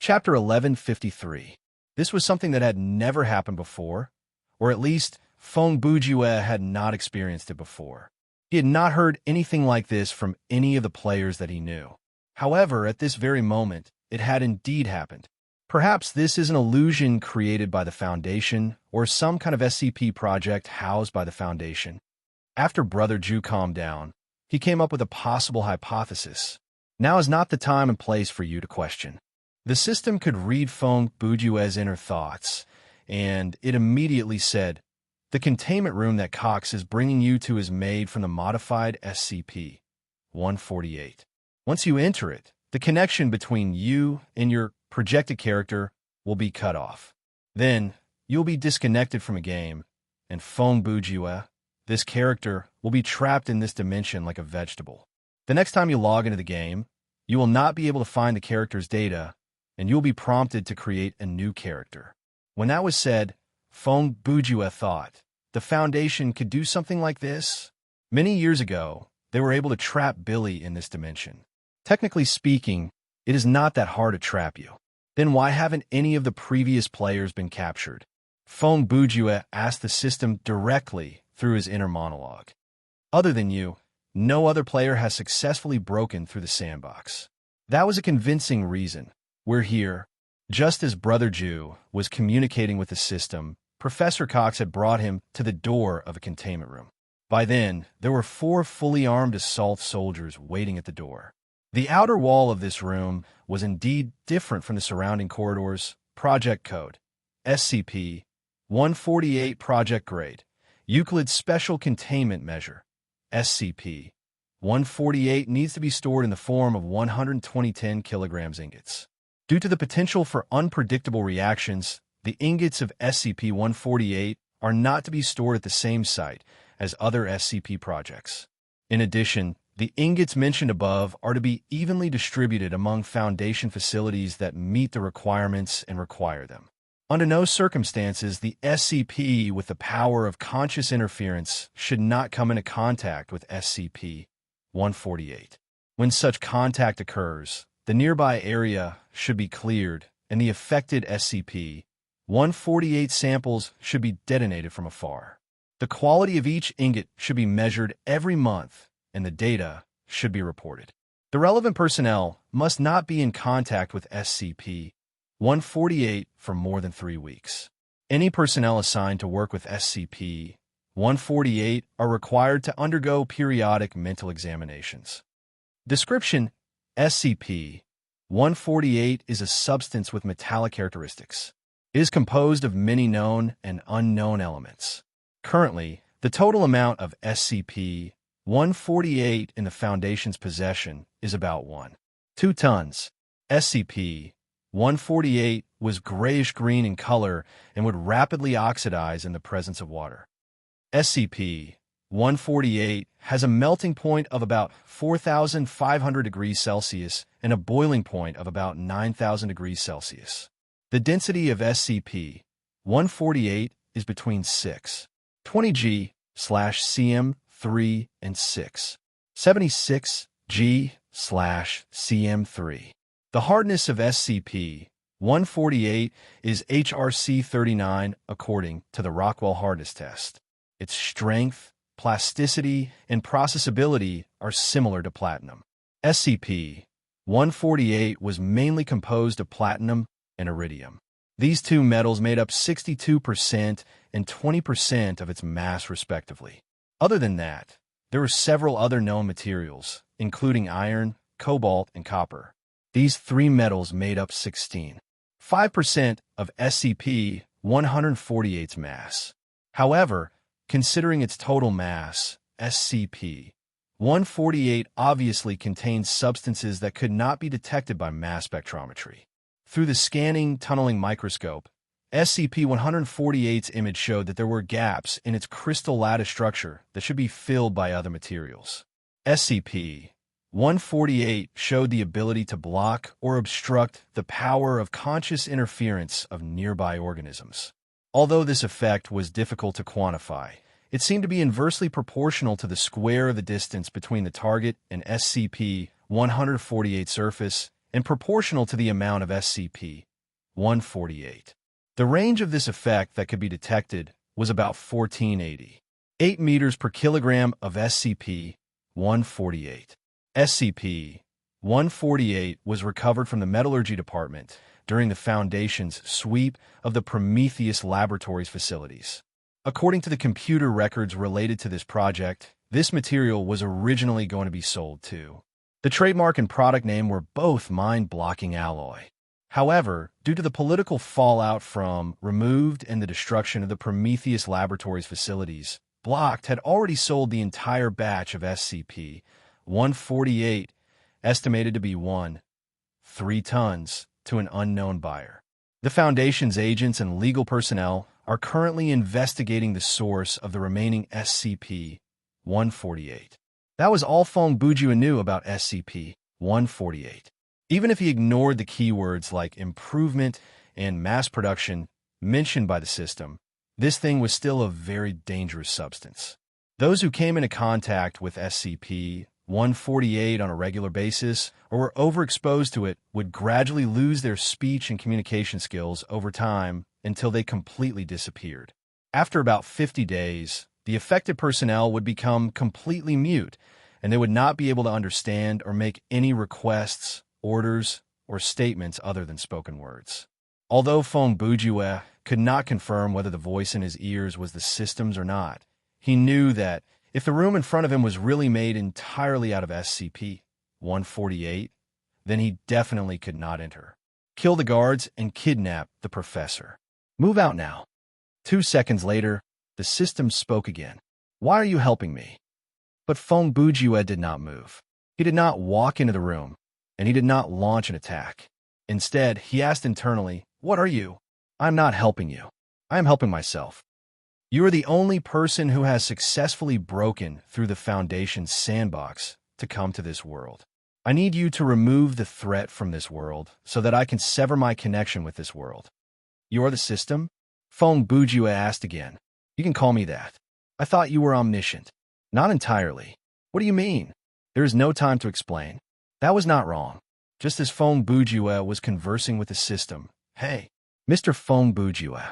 Chapter 1153. This was something that had never happened before, or at least Feng Bujue had not experienced it before. He had not heard anything like this from any of the players that he knew. However, at this very moment, it had indeed happened. Perhaps this is an illusion created by the Foundation, or some kind of SCP project housed by the Foundation. After Brother Ju calmed down, he came up with a possible hypothesis. Now is not the time and place for you to question. The system could read Feng Bujue's inner thoughts, and it immediately said, "The containment room that Cox is bringing you to is made from the modified SCP-148. Once you enter it, the connection between you and your projected character will be cut off. Then, you'll be disconnected from a game, and Feng Bujue, this character, will be trapped in this dimension like a vegetable. The next time you log into the game, you will not be able to find the character's data, and you'll be prompted to create a new character." When that was said, Feng Bujue thought, the Foundation could do something like this? Many years ago, they were able to trap Billy in this dimension. Technically speaking, it is not that hard to trap you. Then why haven't any of the previous players been captured? Feng Bujue asked the system directly through his inner monologue. Other than you, no other player has successfully broken through the sandbox. That was a convincing reason. We're here. Just as Brother Ju was communicating with the system, Professor Cox had brought him to the door of a containment room. By then, there were 4 fully armed assault soldiers waiting at the door. The outer wall of this room was indeed different from the surrounding corridors. Project Code SCP-148 Project Grade Euclid Special Containment Measure SCP-148 needs to be stored in the form of 120 10 kilograms ingots. Due to the potential for unpredictable reactions, the ingots of SCP-148 are not to be stored at the same site as other SCP projects. In addition, the ingots mentioned above are to be evenly distributed among Foundation facilities that meet the requirements and require them. Under no circumstances, the SCP with the power of conscious interference should not come into contact with SCP-148. When such contact occurs, the nearby area should be cleared, and the affected SCP-148 samples should be detonated from afar. The quality of each ingot should be measured every month, and the data should be reported. The relevant personnel must not be in contact with SCP-148 for more than 3 weeks. Any personnel assigned to work with SCP-148 are required to undergo periodic mental examinations. Description: SCP-148 is a substance with metallic characteristics. It is composed of many known and unknown elements. Currently, the total amount of SCP-148 in the Foundation's possession is about 1.2 tons. SCP-148 was grayish-green in color and would rapidly oxidize in the presence of water. SCP-148 has a melting point of about 4,500 degrees Celsius and a boiling point of about 9,000 degrees Celsius. The density of SCP-148 is between 620 G/cm3 and 676 G/cm3. The hardness of SCP-148 is HRC39 according to the Rockwell hardness test. Its strength, plasticity, and processability are similar to platinum. SCP-148 was mainly composed of platinum and iridium. These two metals made up 62% and 20% of its mass respectively. Other than that, there were several other known materials, including iron, cobalt, and copper. These 3 metals made up 16.5% of SCP-148's mass. However, considering its total mass, SCP-148 obviously contains substances that could not be detected by mass spectrometry. Through the scanning tunneling microscope, SCP-148's image showed that there were gaps in its crystal lattice structure that should be filled by other materials. SCP-148 showed the ability to block or obstruct the power of conscious interference of nearby organisms. Although this effect was difficult to quantify, it seemed to be inversely proportional to the square of the distance between the target and SCP-148 surface, and proportional to the amount of SCP-148. The range of this effect that could be detected was about 1480. 8 meters per kilogram of SCP-148. SCP-148 was recovered from the Metallurgy Department during the Foundation's sweep of the Prometheus Laboratories facilities. According to the computer records related to this project, this material was originally going to be sold too. The trademark and product name were both mind-blocking alloy. However, due to the political fallout from removed and the destruction of the Prometheus Laboratories facilities, Blocked had already sold the entire batch of SCP-148, estimated to be 3 tons, to an unknown buyer. The Foundation's agents and legal personnel are currently investigating the source of the remaining SCP-148. That was all Fong Bujua knew about SCP-148. Even if he ignored the keywords like improvement and mass production mentioned by the system, this thing was still a very dangerous substance. Those who came into contact with SCP-148 on a regular basis or were overexposed to it would gradually lose their speech and communication skills over time until they completely disappeared. After about 50 days, the affected personnel would become completely mute, and they would not be able to understand or make any requests, orders, or statements other than spoken words. Although Fong Bujua could not confirm whether the voice in his ears was the system's or not, he knew that if the room in front of him was really made entirely out of SCP-148, then he definitely could not enter. Kill the guards and kidnap the professor. Move out now. 2 seconds later, the system spoke again. Why are you helping me? But Fong Bujua did not move. He did not walk into the room, and he did not launch an attack. Instead, he asked internally, "What are you?" "I'm not helping you. I am helping myself. You are the only person who has successfully broken through the Foundation's sandbox to come to this world. I need you to remove the threat from this world so that I can sever my connection with this world." "You are the system?" Fong Bujua asked again. "You can call me that. I thought you were omniscient." "Not entirely." "What do you mean?" There is no time to explain. That was not wrong. Just as Fong Bujua was conversing with the system, "Hey, Mr. Fong Bujua."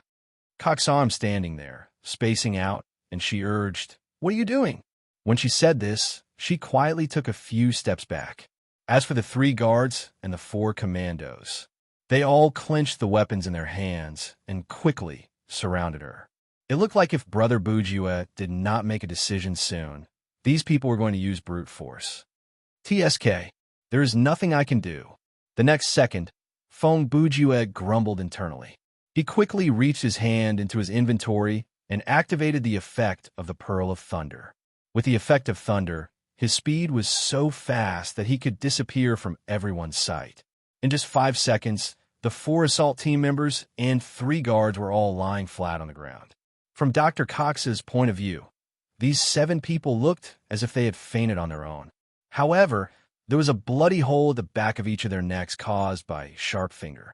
Kok saw him standing there, spacing out, and she urged, "What are you doing?" When she said this, she quietly took a few steps back. As for the 3 guards and the 4 commandos, they all clenched the weapons in their hands and quickly surrounded her. It looked like if Brother Bujua did not make a decision soon, these people were going to use brute force. "TSK, there is nothing I can do." The next second, Fong Bujua grumbled internally. He quickly reached his hand into his inventory and activated the effect of the Pearl of Thunder. With the effect of thunder, his speed was so fast that he could disappear from everyone's sight. In just 5 seconds, the 4 assault team members and 3 guards were all lying flat on the ground. From Dr. Cox's point of view, these 7 people looked as if they had fainted on their own. However, there was a bloody hole at the back of each of their necks caused by a sharp finger.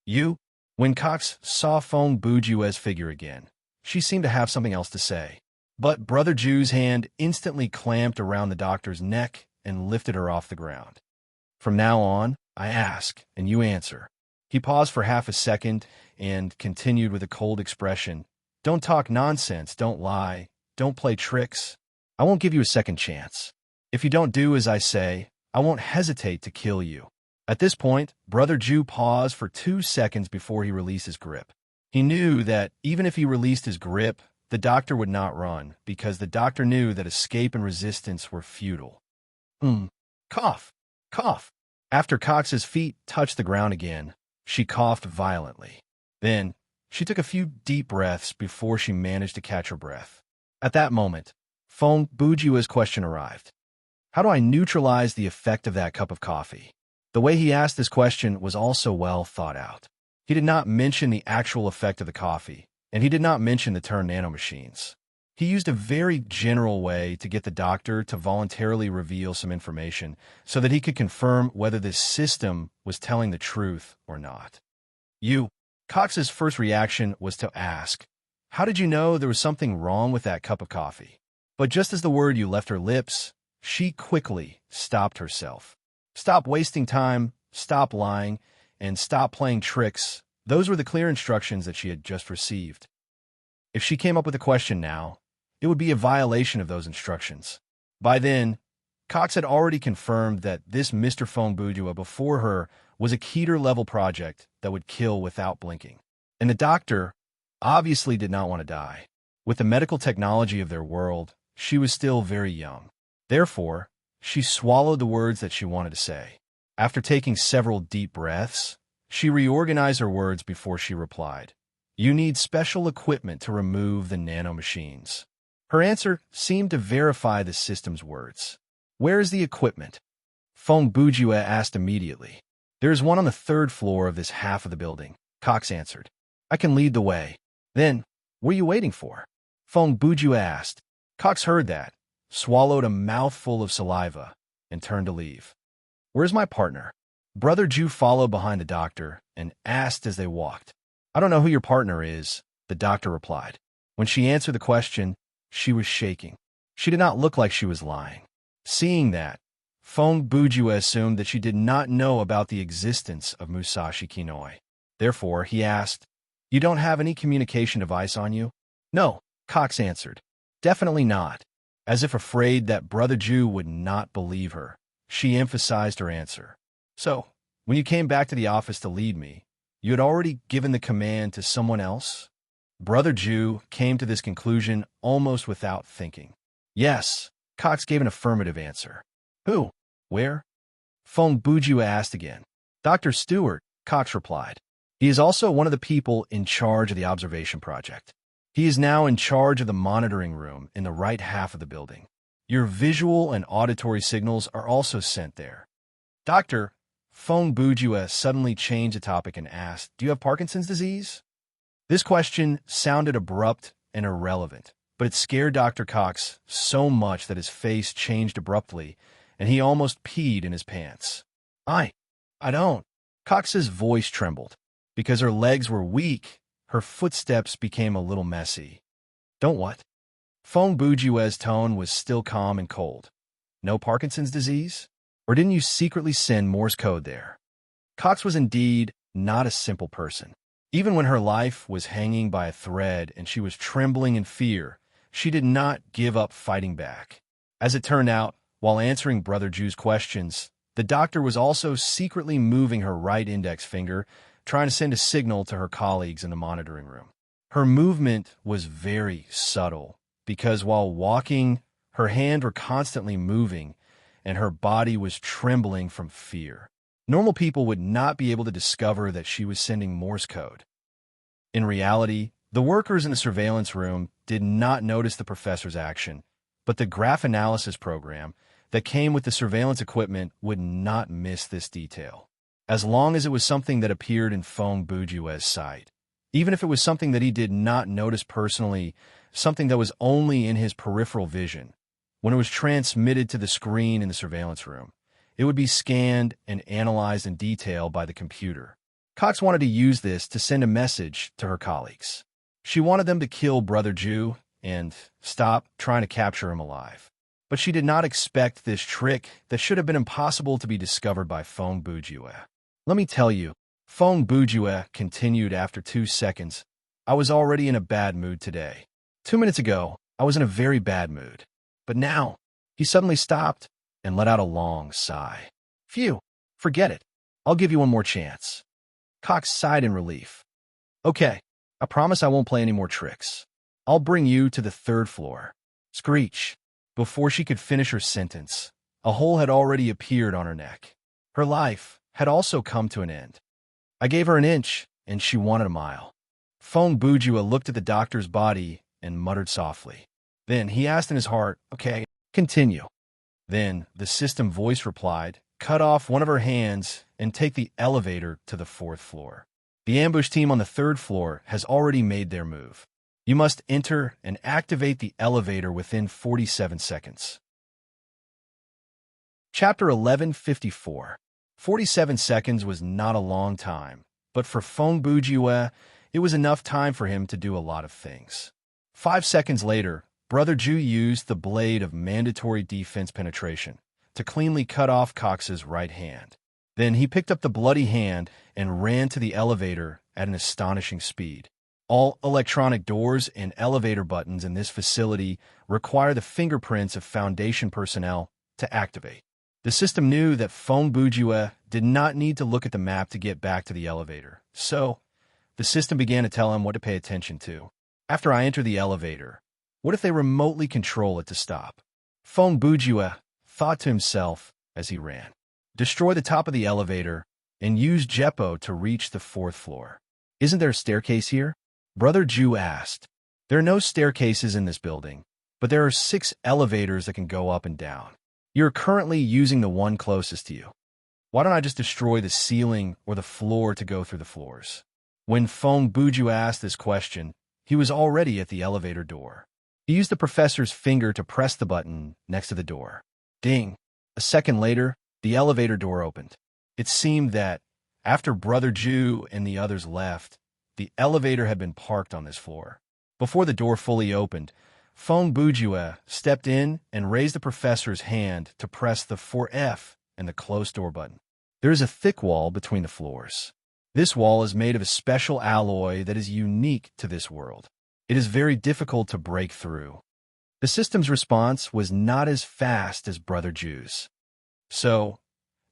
"You?" When Cox saw Fong Bujua's figure again, she seemed to have something else to say. But Brother Ju's hand instantly clamped around the doctor's neck and lifted her off the ground. "From now on, I ask, and you answer." He paused for half a second and continued with a cold expression. "Don't talk nonsense, don't lie, don't play tricks. I won't give you a second chance. If you don't do as I say, I won't hesitate to kill you." At this point, Brother Ju paused for 2 seconds before he released his grip. He knew that even if he released his grip, the doctor would not run, because the doctor knew that escape and resistance were futile. Cough, cough. After Cox's feet touched the ground again, she coughed violently. Then, she took a few deep breaths before she managed to catch her breath. At that moment, Fong Bujua's question arrived. How do I neutralize the effect of that cup of coffee? The way he asked this question was also well thought out. He did not mention the actual effect of the coffee, and he did not mention the term nanomachines. He used a very general way to get the doctor to voluntarily reveal some information so that he could confirm whether this system was telling the truth or not. Cox's first reaction was to ask, "How did you know there was something wrong with that cup of coffee?" But just as the word "you" left her lips, she quickly stopped herself. "Stop wasting time. stop lying, and stop playing tricks. Those were the clear instructions that she had just received. If she came up with a question now, it would be a violation of those instructions. By then, Cox had already confirmed that this Mr. Phone Bourgeois before her was a Keter-level project that would kill without blinking. And the doctor obviously did not want to die. With the medical technology of their world, she was still very young. Therefore, she swallowed the words that she wanted to say. After taking several deep breaths, she reorganized her words before she replied. You need special equipment to remove the nanomachines. Her answer seemed to verify the system's words. Where is the equipment? Phone Bourgeois asked immediately. There is one on the 3rd floor of this half of the building, Cox answered. I can lead the way. Then, what are you waiting for? Phone Bourgeois asked. Cox heard that, swallowed a mouthful of saliva, and turned to leave. Where's my partner? Brother Jew followed behind the doctor and asked as they walked. I don't know who your partner is, the doctor replied. When she answered the question, she was shaking. She did not look like she was lying. Seeing that, Phone Bourgeois assumed that she did not know about the existence of Musashi Kinoi. Therefore, he asked, You don't have any communication device on you? No, Cox answered. Definitely not. As if afraid that Brother Jew would not believe her, she emphasized her answer. So, when you came back to the office to lead me, you had already given the command to someone else? Brother Jew came to this conclusion almost without thinking. Yes, Cox gave an affirmative answer. Who? Where? Phone Bourgeois asked again. Dr. Stewart, Cox replied. He is also one of the people in charge of the observation project. He is now in charge of the monitoring room in the right half of the building. Your visual and auditory signals are also sent there. Doctor, Phone Bourgeois suddenly changed the topic and asked, Do you have Parkinson's disease? This question sounded abrupt and irrelevant, but it scared Dr. Cox so much that his face changed abruptly, and he almost peed in his pants. I don't. Cox's voice trembled. Because her legs were weak, her footsteps became a little messy. Don't what? Phone Bourgeois' tone was still calm and cold. No Parkinson's disease? Or didn't you secretly send Morse code there? Cox was indeed not a simple person. Even when her life was hanging by a thread and she was trembling in fear, she did not give up fighting back. As it turned out, while answering Brother Jew's questions, the doctor was also secretly moving her right index finger, trying to send a signal to her colleagues in the monitoring room. Her movement was very subtle, because while walking, her hands were constantly moving, and her body was trembling from fear. Normal people would not be able to discover that she was sending Morse code. In reality, the workers in the surveillance room did not notice the professor's action, but the graph analysis program that came with the surveillance equipment would not miss this detail, as long as it was something that appeared in Phone Bourgeois' sight. Even if it was something that he did not notice personally, something that was only in his peripheral vision, when it was transmitted to the screen in the surveillance room, it would be scanned and analyzed in detail by the computer. Cox wanted to use this to send a message to her colleagues. She wanted them to kill Brother Jew and stop trying to capture him alive. But she did not expect this trick that should have been impossible to be discovered by Phone Bourgeois. Let me tell you, Phone Bourgeois continued after 2 seconds, I was already in a bad mood today. 2 minutes ago, I was in a very bad mood. But now, he suddenly stopped and let out a long sigh. Phew, forget it. I'll give you one more chance. Cox sighed in relief. Okay, I promise I won't play any more tricks. I'll bring you to the 3rd floor. Screech. Before she could finish her sentence, a hole had already appeared on her neck. Her life had also come to an end. I gave her an inch, and she wanted a mile. Phone Bourgeois looked at the doctor's body and muttered softly. Then he asked in his heart, Okay, continue. Then the system voice replied, Cut off one of her hands and take the elevator to the 4th floor. The ambush team on the 3rd floor has already made their move. You must enter and activate the elevator within 47 seconds. Chapter 1154. 47 seconds was not a long time, but for Phone Bourgeois, it was enough time for him to do a lot of things. 5 seconds later, Brother Jew used the blade of mandatory defense penetration to cleanly cut off Cox's right hand. Then he picked up the bloody hand and ran to the elevator at an astonishing speed. All electronic doors and elevator buttons in this facility require the fingerprints of Foundation personnel to activate. The system knew that Fong Bujue did not need to look at the map to get back to the elevator, so the system began to tell him what to pay attention to. After I enter the elevator, what if they remotely control it to stop? Fong Bujue thought to himself as he ran. Destroy the top of the elevator and use Jeppo to reach the 4th floor. Isn't there a staircase here? Brother Ju asked. There are no staircases in this building, but there are 6 elevators that can go up and down. You're currently using the one closest to you. Why don't I just destroy the ceiling or the floor to go through the floors? When Fong Bujue asked this question, he was already at the elevator door. He used the professor's finger to press the button next to the door. Ding! A second later, the elevator door opened. It seemed that, after Brother Ju and the others left, the elevator had been parked on this floor. Before the door fully opened, Fong Bujue stepped in and raised the professor's hand to press the 4F and the close door button. There is a thick wall between the floors. This wall is made of a special alloy that is unique to this world. It is very difficult to break through. The system's response was not as fast as Brother Ju's. So,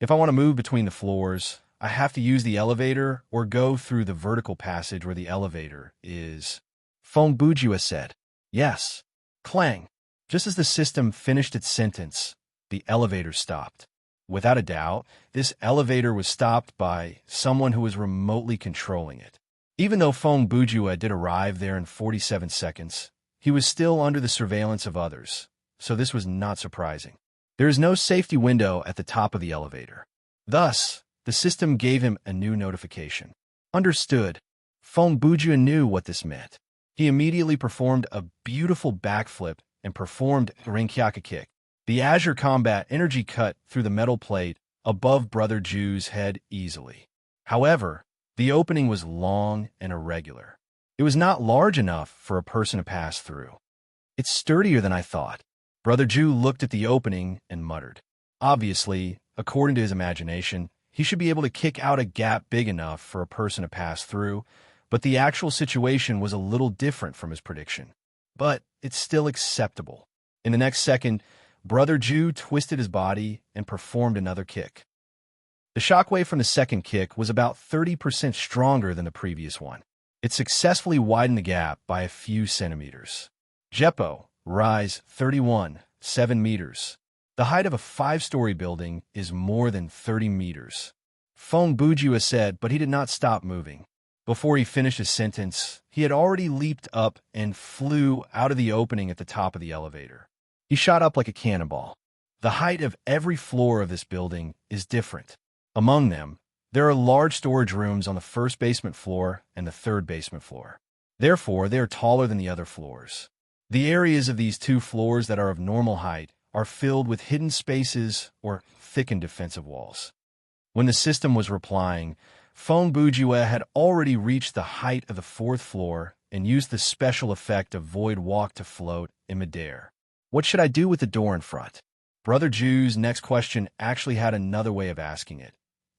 if I want to move between the floors, I have to use the elevator or go through the vertical passage where the elevator is. Fong Bujue said, Yes. Clang. Just as the system finished its sentence, the elevator stopped. Without a doubt, this elevator was stopped by someone who was remotely controlling it. Even though Fong Bujue did arrive there in 47 seconds, he was still under the surveillance of others, so this was not surprising. There is no safety window at the top of the elevator. Thus, the system gave him a new notification. Understood. Fong Bujue knew what this meant. He immediately performed a beautiful backflip and performed a Renkyaka kick. The Azure Combat energy cut through the metal plate above Brother Ju's head easily. However, the opening was long and irregular. It was not large enough for a person to pass through. It's sturdier than I thought. Brother Ju looked at the opening and muttered. Obviously, according to his imagination, he should be able to kick out a gap big enough for a person to pass through, but the actual situation was a little different from his prediction. But it's still acceptable. In the next second, Brother Ju twisted his body and performed another kick. The shockwave from the second kick was about 30% stronger than the previous one. It successfully widened the gap by a few centimeters. Jeppo, rise 7 meters. The height of a 5-story building is more than 30 meters. Fong Bujue said, but he did not stop moving. Before he finished his sentence, he had already leaped up and flew out of the opening at the top of the elevator. He shot up like a cannonball. The height of every floor of this building is different. Among them, there are large storage rooms on the 1st basement floor and the 3rd basement floor. Therefore, they are taller than the other floors. The areas of these 2 floors that are of normal height are filled with hidden spaces or thickened defensive walls. When the system was replying, Fong Bujue had already reached the height of the 4th floor and used the special effect of Void Walk to float in midair. What should I do with the door in front? Brother Ju's next question actually had another way of asking it,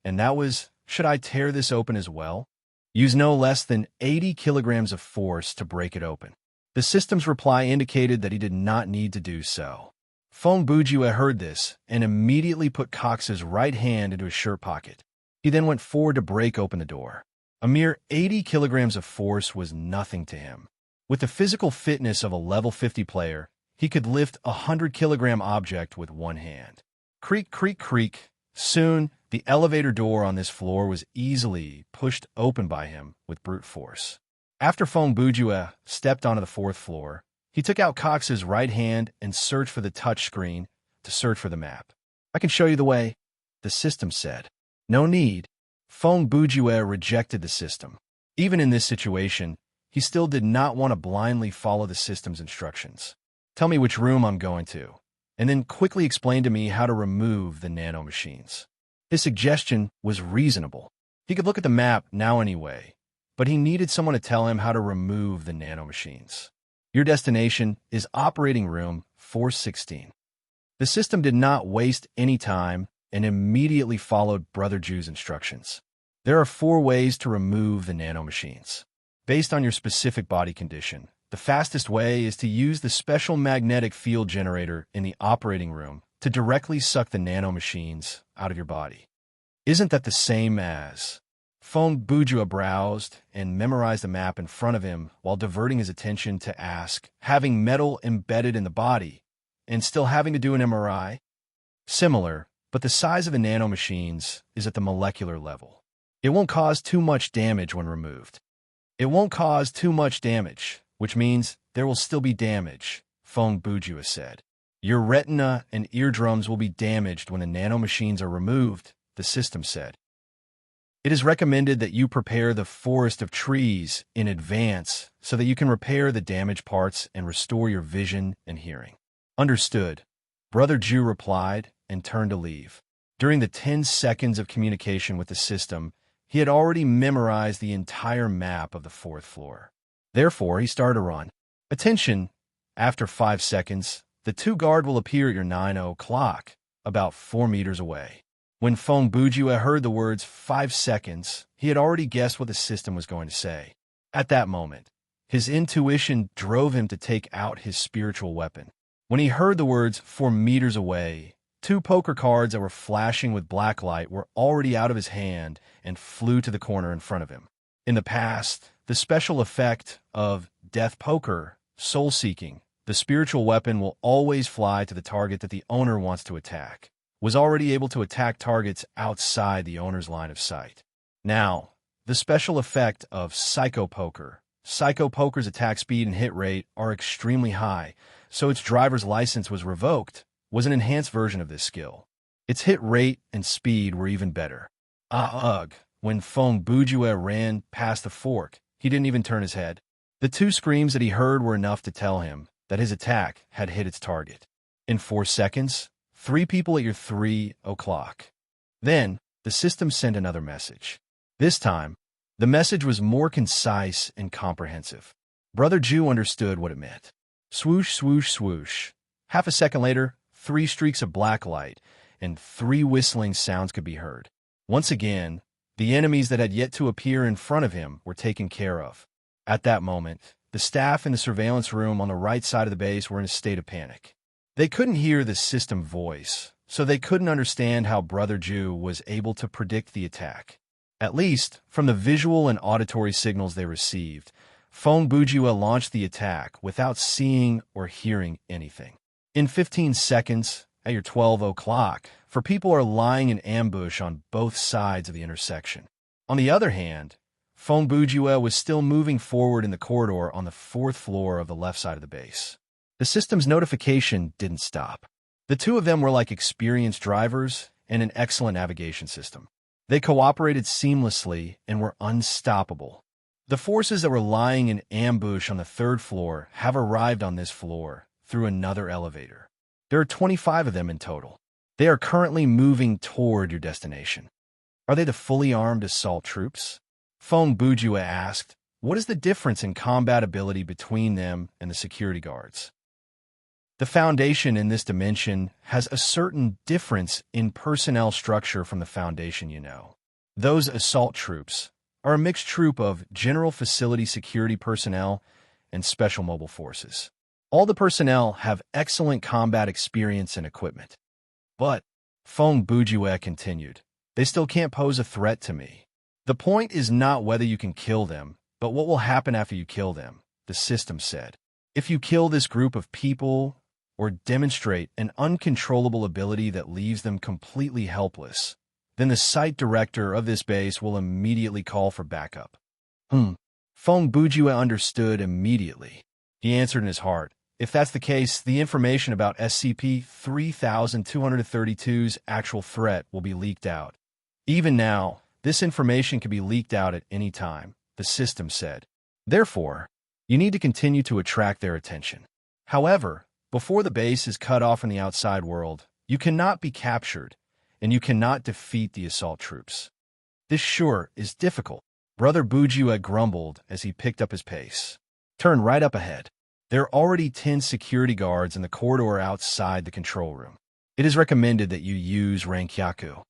and that was, should I tear this open as well? Use no less than 80 kilograms of force to break it open. The system's reply indicated that he did not need to do so. Fong Bujue heard this and immediately put Cox's right hand into his shirt pocket. He then went forward to break open the door. A mere 80 kilograms of force was nothing to him. With the physical fitness of a level 50 player, he could lift a 100-kilogram object with one hand. Creak, creak, creak. Soon, the elevator door on this floor was easily pushed open by him with brute force. After Fong Bujue stepped onto the 4th floor, he took out Cox's right hand and searched for the touch screen to search for the map. I can show you the way, the system said. No need. Fong Bujue rejected the system. Even in this situation, he still did not want to blindly follow the system's instructions. Tell me which room I'm going to, and then quickly explain to me how to remove the nanomachines. His suggestion was reasonable. He could look at the map now anyway, but he needed someone to tell him how to remove the nanomachines. Your destination is Operating Room 416. The system did not waste any time and immediately followed Brother Ju's instructions. There are 4 ways to remove the nanomachines. Based on your specific body condition, the fastest way is to use the special magnetic field generator in the operating room to directly suck the nanomachines out of your body. Isn't that the same as? Feng Bujua browsed and memorized a map in front of him while diverting his attention to ask, having metal embedded in the body and still having to do an MRI? Similar, but the size of the nanomachines is at the molecular level. It won't cause too much damage when removed. It won't cause too much damage, which means there will still be damage, Feng Bujua said. Your retina and eardrums will be damaged when the nanomachines are removed, the system said. It is recommended that you prepare the forest of trees in advance so that you can repair the damaged parts and restore your vision and hearing. Understood, Brother Ju replied and turned to leave. During the 10 seconds of communication with the system, he had already memorized the entire map of the 4th floor. Therefore, he started to run. Attention! After 5 seconds, the 2 guard will appear at your 9 o'clock, about 4 meters away. When Feng Bujua heard the words 5 seconds, he had already guessed what the system was going to say. At that moment, his intuition drove him to take out his spiritual weapon. When he heard the words 4 meters away, 2 poker cards that were flashing with black light were already out of his hand and flew to the corner in front of him. In the past, the special effect of Death Poker, soul-seeking, the spiritual weapon will always fly to the target that the owner wants to attack, was already able to attack targets outside the owner's line of sight. Now, the special effect of Psycho Poker. Psycho Poker's attack speed and hit rate are extremely high, so its driver's license was revoked, was an enhanced version of this skill. Its hit rate and speed were even better. Ugh, when Feng Bujua ran past the fork, he didn't even turn his head. The 2 screams that he heard were enough to tell him that his attack had hit its target. In 4 seconds, 3 people at your 3 o'clock. Then, the system sent another message. This time, the message was more concise and comprehensive. Brother Ju understood what it meant. Swoosh, swoosh, swoosh. Half a second later, 3 streaks of black light and 3 whistling sounds could be heard. Once again, the enemies that had yet to appear in front of him were taken care of. At that moment, the staff in the surveillance room on the right side of the base were in a state of panic. They couldn't hear the system voice, so they couldn't understand how Brother Ju was able to predict the attack. At least, from the visual and auditory signals they received, Feng Bujua launched the attack without seeing or hearing anything. In 15 seconds, at your 12 o'clock, for people are lying in ambush on both sides of the intersection. On the other hand, Feng Bujua was still moving forward in the corridor on the 4th floor of the left side of the base. The system's notification didn't stop. The 2 of them were like experienced drivers and an excellent navigation system. They cooperated seamlessly and were unstoppable. The forces that were lying in ambush on the 3rd floor have arrived on this floor through another elevator. There are 25 of them in total. They are currently moving toward your destination. Are they the fully armed assault troops? Feng Bujua asked, what is the difference in combat ability between them and the security guards? The Foundation in this dimension has a certain difference in personnel structure from the Foundation you know. Those assault troops are a mixed troop of general facility security personnel and special mobile forces. All the personnel have excellent combat experience and equipment. But, Feng Bujua continued, they still can't pose a threat to me. The point is not whether you can kill them, but what will happen after you kill them, the system said. If you kill this group of people or demonstrate an uncontrollable ability that leaves them completely helpless, then the site director of this base will immediately call for backup. Feng Bujua understood immediately. He answered in his heart, if that's the case, the information about SCP-3232's actual threat will be leaked out. Even now, this information can be leaked out at any time, the system said. Therefore, you need to continue to attract their attention. However, before the base is cut off from the outside world, you cannot be captured, and you cannot defeat the assault troops. This sure is difficult, Brother Bujua grumbled as he picked up his pace. Turn right up ahead. There are already 10 security guards in the corridor outside the control room. It is recommended that you use Rankyaku.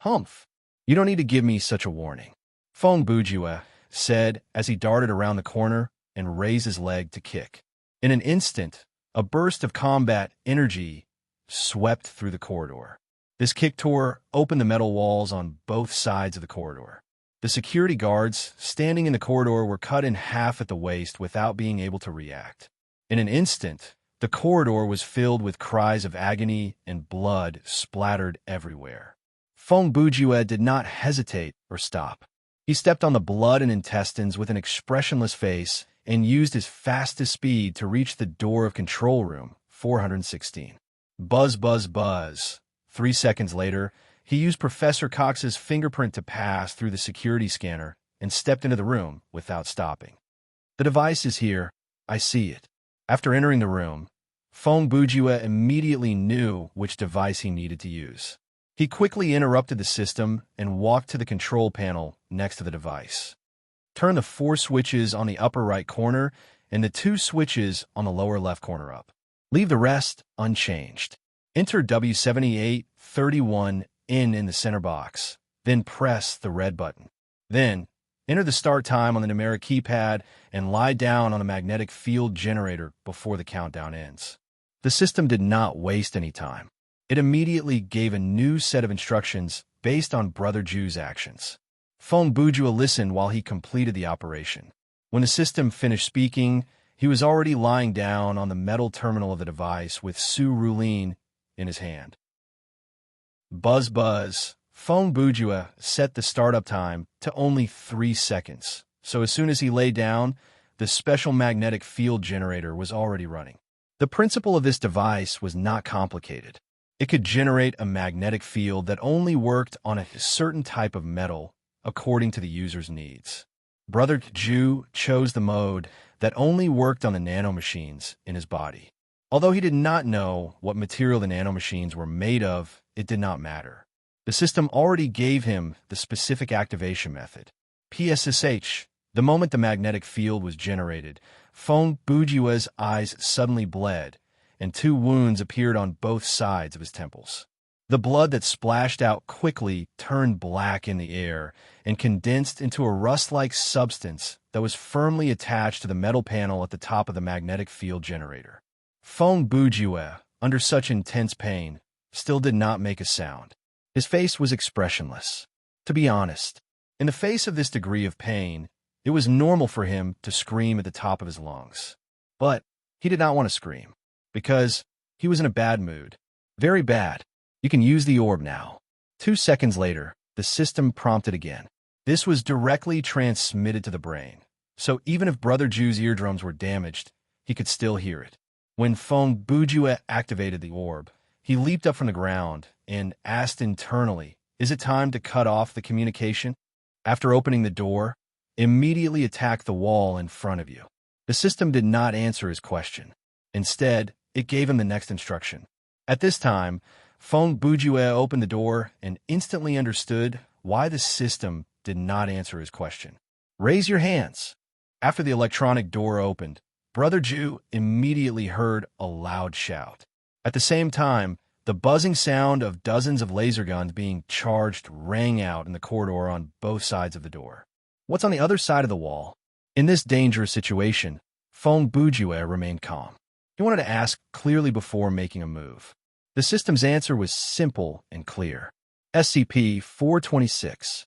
Humph. You don't need to give me such a warning. Phone Bujue said as he darted around the corner and raised his leg to kick. In an instant, a burst of combat energy swept through the corridor. This kick tore open the metal walls on both sides of the corridor. The security guards standing in the corridor were cut in half at the waist without being able to react. In an instant, the corridor was filled with cries of agony and blood splattered everywhere. Phone Bujue did not hesitate or stop. He stepped on the blood and intestines with an expressionless face and used his fastest speed to reach the door of control room 416. Buzz, buzz, buzz. 3 seconds later, he used Professor Cox's fingerprint to pass through the security scanner and stepped into the room without stopping. The device is here. I see it. After entering the room, Phone Bujue immediately knew which device he needed to use. He quickly interrupted the system and walked to the control panel next to the device. Turn the 4 switches on the upper right corner and the 2 switches on the lower left corner up. Leave the rest unchanged. Enter W7831 in the center box, then press the red button. Then, enter the start time on the numeric keypad and lie down on the magnetic field generator before the countdown ends. The system did not waste any time. It immediately gave a new set of instructions based on Brother Ju's actions. Phone Bujue listened while he completed the operation. When the system finished speaking, he was already lying down on the metal terminal of the device with Serene in his hand. Buzz, buzz. Phone Bujue set the startup time to only 3 seconds, so as soon as he lay down, the special magnetic field generator was already running. The principle of this device was not complicated. It could generate a magnetic field that only worked on a certain type of metal according to the user's needs. Brother Ju chose the mode that only worked on the nanomachines in his body. Although he did not know what material the nanomachines were made of, it did not matter. The system already gave him the specific activation method. PSSH. The moment the magnetic field was generated, Phone Bujue's eyes suddenly bled, and 2 wounds appeared on both sides of his temples. The blood that splashed out quickly turned black in the air and condensed into a rust-like substance that was firmly attached to the metal panel at the top of the magnetic field generator. Phone Bujue, under such intense pain, still did not make a sound. His face was expressionless. To be honest, in the face of this degree of pain, it was normal for him to scream at the top of his lungs. But he did not want to scream, because he was in a bad mood. Very bad. You can use the orb now. 2 seconds later, the system prompted again. This was directly transmitted to the brain, so even if Brother Ju's eardrums were damaged, he could still hear it. When Phone Bujue activated the orb, he leaped up from the ground and asked internally, "Is it time to cut off the communication?" After opening the door, immediately attack the wall in front of you. The system did not answer his question. Instead, it gave him the next instruction. At this time, Phone Bujue opened the door and instantly understood why the system did not answer his question. Raise your hands. After the electronic door opened, Brother Ju immediately heard a loud shout. At the same time, the buzzing sound of dozens of laser guns being charged rang out in the corridor on both sides of the door. What's on the other side of the wall? In this dangerous situation, Phone Bujue remained calm. He wanted to ask clearly before making a move. The system's answer was simple and clear. SCP-426.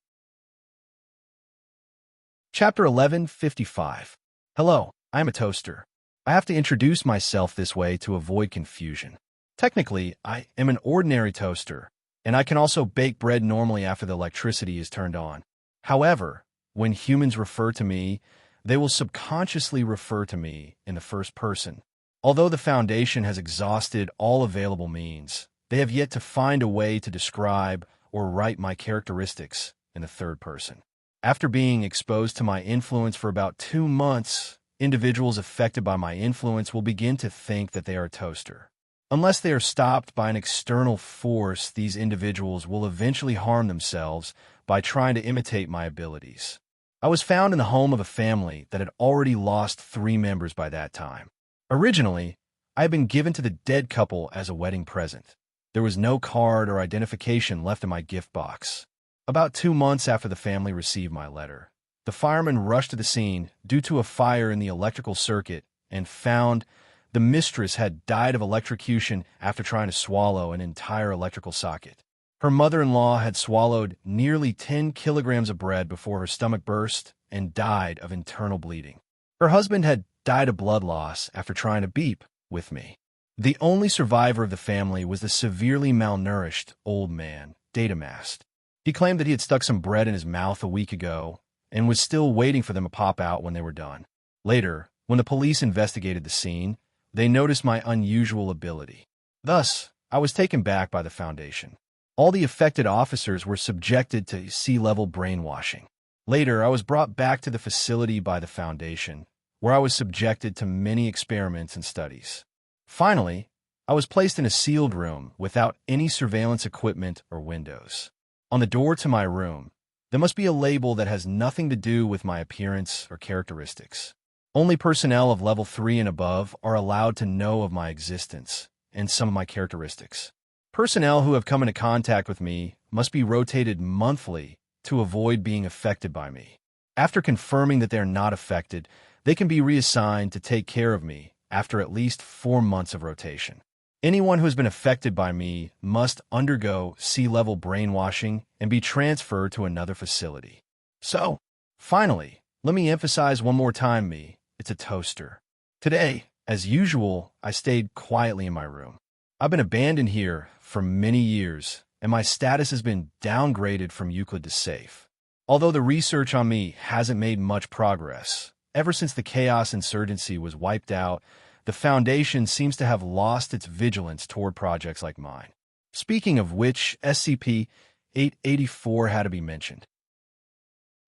Chapter 1155. Hello, I'm a toaster. I have to introduce myself this way to avoid confusion. Technically, I am an ordinary toaster, and I can also bake bread normally after the electricity is turned on. However, when humans refer to me, they will subconsciously refer to me in the first person. Although the Foundation has exhausted all available means, they have yet to find a way to describe or write my characteristics in the third person. After being exposed to my influence for about 2 months, individuals affected by my influence will begin to think that they are a toaster. Unless they are stopped by an external force, these individuals will eventually harm themselves by trying to imitate my abilities. I was found in the home of a family that had already lost 3 members by that time. Originally, I had been given to the dead couple as a wedding present. There was no card or identification left in my gift box. About 2 months after the family received my letter, the firemen rushed to the scene due to a fire in the electrical circuit and found the mistress had died of electrocution after trying to swallow an entire electrical socket. Her mother-in-law had swallowed nearly 10 kilograms of bread before her stomach burst and died of internal bleeding. Her husband had died of blood loss after trying to beep with me. The only survivor of the family was the severely malnourished old man, Datamast. He claimed that he had stuck some bread in his mouth a week ago and was still waiting for them to pop out when they were done. Later, when the police investigated the scene, they noticed my unusual ability. Thus, I was taken back by the Foundation. All the affected officers were subjected to sea-level brainwashing. Later, I was brought back to the facility by the Foundation, where I was subjected to many experiments and studies. Finally, I was placed in a sealed room without any surveillance equipment or windows. On the door to my room, there must be a label that has nothing to do with my appearance or characteristics. Only personnel of level 3 and above are allowed to know of my existence and some of my characteristics. Personnel who have come into contact with me must be rotated monthly to avoid being affected by me. After confirming that they are not affected, they can be reassigned to take care of me after at least 4 months of rotation. Anyone who has been affected by me must undergo sea-level brainwashing and be transferred to another facility. So, finally, let me emphasize one more time it's a toaster. Today, as usual, I stayed quietly in my room. I've been abandoned here for many years, and my status has been downgraded from Euclid to safe. Although the research on me hasn't made much progress, ever since the Chaos Insurgency was wiped out, the Foundation seems to have lost its vigilance toward projects like mine. Speaking of which, SCP-884 had to be mentioned.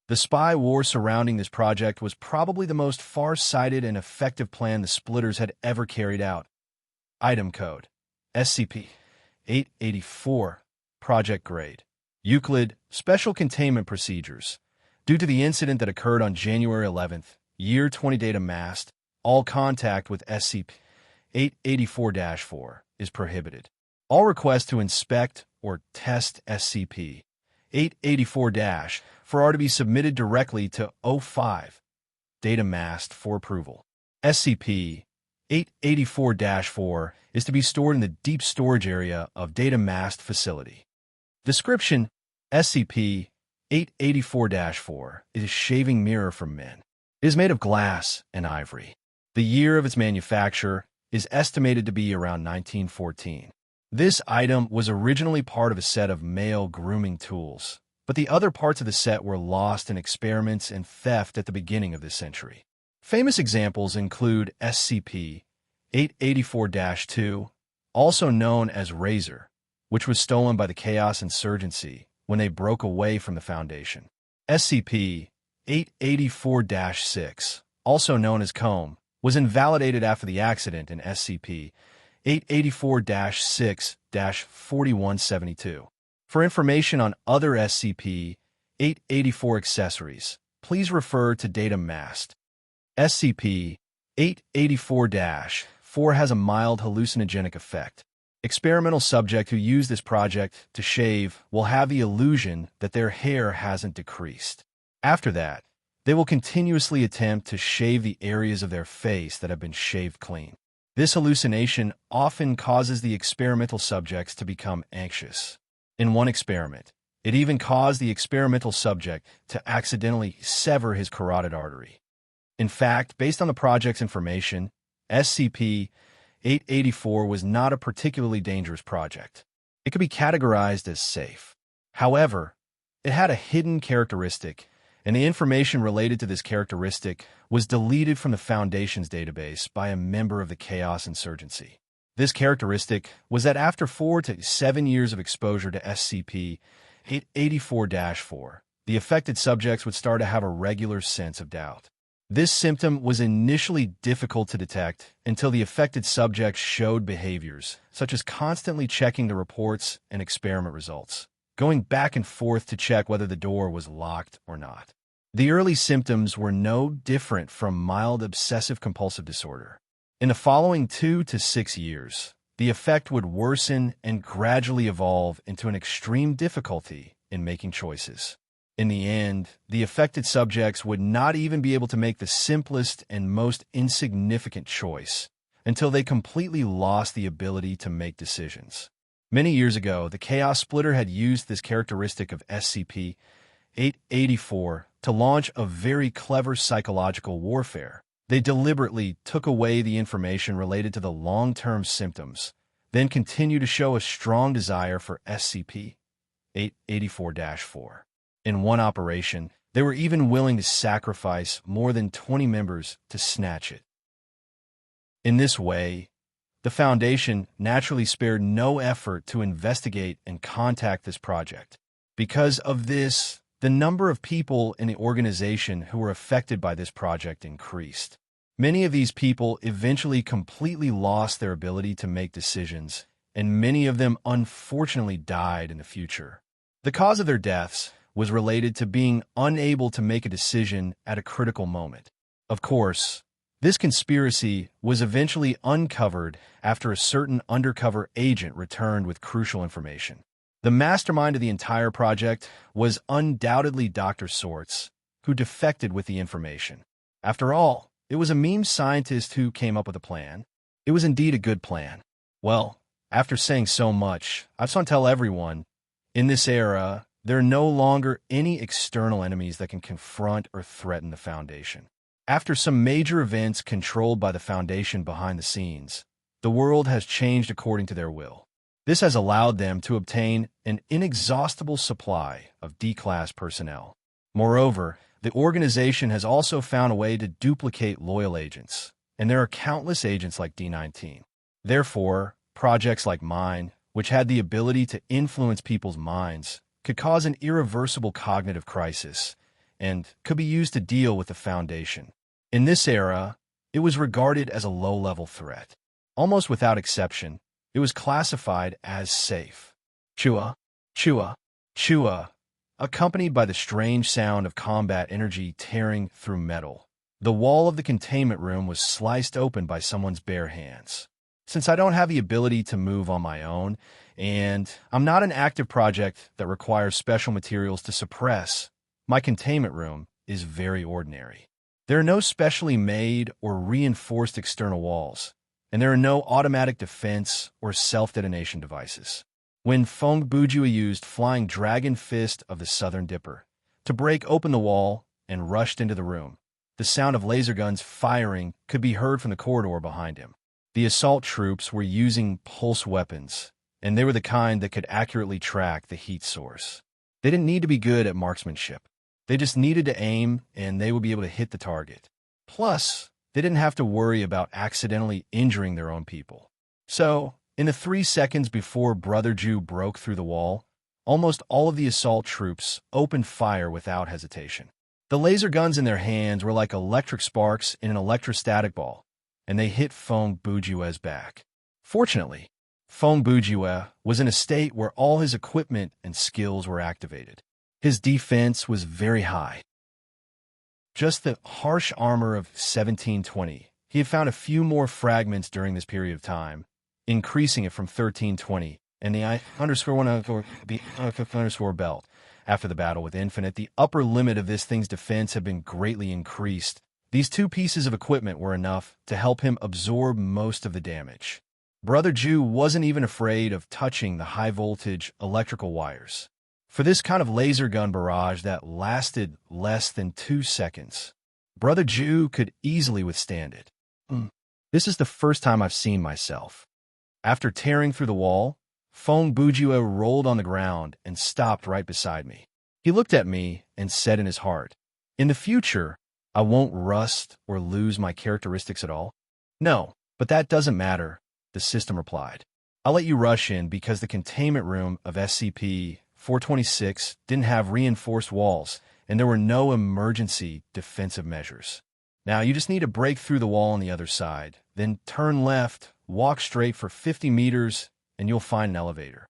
The spy war surrounding this project was probably the most far-sighted and effective plan the Splitters had ever carried out. Item Code: SCP-884, Project Grade. Euclid, Special Containment Procedures. Due to the incident that occurred on January 11th, Year 20 Data Mast, all contact with SCP-884-4 is prohibited. All requests to inspect or test SCP-884-4 are to be submitted directly to O5 Data Mast for approval. SCP-884-4 is to be stored in the deep storage area of Data Mast facility. Description: SCP-884-4 is a shaving mirror for men. It is made of glass and ivory. The year of its manufacture is estimated to be around 1914. This item was originally part of a set of male grooming tools, but the other parts of the set were lost in experiments and theft at the beginning of this century. Famous examples include SCP-884-2, also known as Razor, which was stolen by the Chaos Insurgency when they broke away from the Foundation. SCP-884-6, also known as Comb, was invalidated after the accident in SCP-884-6-4172. For information on other SCP-884 accessories, please refer to Data Mast. SCP-884-4 has a mild hallucinogenic effect. Experimental subjects who use this project to shave will have the illusion that their hair hasn't decreased. After that, they will continuously attempt to shave the areas of their face that have been shaved clean. This hallucination often causes the experimental subjects to become anxious. In one experiment, it even caused the experimental subject to accidentally sever his carotid artery. In fact, based on the project's information, SCP-884 was not a particularly dangerous project. It could be categorized as safe. However, it had a hidden characteristic, and the information related to this characteristic was deleted from the Foundation's database by a member of the Chaos Insurgency. This characteristic was that after 4 to 7 years of exposure to SCP-884-4, the affected subjects would start to have a regular sense of doubt. This symptom was initially difficult to detect until the affected subjects showed behaviors, such as constantly checking the reports and experiment results, going back and forth to check whether the door was locked or not. The early symptoms were no different from mild obsessive-compulsive disorder. In the following 2 to 6 years, the effect would worsen and gradually evolve into an extreme difficulty in making choices. In the end, the affected subjects would not even be able to make the simplest and most insignificant choice until they completely lost the ability to make decisions. Many years ago, the Chaos Splitter had used this characteristic of SCP-884 to launch a very clever psychological warfare. They deliberately took away the information related to the long-term symptoms, then continued to show a strong desire for SCP-884-4. In one operation, they were even willing to sacrifice more than 20 members to snatch it. In this way, the Foundation naturally spared no effort to investigate and contact this project. Because of this, the number of people in the organization who were affected by this project increased. Many of these people eventually completely lost their ability to make decisions, and many of them unfortunately died in the future. The cause of their deaths was related to being unable to make a decision at a critical moment. Of course, this conspiracy was eventually uncovered after a certain undercover agent returned with crucial information. The mastermind of the entire project was undoubtedly Dr. Sorts, who defected with the information. After all, it was a meme scientist who came up with a plan. It was indeed a good plan. Well, after saying so much, I just want to tell everyone, in this era, there are no longer any external enemies that can confront or threaten the Foundation. After some major events controlled by the Foundation behind the scenes, the world has changed according to their will. This has allowed them to obtain an inexhaustible supply of D-class personnel. Moreover, the organization has also found a way to duplicate loyal agents, and there are countless agents like D-19. Therefore, projects like mine, which had the ability to influence people's minds, could cause an irreversible cognitive crisis and could be used to deal with the Foundation. In this era, it was regarded as a low-level threat. Almost without exception, it was classified as safe. Chua, chua, chua, accompanied by the strange sound of combat energy tearing through metal. The wall of the containment room was sliced open by someone's bare hands. Since I don't have the ability to move on my own, and I'm not an active project that requires special materials to suppress, my containment room is very ordinary. There are no specially made or reinforced external walls, and there are no automatic defense or self-detonation devices. When Feng Bujua used Flying Dragon Fist of the Southern Dipper to break open the wall and rushed into the room, the sound of laser guns firing could be heard from the corridor behind him. The assault troops were using pulse weapons, and they were the kind that could accurately track the heat source. They didn't need to be good at marksmanship. They just needed to aim, and they would be able to hit the target. Plus, they didn't have to worry about accidentally injuring their own people. So, in the 3 seconds before Brother Jew broke through the wall, almost all of the assault troops opened fire without hesitation. The laser guns in their hands were like electric sparks in an electrostatic ball, and they hit Feng Bujue's back. Fortunately, Feng Bujue was in a state where all his equipment and skills were activated. His defense was very high. Just the harsh armor of 1720, he had found a few more fragments during this period of time, increasing it from 1320, and the I_1_B_ belt. After the battle with Infinite, the upper limit of this thing's defense had been greatly increased. These 2 pieces of equipment were enough to help him absorb most of the damage. Brother Jew wasn't even afraid of touching the high-voltage electrical wires. For this kind of laser gun barrage that lasted less than 2 seconds, Brother Jew could easily withstand it. This is the first time I've seen myself. After tearing through the wall, Feng Bujue rolled on the ground and stopped right beside me. He looked at me and said in his heart, "In the future, I won't rust or lose my characteristics at all." "No, but that doesn't matter," the system replied. "I'll let you rush in because the containment room of SCP-426 didn't have reinforced walls, and there were no emergency defensive measures. Now you just need to break through the wall on the other side, then turn left, walk straight for 50 meters, and you'll find an elevator."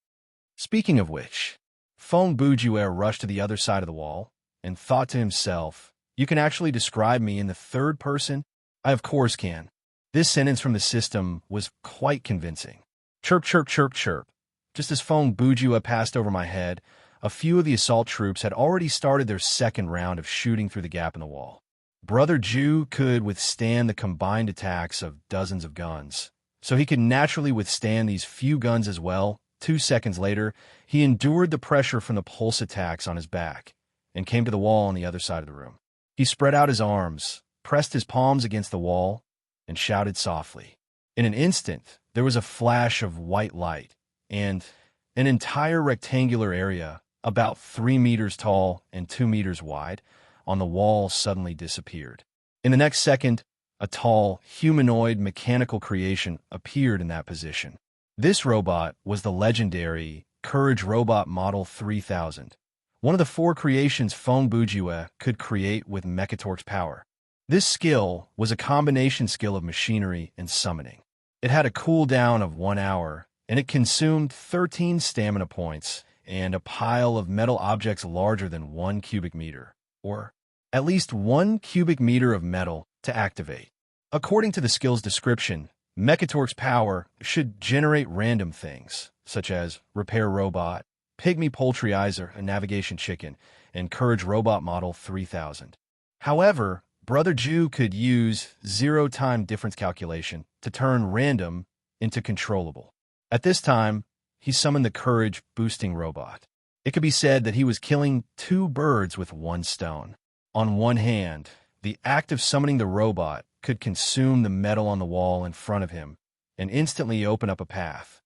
Speaking of which, Feng Bujue rushed to the other side of the wall and thought to himself, "You can actually describe me in the third person?" I of course can. This sentence from the system was quite convincing. Chirp, chirp, chirp, chirp. Just as Feng Bujua passed over my head, a few of the assault troops had already started their second round of shooting through the gap in the wall. Brother Ju could withstand the combined attacks of dozens of guns, so he could naturally withstand these few guns as well. 2 seconds later, he endured the pressure from the pulse attacks on his back and came to the wall on the other side of the room. He spread out his arms, pressed his palms against the wall, and shouted softly. In an instant, there was a flash of white light, and an entire rectangular area, about 3 meters tall and 2 meters wide, on the wall suddenly disappeared. In the next second, a tall, humanoid mechanical creation appeared in that position. This robot was the legendary Courage Robot Model 3000, one of the 4 creations Feng Bujue could create with Mechatorque's power. This skill was a combination skill of machinery and summoning. It had a cooldown of 1 hour, and it consumed 13 stamina points and a pile of metal objects larger than 1 cubic meter, or at least 1 cubic meter of metal to activate. According to the skill's description, Mechatorque's power should generate random things, such as Repair Robot, Pygmy Poultryizer, a Navigation Chicken, and Courage Robot Model 3000. However, Brother Ju could use zero-time difference calculation to turn random into controllable. At this time, he summoned the Courage Boosting Robot. It could be said that he was killing 2 birds with 1 stone. On one hand, the act of summoning the robot could consume the metal on the wall in front of him and instantly open up a path.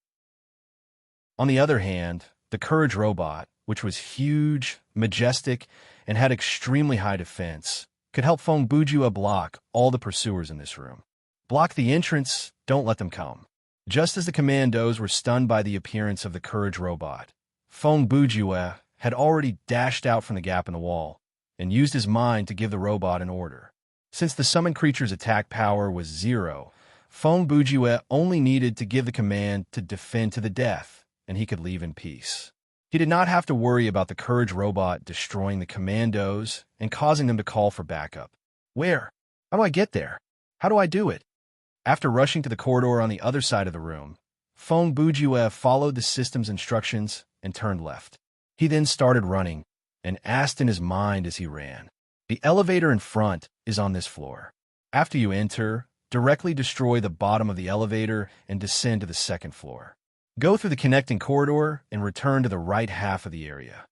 On the other hand, the Courage Robot, which was huge, majestic, and had extremely high defense, could help Feng Bujue block all the pursuers in this room. Block the entrance, don't let them come. Just as the commandos were stunned by the appearance of the Courage Robot, Feng Bujue had already dashed out from the gap in the wall and used his mind to give the robot an order. Since the summoned creature's attack power was 0, Feng Bujue only needed to give the command to defend to the death, and he could leave in peace. He did not have to worry about the Courage Robot destroying the commandos and causing them to call for backup. Where? How do I get there? How do I do it? After rushing to the corridor on the other side of the room, Feng Bujue followed the system's instructions and turned left. He then started running and asked in his mind as he ran, "The elevator in front is on this floor. After you enter, directly destroy the bottom of the elevator and descend to the 2nd floor. Go through the connecting corridor and return to the right half of the area."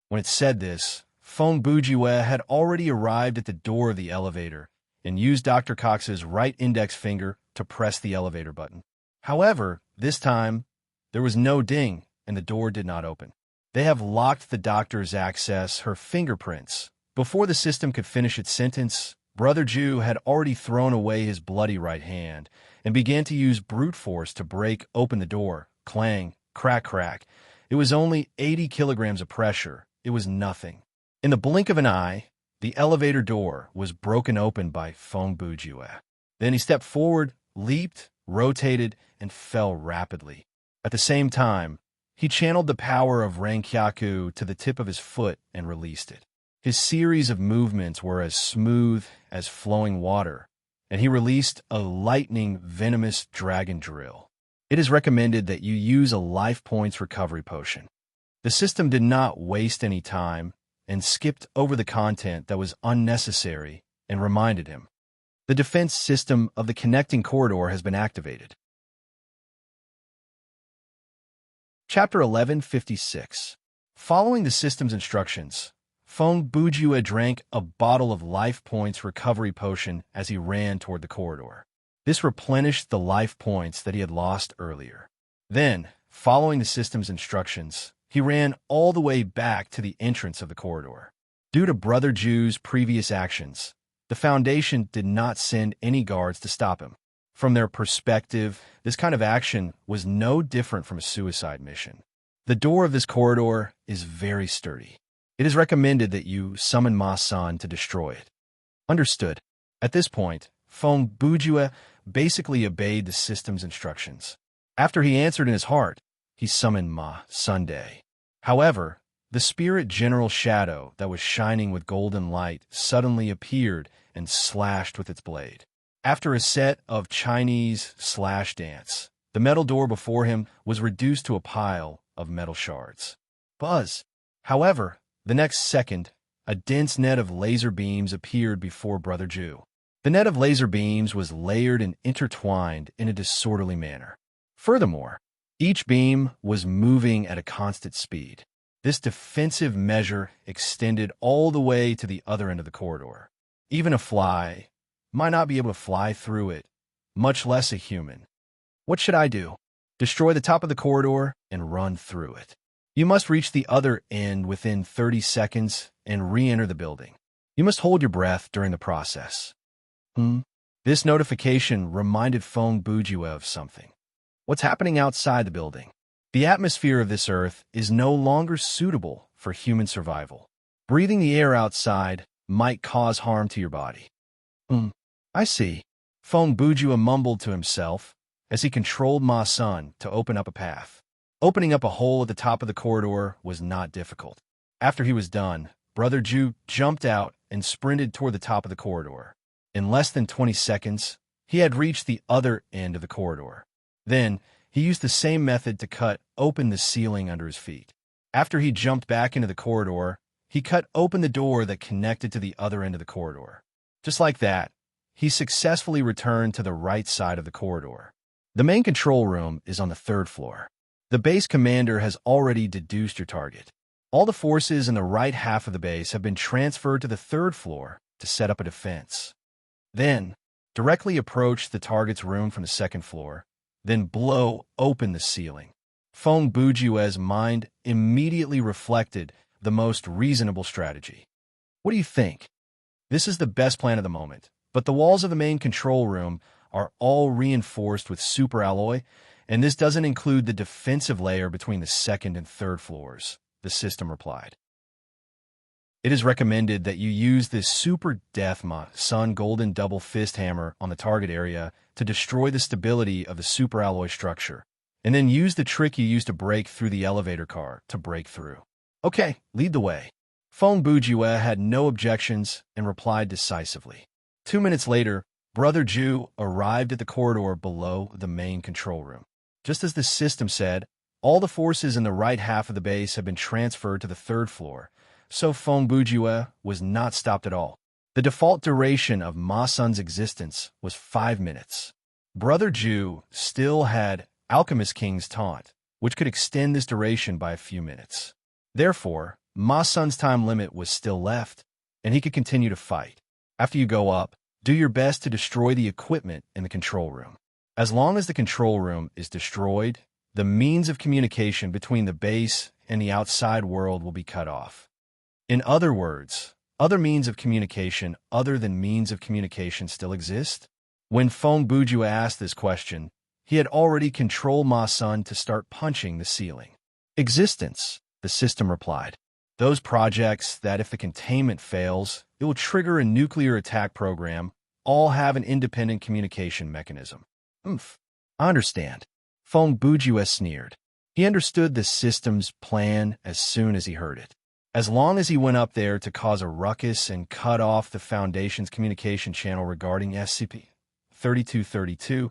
When it said this, Feng Bujue had already arrived at the door of the elevator and used Dr. Cox's right index finger to press the elevator button. However, this time, there was no ding and the door did not open. They have locked the doctor's access, her fingerprints. Before the system could finish its sentence, Brother Ju had already thrown away his bloody right hand and began to use brute force to break open the door. Clang, crack, crack. It was only 80 kilograms of pressure. It was nothing. In the blink of an eye, the elevator door was broken open by Feng Bujue. Then he stepped forward, leaped, rotated, and fell rapidly. At the same time, he channeled the power of Rankyaku to the tip of his foot and released it. His series of movements were as smooth as flowing water, and he released a lightning, venomous dragon drill. It is recommended that you use a life points recovery potion. The system did not waste any time and skipped over the content that was unnecessary and reminded him. The defense system of the connecting corridor has been activated. Chapter 1156. Following the system's instructions, Feng Bujue drank a bottle of life points recovery potion as he ran toward the corridor. This replenished the life points that he had lost earlier. Then, following the system's instructions, he ran all the way back to the entrance of the corridor. Due to Brother Ju's previous actions, the Foundation did not send any guards to stop him. From their perspective, this kind of action was no different from a suicide mission. The door of this corridor is very sturdy. It is recommended that you summon Ma-san to destroy it. Understood. At this point, Feng Bujue basically obeyed the system's instructions. After he answered in his heart, he summoned Ma-Sunday. However, the spirit General Shadow that was shining with golden light suddenly appeared and slashed with its blade. After a set of Chinese slash dance, The metal door before him was reduced to a pile of metal shards. Buzz! However, the next second, a dense net of laser beams appeared before Brother Jew. The net of laser beams was layered and intertwined in a disorderly manner. Furthermore, each beam was moving at a constant speed. This defensive measure extended all the way to the other end of the corridor. Even a fly might not be able to fly through it, much less a human. What should I do? Destroy the top of the corridor and run through it. You must reach the other end within 30 seconds and re-enter the building. You must hold your breath during the process. This notification reminded Feng Bujue of something. What's happening outside the building? The atmosphere of this earth is no longer suitable for human survival. Breathing the air outside might cause harm to your body. I see. Feng Bujue mumbled to himself as he controlled Ma Sun to open up a path. Opening up a hole at the top of the corridor was not difficult. After he was done, Brother Jew jumped out and sprinted toward the top of the corridor. In less than 20 seconds, he had reached the other end of the corridor. Then, he used the same method to cut open the ceiling under his feet. After he jumped back into the corridor, he cut open the door that connected to the other end of the corridor. Just like that, he successfully returned to the right side of the corridor. The main control room is on the 3rd floor. The base commander has already deduced your target. All the forces in the right half of the base have been transferred to the 3rd floor to set up a defense. Then, directly approach the target's room from the 2nd floor, then blow open the ceiling. Feng Bujue's mind immediately reflected the most reasonable strategy. What do you think? This is the best plan of the moment, but the walls of the main control room are all reinforced with super alloy, and this doesn't include the defensive layer between the 2nd and 3rd floors, the system replied. It is recommended that you use this super death Ma Sun golden double fist hammer on the target area to destroy the stability of the super alloy structure, and then use the trick you used to break through the elevator car to break through. Okay, lead the way. Feng Bujue had no objections and replied decisively. 2 minutes later, Brother Jew arrived at the corridor below the main control room. Just as the system said, all the forces in the right half of the base have been transferred to the 3rd floor, so Feng Bujue was not stopped at all. The default duration of Ma Sun's existence was 5 minutes. Brother Jew still had Alchemist King's taunt, which could extend this duration by a few minutes. Therefore, Ma Sun's time limit was still left, and he could continue to fight. After you go up, do your best to destroy the equipment in the control room. As long as the control room is destroyed, the means of communication between the base and the outside world will be cut off. In other words, other means of communication other than means of communication still exist? When Feng Bujue asked this question, he had already controlled Ma Sun to start punching the ceiling. Existence, the system replied. Those projects that if the containment fails, it will trigger a nuclear attack program, all have an independent communication mechanism. I understand. Feng Bujue sneered. He understood the system's plan as soon as he heard it. As long as he went up there to cause a ruckus and cut off the Foundation's communication channel regarding SCP-3232,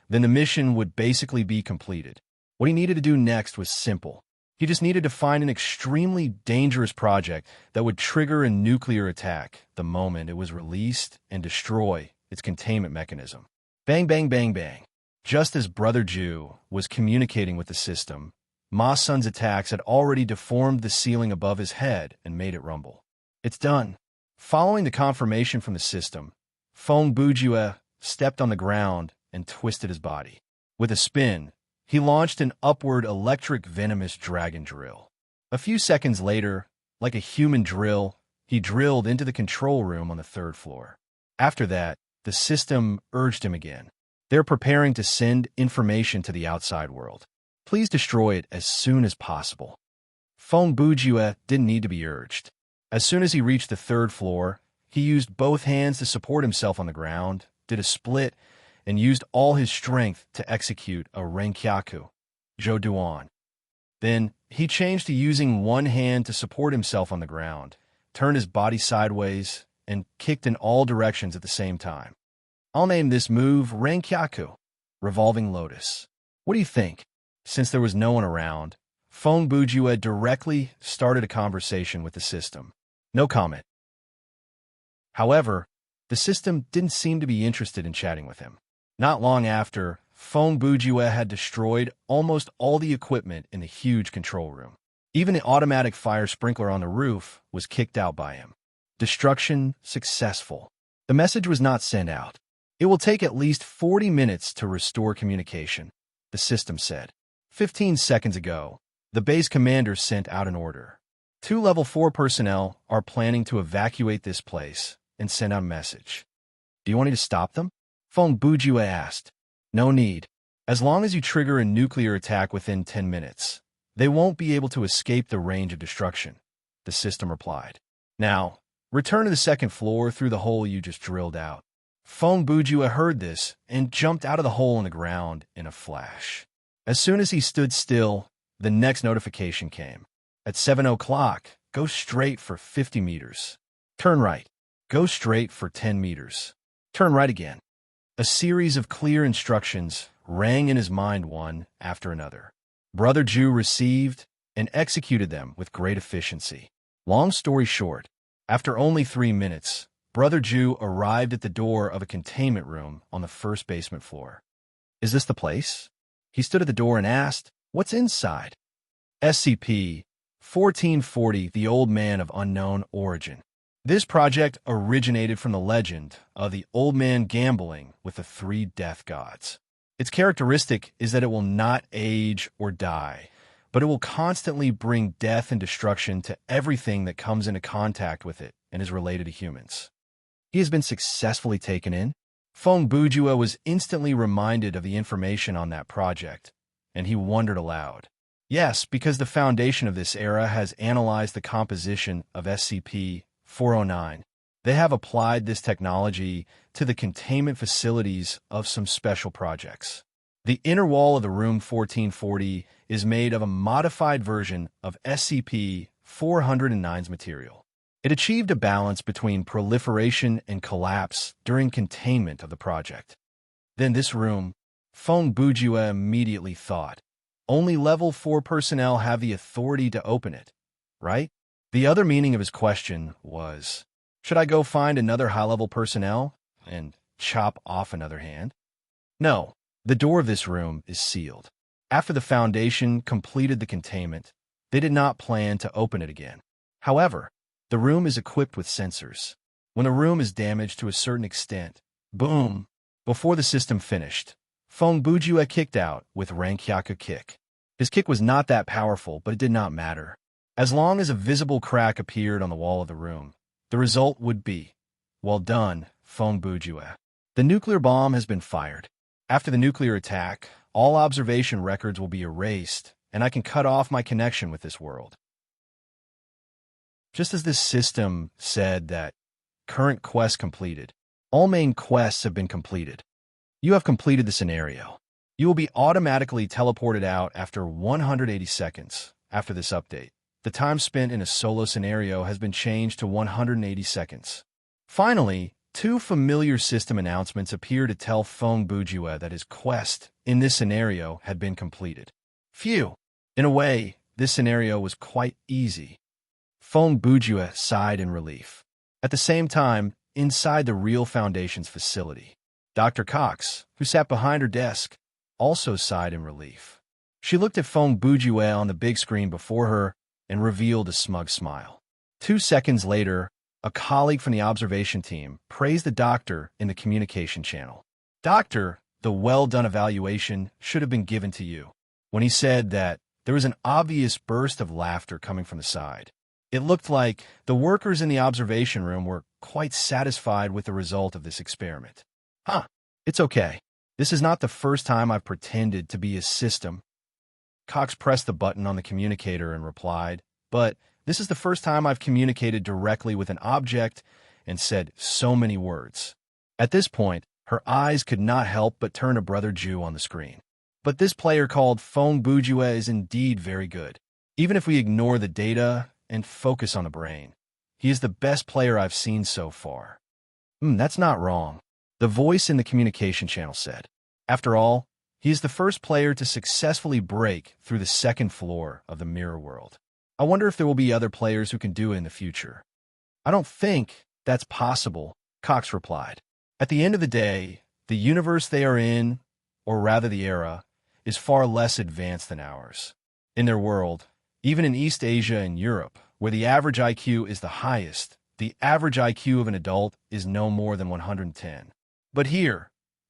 then the mission would basically be completed. What he needed to do next was simple. He just needed to find an extremely dangerous project that would trigger a nuclear attack the moment it was released and destroy its containment mechanism. Bang, bang, bang, bang. Just as Brother Jew was communicating with the system, Ma Sun's attacks had already deformed the ceiling above his head and made it rumble. It's done. Following the confirmation from the system, Feng Bujue stepped on the ground and twisted his body. With a spin, he launched an upward electric venomous dragon drill. A few seconds later, like a human drill, he drilled into the control room on the 3rd floor. After that, the system urged him again. They're preparing to send information to the outside world. Please destroy it as soon as possible. Feng Bujue didn't need to be urged. As soon as he reached the 3rd floor, he used both hands to support himself on the ground, did a split, and used all his strength to execute a Renkyaku, Joduan. Then, he changed to using one hand to support himself on the ground, turned his body sideways, and kicked in all directions at the same time. I'll name this move Renkyaku, Revolving Lotus. What do you think? Since there was no one around, Feng Bujue directly started a conversation with the system. No comment. However, the system didn't seem to be interested in chatting with him. Not long after, Feng Bujue had destroyed almost all the equipment in the huge control room. Even the automatic fire sprinkler on the roof was kicked out by him. Destruction successful. The message was not sent out. It will take at least 40 minutes to restore communication, the system said. 15 seconds ago, the base commander sent out an order. 2 Level 4 personnel are planning to evacuate this place and send out a message. Do you want me to stop them? Feng Bujue asked. No need. As long as you trigger a nuclear attack within 10 minutes, they won't be able to escape the range of destruction, the system replied. Now, return to the second floor through the hole you just drilled out. Feng Bujue heard this and jumped out of the hole in the ground in a flash. As soon as he stood still, the next notification came. At 7 o'clock, go straight for 50 meters. Turn right. Go straight for 10 meters. Turn right again. A series of clear instructions rang in his mind one after another. Brother Ju received and executed them with great efficiency. Long story short, after only 3 minutes, Brother Ju arrived at the door of a containment room on the first basement floor. Is this the place? He stood at the door and asked, what's inside? SCP-1440, the Old Man of Unknown Origin. This project originated from the legend of the Old Man gambling with the 3 death gods. Its characteristic is that it will not age or die, but it will constantly bring death and destruction to everything that comes into contact with it and is related to humans. He has been successfully taken in. Feng Bujue was instantly reminded of the information on that project, and he wondered aloud. Yes, because the Foundation of this era has analyzed the composition of SCP-409. They have applied this technology to the containment facilities of some special projects. The inner wall of the room 1440 is made of a modified version of SCP-409's material. It achieved a balance between proliferation and collapse during containment of the project. Then this room, Feng Bujue immediately thought, only Level 4 personnel have the authority to open it, right? The other meaning of his question was, should I go find another high-level personnel and chop off another hand? No, the door of this room is sealed. After the Foundation completed the containment, they did not plan to open it again. However, the room is equipped with sensors. When a room is damaged to a certain extent, boom! Before the system finished, Feng Bujue kicked out with Rankyaku kick. His kick was not that powerful, but it did not matter. As long as a visible crack appeared on the wall of the room, the result would be, well done, Feng Bujue. The nuclear bomb has been fired. After the nuclear attack, all observation records will be erased, and I can cut off my connection with this world. Just as this system said that current quest completed, all main quests have been completed. You have completed the scenario. You will be automatically teleported out after 180 seconds. After this update, the time spent in a solo scenario has been changed to 180 seconds. Finally, 2 familiar system announcements appear to tell Feng Bujue that his quest in this scenario had been completed. Phew! In a way, this scenario was quite easy. Feng Bujue sighed in relief. At the same time, inside the real Foundation's facility, Dr. Cox, who sat behind her desk, also sighed in relief. She looked at Feng Bujue on the big screen before her and revealed a smug smile. 2 seconds later, a colleague from the observation team praised the doctor in the communication channel. Doctor, the well-done evaluation should have been given to you. When he said that, there was an obvious burst of laughter coming from the side. It looked like the workers in the observation room were quite satisfied with the result of this experiment. It's okay. This is not the first time I've pretended to be a system. Cox pressed the button on the communicator and replied, but this is the first time I've communicated directly with an object and said so many words. At this point, her eyes could not help but turn to Brother Ju on the screen. But this player called Feng Bujue is indeed very good. Even if we ignore the data and focus on the brain, he is the best player I've seen so far. That's not wrong, the voice in the communication channel said. After all, He is the first player to successfully break through the second floor of the mirror world. I wonder if there will be other players who can do it in the future. I don't think that's possible, Cox replied. At the end of the day, the universe they are in, or rather the era, is far less advanced than ours. In their world, even in East Asia and Europe, where the average IQ is the highest, the average IQ of an adult is no more than 110. But here,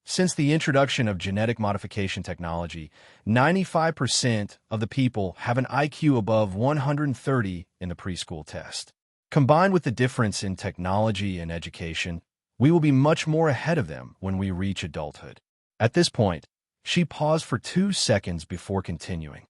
since the introduction of genetic modification technology, 95% of the people have an IQ above 130 in the preschool test. Combined with the difference in technology and education, we will be much more ahead of them when we reach adulthood. At this point, she paused for 2 seconds before continuing.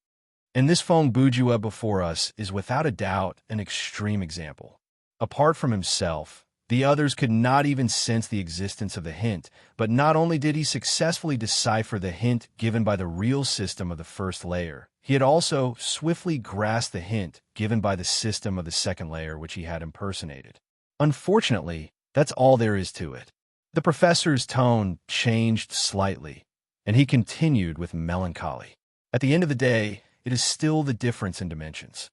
And this Feng Bujue before us is without a doubt an extreme example. Apart from himself, the others could not even sense the existence of the hint, but not only did he successfully decipher the hint given by the real system of the first layer, he had also swiftly grasped the hint given by the system of the second layer which he had impersonated. Unfortunately, that's all there is to it. The professor's tone changed slightly, and he continued with melancholy. At the end of the day, it is still the difference in dimensions.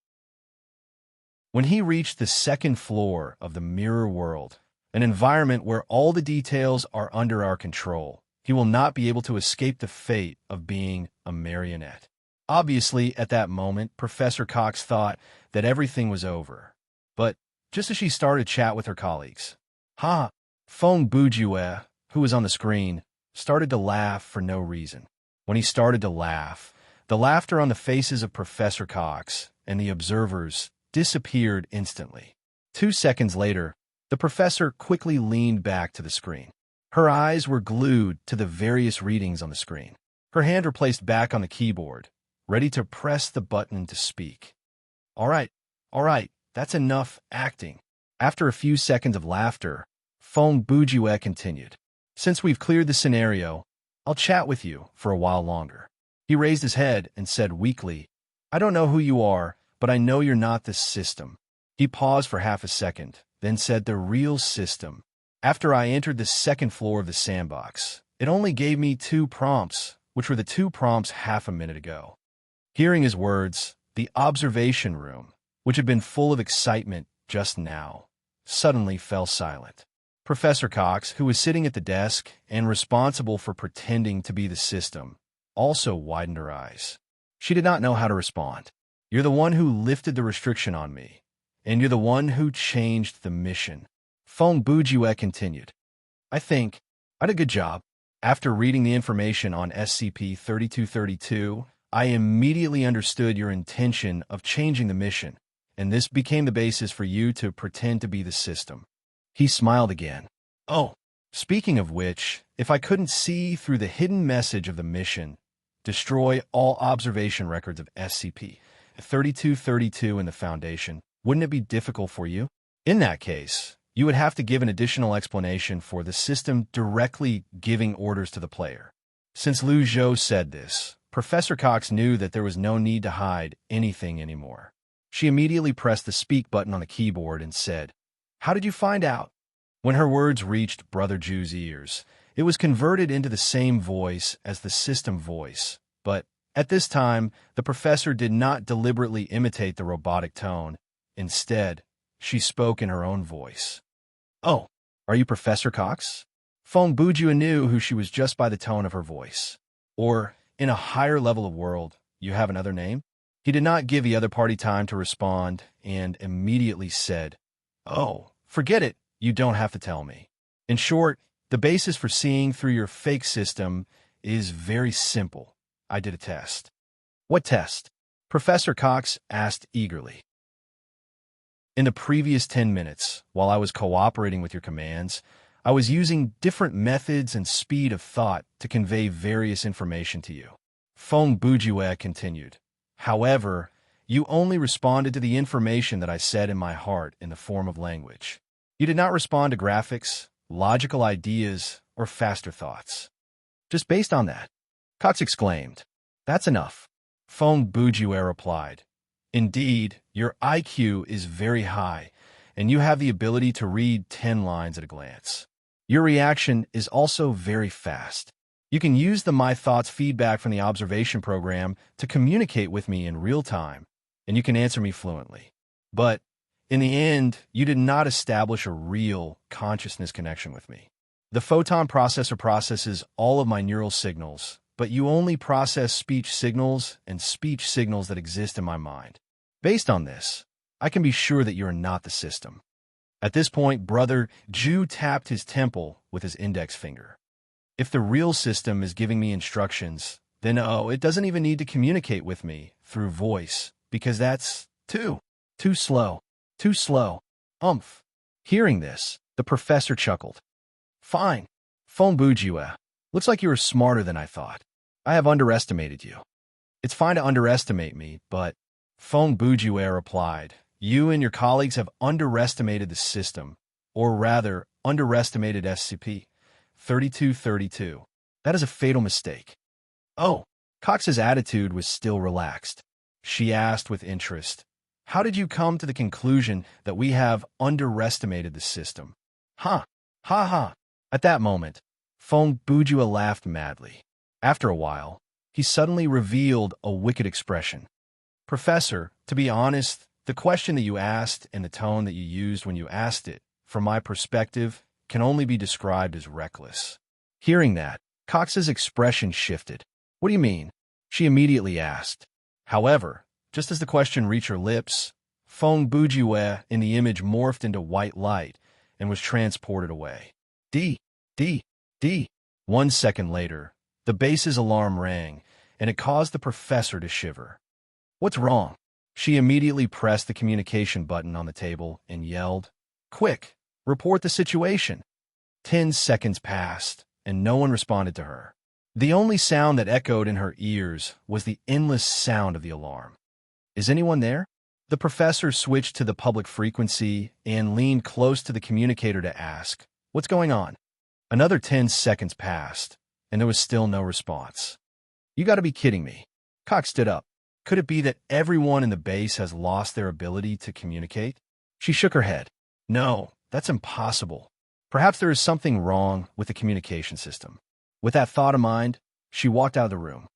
When he reached the second floor of the mirror world, an environment where all the details are under our control, he will not be able to escape the fate of being a marionette. Obviously, at that moment, Professor Cox thought that everything was over. But just as she started to chat with her colleagues, Feng Bujue, who was on the screen, started to laugh for no reason. When he started to laugh, the laughter on the faces of Professor Cox and the observers disappeared instantly. 2 seconds later, the professor quickly leaned back to the screen. Her eyes were glued to the various readings on the screen. Her hand were placed back on the keyboard, ready to press the button to speak. All right, that's enough acting. After a few seconds of laughter, Feng Bujue continued. Since we've cleared the scenario, I'll chat with you for a while longer. He raised his head and said weakly, I don't know who you are, but I know you're not the system. He paused for half a second, then said the real system. After I entered the second floor of the sandbox, it only gave me 2 prompts, which were the 2 prompts half a minute ago. Hearing his words, the observation room, which had been full of excitement just now, suddenly fell silent. Professor Cox, who was sitting at the desk and responsible for pretending to be the system, also widened her eyes. She did not know how to respond. You're the one who lifted the restriction on me, and you're the one who changed the mission. Feng Bujue continued. I think I did a good job. After reading the information on SCP-3232, I immediately understood your intention of changing the mission, and this became the basis for you to pretend to be the system. He smiled again. Oh, speaking of which, if I couldn't see through the hidden message of the mission, destroy all observation records of SCP-3232 in the Foundation, wouldn't it be difficult for you? In that case, you would have to give an additional explanation for the system directly giving orders to the player. Since Liu Zhou said this, Professor Cox knew that there was no need to hide anything anymore. She immediately pressed the speak button on the keyboard and said, How did you find out? When her words reached Brother Ju's ears, it was converted into the same voice as the system voice, but at this time, the professor did not deliberately imitate the robotic tone. Instead, she spoke in her own voice. Oh, are you Professor Cox? Feng Bujue knew who she was just by the tone of her voice. Or, in a higher level of world, you have another name? He did not give the other party time to respond and immediately said, Oh, forget it, you don't have to tell me. In short, the basis for seeing through your fake system is very simple. I did a test. What test? Professor Cox asked eagerly. In the previous 10 minutes, while I was cooperating with your commands, I was using different methods and speed of thought to convey various information to you. Feng Bujue continued. However, you only responded to the information that I said in my heart in the form of language. You did not respond to graphics, logical ideas, or faster thoughts. Just based on that, Cox exclaimed, That's enough. Feng Bujue replied, Indeed, your IQ is very high, and you have the ability to read 10 lines at a glance. Your reaction is also very fast. You can use the My Thoughts feedback from the observation program to communicate with me in real time, and you can answer me fluently. But in the end, you did not establish a real consciousness connection with me. The photon processor processes all of my neural signals, but you only process speech signals and speech signals that exist in my mind. Based on this, I can be sure that you are not the system. At this point, Brother Ju tapped his temple with his index finger. If the real system is giving me instructions, then it doesn't even need to communicate with me through voice, because that's too slow. Too slow. Hearing this, the professor chuckled. Fine. Phone Bujue. Looks like you were smarter than I thought. I have underestimated you. It's fine to underestimate me, but Phone Bujue replied, you and your colleagues have underestimated the system, or rather, underestimated SCP-3232. That is a fatal mistake. Oh, Cox's attitude was still relaxed. She asked with interest, how did you come to the conclusion that we have underestimated the system? Ha ha. At that moment, Phone Bujua laughed madly. After a while, he suddenly revealed a wicked expression. Professor, to be honest, the question that you asked and the tone that you used when you asked it, from my perspective, can only be described as reckless. Hearing that, Cox's expression shifted. What do you mean? She immediately asked. However, just as the question reached her lips, Phone Bujue in the image morphed into white light and was transported away. 1 second later, the base's alarm rang, and it caused the professor to shiver. What's wrong? She immediately pressed the communication button on the table and yelled, Quick, report the situation. 10 seconds passed, and no one responded to her. The only sound that echoed in her ears was the endless sound of the alarm. Is anyone there? The professor switched to the public frequency and leaned close to the communicator to ask, What's going on? Another 10 seconds passed, and there was still no response. You gotta be kidding me. Cox stood up. Could it be that everyone in the base has lost their ability to communicate? She shook her head. No, that's impossible. Perhaps there is something wrong with the communication system. With that thought in mind, she walked out of the room.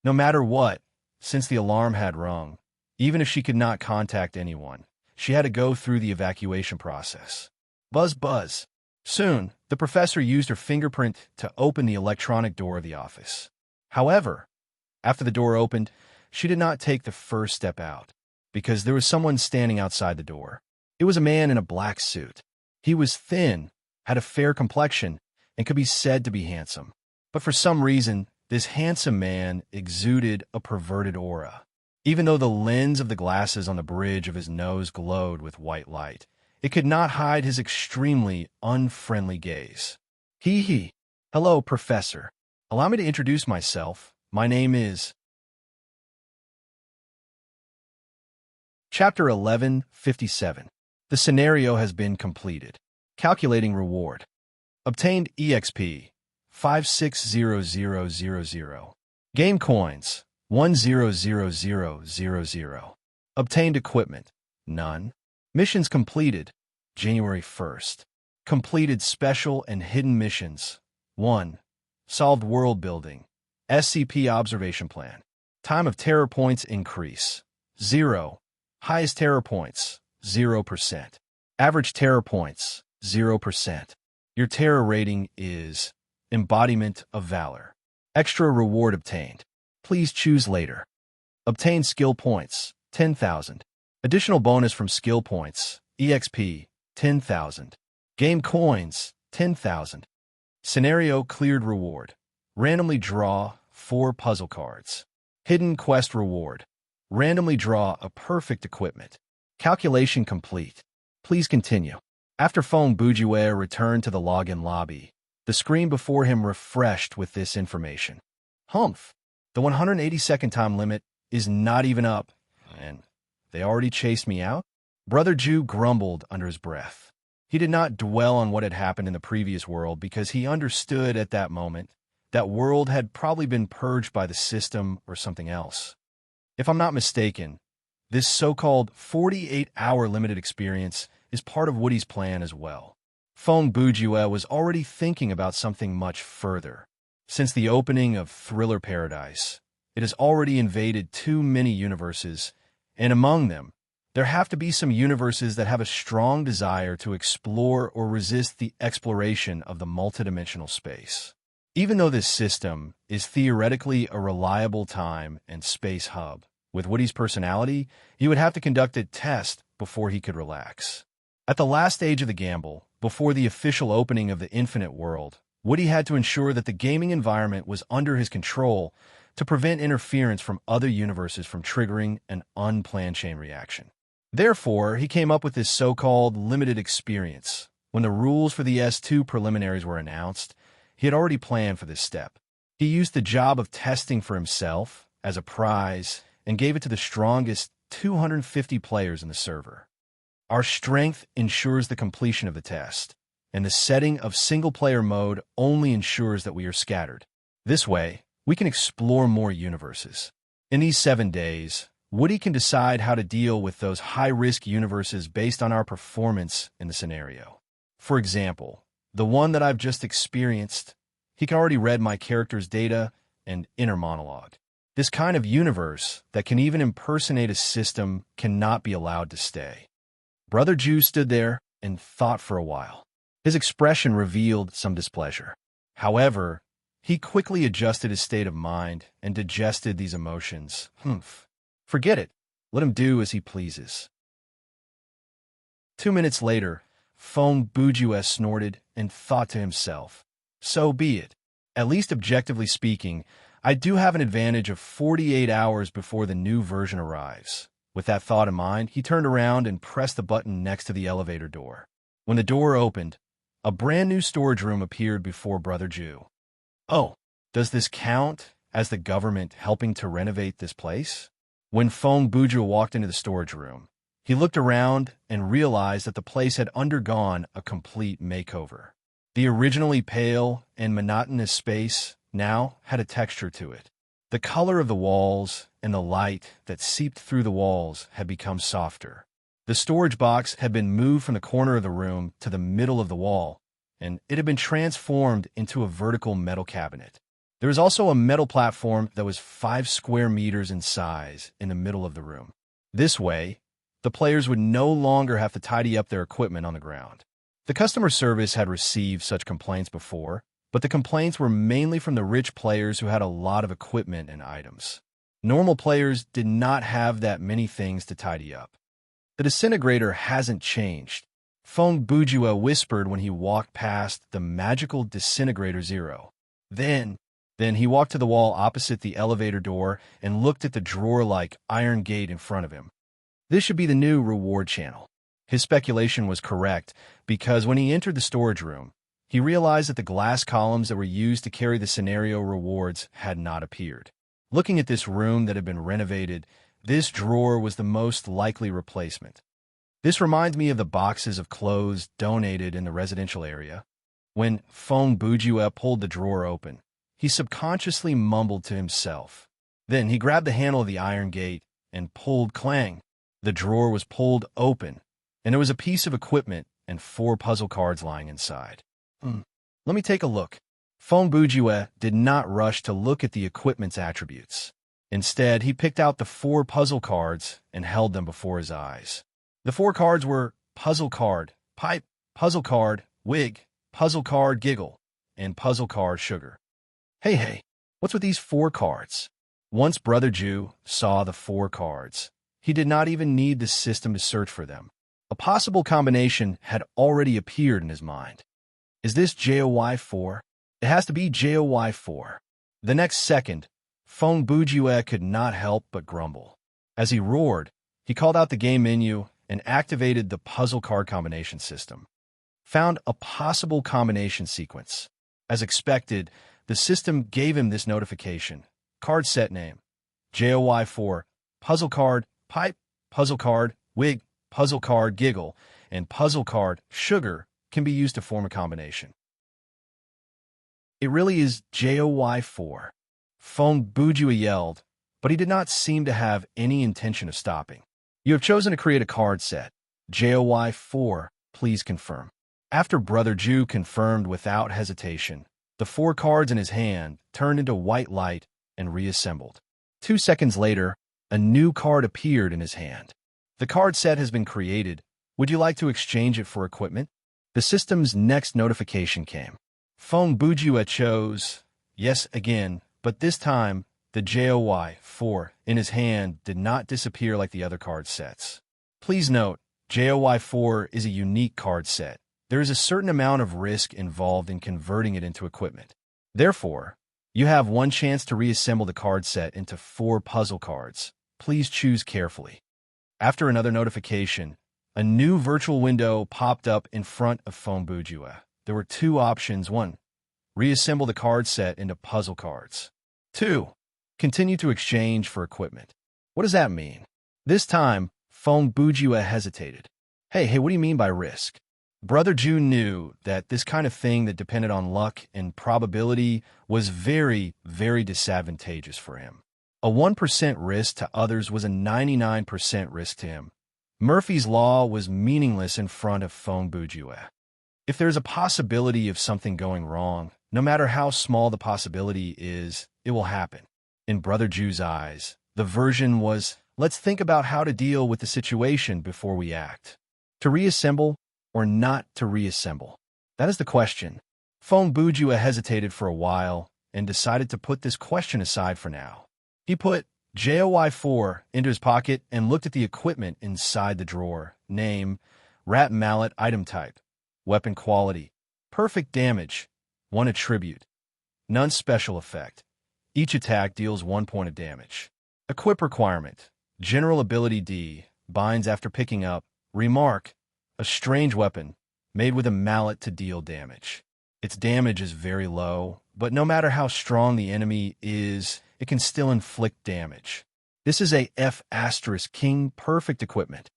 No matter what, since the alarm had rung, even if she could not contact anyone, she had to go through the evacuation process. Buzz, buzz. Soon, the professor used her fingerprint to open the electronic door of the office. However, after the door opened, she did not take the first step out, because there was someone standing outside the door. It was a man in a black suit. He was thin, had a fair complexion, and could be said to be handsome. But for some reason, this handsome man exuded a perverted aura. Even though the lens of the glasses on the bridge of his nose glowed with white light, it could not hide his extremely unfriendly gaze. Hee. Hello, Professor. Allow me to introduce myself. My name is... Chapter 1157. The scenario has been completed. Calculating reward. Obtained EXP 560000. Game coins 100000. Obtained equipment none. Missions completed January 1st. Completed special and hidden missions 1. Solved world building. SCP observation plan. Time of terror points increase 0. Highest terror points 0%. Average terror points 0%. Your terror rating is Embodiment of Valor. Extra reward obtained. Please choose later. Obtain skill points 10,000. Additional bonus from skill points EXP 10,000. Game coins 10,000. Scenario cleared reward. Randomly draw 4 puzzle cards. Hidden quest reward. Randomly draw a perfect equipment. Calculation complete. Please continue. After Phone Bujue returned to the login lobby, the screen before him refreshed with this information. Humph. The 180-second time limit is not even up, and they already chased me out? Brother Ju grumbled under his breath. He did not dwell on what had happened in the previous world because he understood at that moment that world had probably been purged by the system or something else. If I'm not mistaken, this so-called 48-hour limited experience is part of Woody's plan as well. Fong Bujue was already thinking about something much further. Since the opening of Thriller Paradise, it has already invaded too many universes, and among them, there have to be some universes that have a strong desire to explore or resist the exploration of the multidimensional space. Even though this system is theoretically a reliable time and space hub, with Woody's personality, he would have to conduct a test before he could relax. At the last stage of the gamble, before the official opening of the Infinite World, Woody had to ensure that the gaming environment was under his control to prevent interference from other universes from triggering an unplanned chain reaction. Therefore, he came up with this so-called limited experience. When the rules for the S2 preliminaries were announced, he had already planned for this step. He used the job of testing for himself as a prize and gave it to the strongest 250 players in the server. Our strength ensures the completion of the test, and the setting of single-player mode only ensures that we are scattered. This way, we can explore more universes. In these 7 days, Woody can decide how to deal with those high-risk universes based on our performance in the scenario. For example, the one that I've just experienced, he can already read my character's data and inner monologue. This kind of universe that can even impersonate a system cannot be allowed to stay. Brother Jew stood there and thought for a while. His expression revealed some displeasure. However, he quickly adjusted his state of mind and digested these emotions. Forget it. Let him do as he pleases. 2 minutes later, Fong Bujue snorted and thought to himself, so be it. At least objectively speaking, I do have an advantage of 48 hours before the new version arrives. With that thought in mind, he turned around and pressed the button next to the elevator door. When the door opened, a brand new storage room appeared before Brother Jew. Oh, does this count as the government helping to renovate this place? When Fong Bujue walked into the storage room, he looked around and realized that the place had undergone a complete makeover. The originally pale and monotonous space now had a texture to it. The color of the walls and the light that seeped through the walls had become softer. The storage box had been moved from the corner of the room to the middle of the wall, and it had been transformed into a vertical metal cabinet. There was also a metal platform that was 5 square meters in size in the middle of the room. This way, the players would no longer have to tidy up their equipment on the ground. The customer service had received such complaints before, but the complaints were mainly from the rich players who had a lot of equipment and items. Normal players did not have that many things to tidy up. The disintegrator hasn't changed. Fong Bujue whispered when he walked past the magical disintegrator 0. Then he walked to the wall opposite the elevator door and looked at the drawer-like iron gate in front of him. This should be the new reward channel. His speculation was correct, because when he entered the storage room, he realized that the glass columns that were used to carry the scenario rewards had not appeared. Looking at this room that had been renovated, this drawer was the most likely replacement. This reminds me of the boxes of clothes donated in the residential area. When Fong Bujue pulled the drawer open, he subconsciously mumbled to himself. Then he grabbed the handle of the iron gate and pulled clang. The drawer was pulled open, and there was a piece of equipment and 4 puzzle cards lying inside. Let me take a look. Fong Bujue did not rush to look at the equipment's attributes. Instead, he picked out the 4 puzzle cards and held them before his eyes. The 4 cards were puzzle card, pipe, puzzle card, wig, puzzle card, giggle, and puzzle card, sugar. Hey, what's with these 4 cards? Once Brother Jew saw the 4 cards, he did not even need the system to search for them. A possible combination had already appeared in his mind. Is this JOY4? It has to be JOY4. The next second, Fong Bujue could not help but grumble. As he roared, he called out the game menu and activated the puzzle card combination system. Found a possible combination sequence. As expected, the system gave him this notification. Card set name, JOY4, puzzle card, pipe, puzzle card, wig, puzzle card, giggle, and puzzle card, sugar, can be used to form a combination. It really is JOY4. Fong Bujue yelled, but he did not seem to have any intention of stopping. You have chosen to create a card set. JOY4, please confirm. After Brother Jew confirmed without hesitation, the 4 cards in his hand turned into white light and reassembled. 2 seconds later, a new card appeared in his hand. The card set has been created. Would you like to exchange it for equipment? The system's next notification came. Phone Bujua chose yes again, but this time, the JOY 4 in his hand did not disappear like the other card sets. Please note, JOY 4 is a unique card set. There is a certain amount of risk involved in converting it into equipment. Therefore, you have one chance to reassemble the card set into 4 puzzle cards. Please choose carefully. After another notification, a new virtual window popped up in front of Phone Bujua. There were 2 options. 1. Reassemble the card set into puzzle cards. 2. Continue to exchange for equipment. What does that mean? This time, Phone Bujua hesitated. Hey, what do you mean by risk? Brother Jew knew that this kind of thing that depended on luck and probability was very, very disadvantageous for him. A 1% risk to others was a 99% risk to him. Murphy's Law was meaningless in front of Phone Bujua. If there's a possibility of something going wrong, no matter how small the possibility is, it will happen. In Brother Jew's eyes, the version was, let's think about how to deal with the situation before we act. To reassemble or not to reassemble? That is the question. Phone Bujua hesitated for a while and decided to put this question aside for now. He put JOY4 into his pocket and looked at the equipment inside the drawer. Name, rat mallet, item type, weapon quality, perfect damage, 1 attribute, none special effect. Each attack deals 1 point of damage. Equip requirement, general ability D, binds after picking up. Remark, a strange weapon, made with a mallet to deal damage. Its damage is very low, but no matter how strong the enemy is, it can still inflict damage. This is a F*King perfect equipment.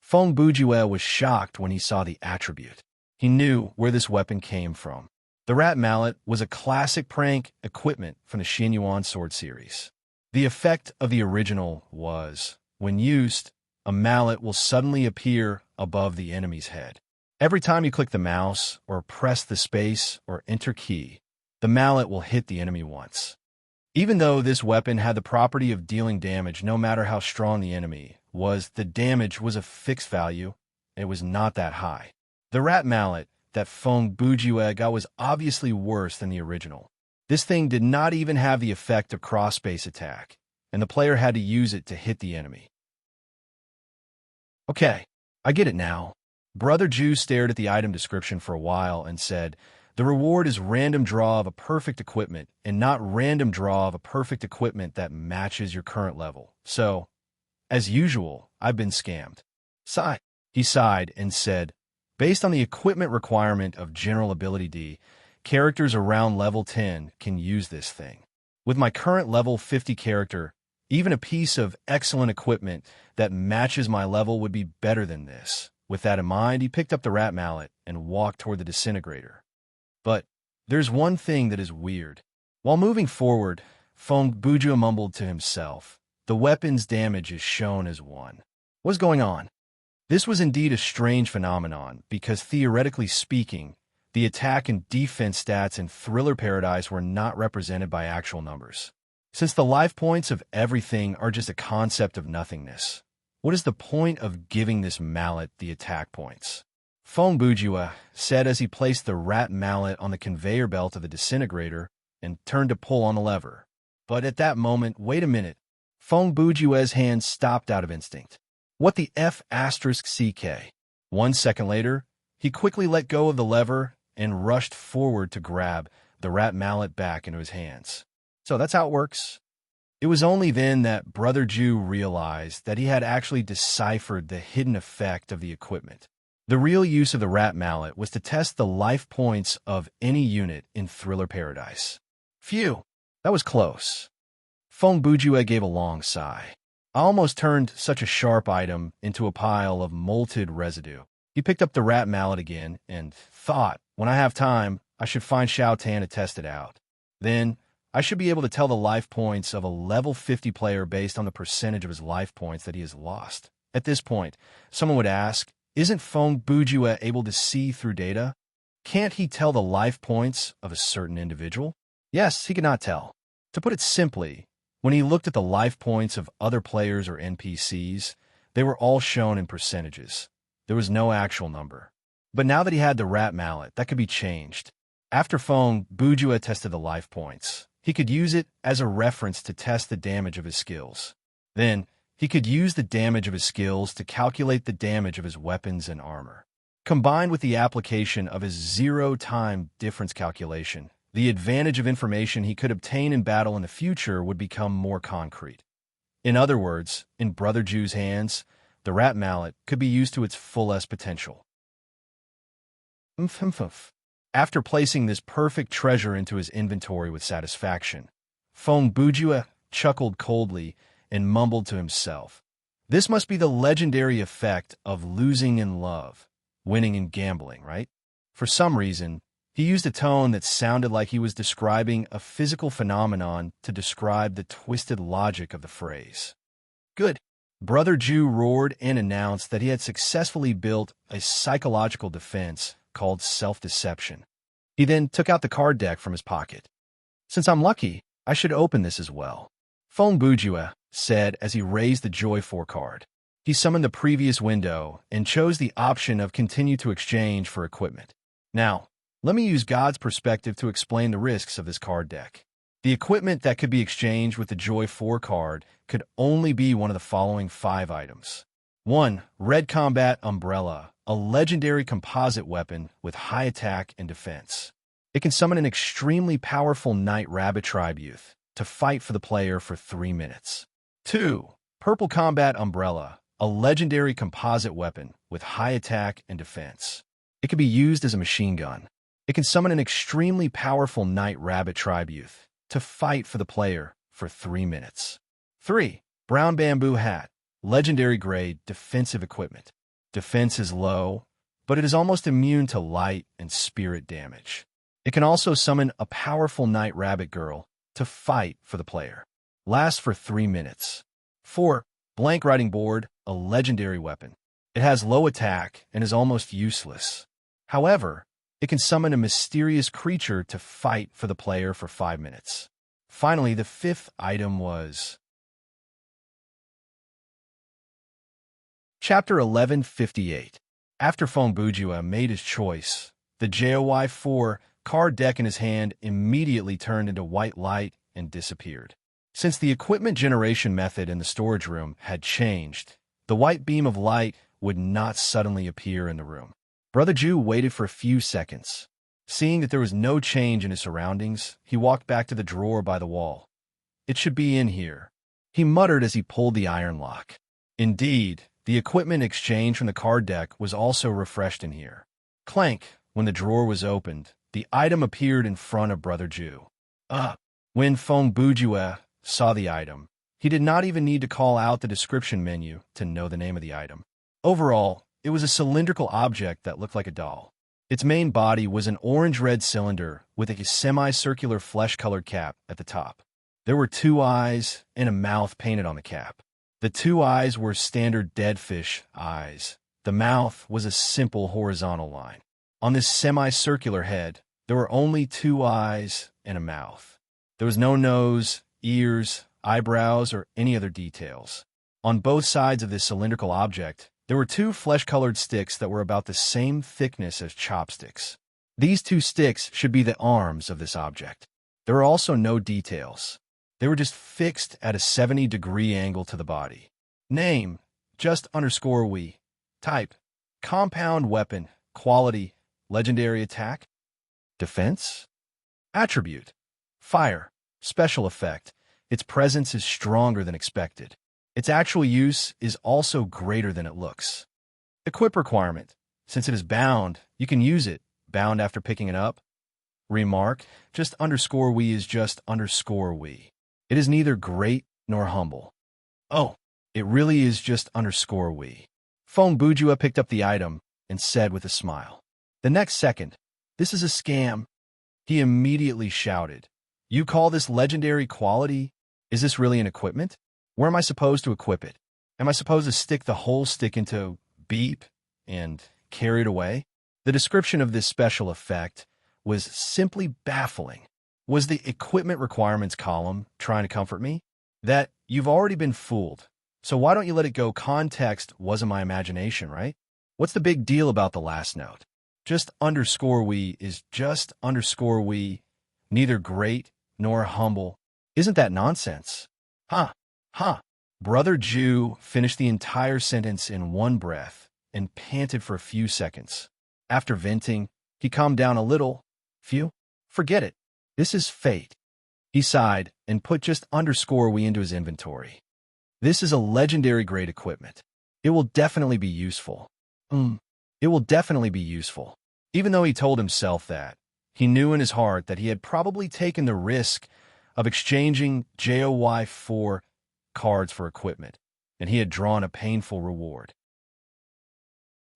Phone Bujua was shocked when he saw the attribute. He knew where this weapon came from. The rat mallet was a classic prank equipment from the Xin Yuan sword series. The effect of the original was, when used, a mallet will suddenly appear above the enemy's head. Every time you click the mouse or press the space or enter key, the mallet will hit the enemy once. Even though this weapon had the property of dealing damage no matter how strong the enemy was, the damage was a fixed value, and it was not that high. The rat mallet that Phone Bujua got was obviously worse than the original. This thing did not even have the effect of cross-space attack, and the player had to use it to hit the enemy. Okay, I get it now. Brother Jew stared at the item description for a while and said, the reward is random draw of a perfect equipment and not random draw of a perfect equipment that matches your current level. So, as usual, I've been scammed. Sigh. He sighed and said, based on the equipment requirement of general ability D, characters around level 10 can use this thing. With my current level 50 character, even a piece of excellent equipment that matches my level would be better than this. With that in mind, he picked up the rat mallet and walked toward the disintegrator. But there's one thing that is weird. While moving forward, Phone Bujua mumbled to himself, the weapon's damage is shown as 1. What's going on? This was indeed a strange phenomenon because, theoretically speaking, the attack and defense stats in Thriller Paradise were not represented by actual numbers. Since the life points of everything are just a concept of nothingness, what is the point of giving this mallet the attack points? Phone Bujua said as he placed the rat mallet on the conveyor belt of the disintegrator and turned to pull on the lever. But at that moment, wait a minute. Phone Bujua's hand stopped out of instinct. What the F***CK? 1 second later, he quickly let go of the lever and rushed forward to grab the rat mallet back into his hands. So that's how it works. It was only then that Brother Jew realized that he had actually deciphered the hidden effect of the equipment. The real use of the rat mallet was to test the life points of any unit in Thriller Paradise. Phew, that was close. Phone Bujua gave a long sigh. I almost turned such a sharp item into a pile of molted residue. He picked up the rat mallet again and thought, when I have time, I should find Xiao Tan to test it out. Then, I should be able to tell the life points of a level 50 player based on the percentage of his life points that he has lost. At this point, someone would ask, Isn't Feng Bujue able to see through data? Can't he tell the life points of a certain individual? Yes, he could not tell. To put it simply, when he looked at the life points of other players or NPCs, they were all shown in percentages. There was no actual number. But now that he had the rat mallet, that could be changed. After Feng Bujue tested the life points, he could use it as a reference to test the damage of his skills. Then, he could use the damage of his skills to calculate the damage of his weapons and armor. Combined with the application of his zero-time difference calculation, the advantage of information he could obtain in battle in the future would become more concrete. In other words, in Brother Jew's hands, the rat mallet could be used to its fullest potential. After placing this perfect treasure into his inventory with satisfaction, Feng Bujue chuckled coldly and mumbled to himself, "This must be the legendary effect of losing in love, winning in gambling, right?" For some reason, he used a tone that sounded like he was describing a physical phenomenon to describe the twisted logic of the phrase. Good. Brother Jew roared and announced that he had successfully built a psychological defense called self-deception. He then took out the card deck from his pocket. "Since I'm lucky, I should open this as well," Feng Bujue said as he raised the Joy 4 card. He summoned the previous window and chose the option of continue to exchange for equipment. Now, let me use God's perspective to explain the risks of this card deck. The equipment that could be exchanged with the Joy 4 card could only be one of the following 5 items. 1. Red Combat Umbrella, a legendary composite weapon with high attack and defense. It can summon an extremely powerful Night Rabbit Tribe youth to fight for the player for 3 minutes. 2. Purple Combat Umbrella, a legendary composite weapon with high attack and defense. It can be used as a machine gun. It can summon an extremely powerful Night Rabbit Tribe youth to fight for the player for 3 minutes. 3. Brown Bamboo Hat, legendary grade defensive equipment. Defense is low, but it is almost immune to light and spirit damage. It can also summon a powerful Night Rabbit Girl to fight for the player. Lasts for 3 minutes. 4. Blank Writing Board, a legendary weapon. It has low attack and is almost useless. However, it can summon a mysterious creature to fight for the player for 5 minutes. Finally, the 5th item was Chapter 1158. After Feng Bujue made his choice, the JOY 4 card deck in his hand immediately turned into white light and disappeared. Since the equipment generation method in the storage room had changed, the white beam of light would not suddenly appear in the room. Brother Jew waited for a few seconds. Seeing that there was no change in his surroundings, he walked back to the drawer by the wall. "It should be in here," he muttered as he pulled the iron lock. Indeed, the equipment exchange from the card deck was also refreshed in here. Clank, when the drawer was opened, the item appeared in front of Brother Jew. When Feng Bujue saw the item, he did not even need to call out the description menu to know the name of the item. Overall, it was a cylindrical object that looked like a doll. Its main body was an orange-red cylinder with a semicircular flesh-colored cap at the top. There were 2 eyes and a mouth painted on the cap. The 2 eyes were standard dead fish eyes. The mouth was a simple horizontal line. On this semicircular head, there were only 2 eyes and a mouth. There was no nose, ears, eyebrows, or any other details. On both sides of this cylindrical object, there were 2 flesh-colored sticks that were about the same thickness as chopsticks. These 2 sticks should be the arms of this object. There were also no details. They were just fixed at a 70-degree angle to the body. Name, just_we. Type, compound weapon. Quality, legendary attack. Defense. Attribute, fire. Special effect, its presence is stronger than expected. Its actual use is also greater than it looks. Equip requirement, since it is bound, you can use it, bound after picking it up. Remark, just_we is just_we. It is neither great nor humble. Oh, it really is just_we. Feng Bujue picked up the item and said with a smile. The next second, "This is a scam," he immediately shouted. "You call this legendary quality? Is this really an equipment? Where am I supposed to equip it? Am I supposed to stick the whole stick into beep and carried away. The description of this special effect was simply baffling. Was the equipment requirements column trying to comfort me? That you've already been fooled. So why don't you let it go? Context wasn't my imagination, right? What's the big deal about the last note? Just underscore we is just underscore we, neither great nor humble. Isn't that nonsense? Huh, huh. Brother Jew finished the entire sentence in one breath and panted for a few seconds. After venting, he calmed down a little. Phew, forget it. This is fate. He sighed and put just underscore we into his inventory. This is a legendary grade equipment. It will definitely be useful. It will definitely be useful. Even though he told himself that, he knew in his heart that he had probably taken the risk of exchanging JOY 4 cards for equipment, and he had drawn a painful reward.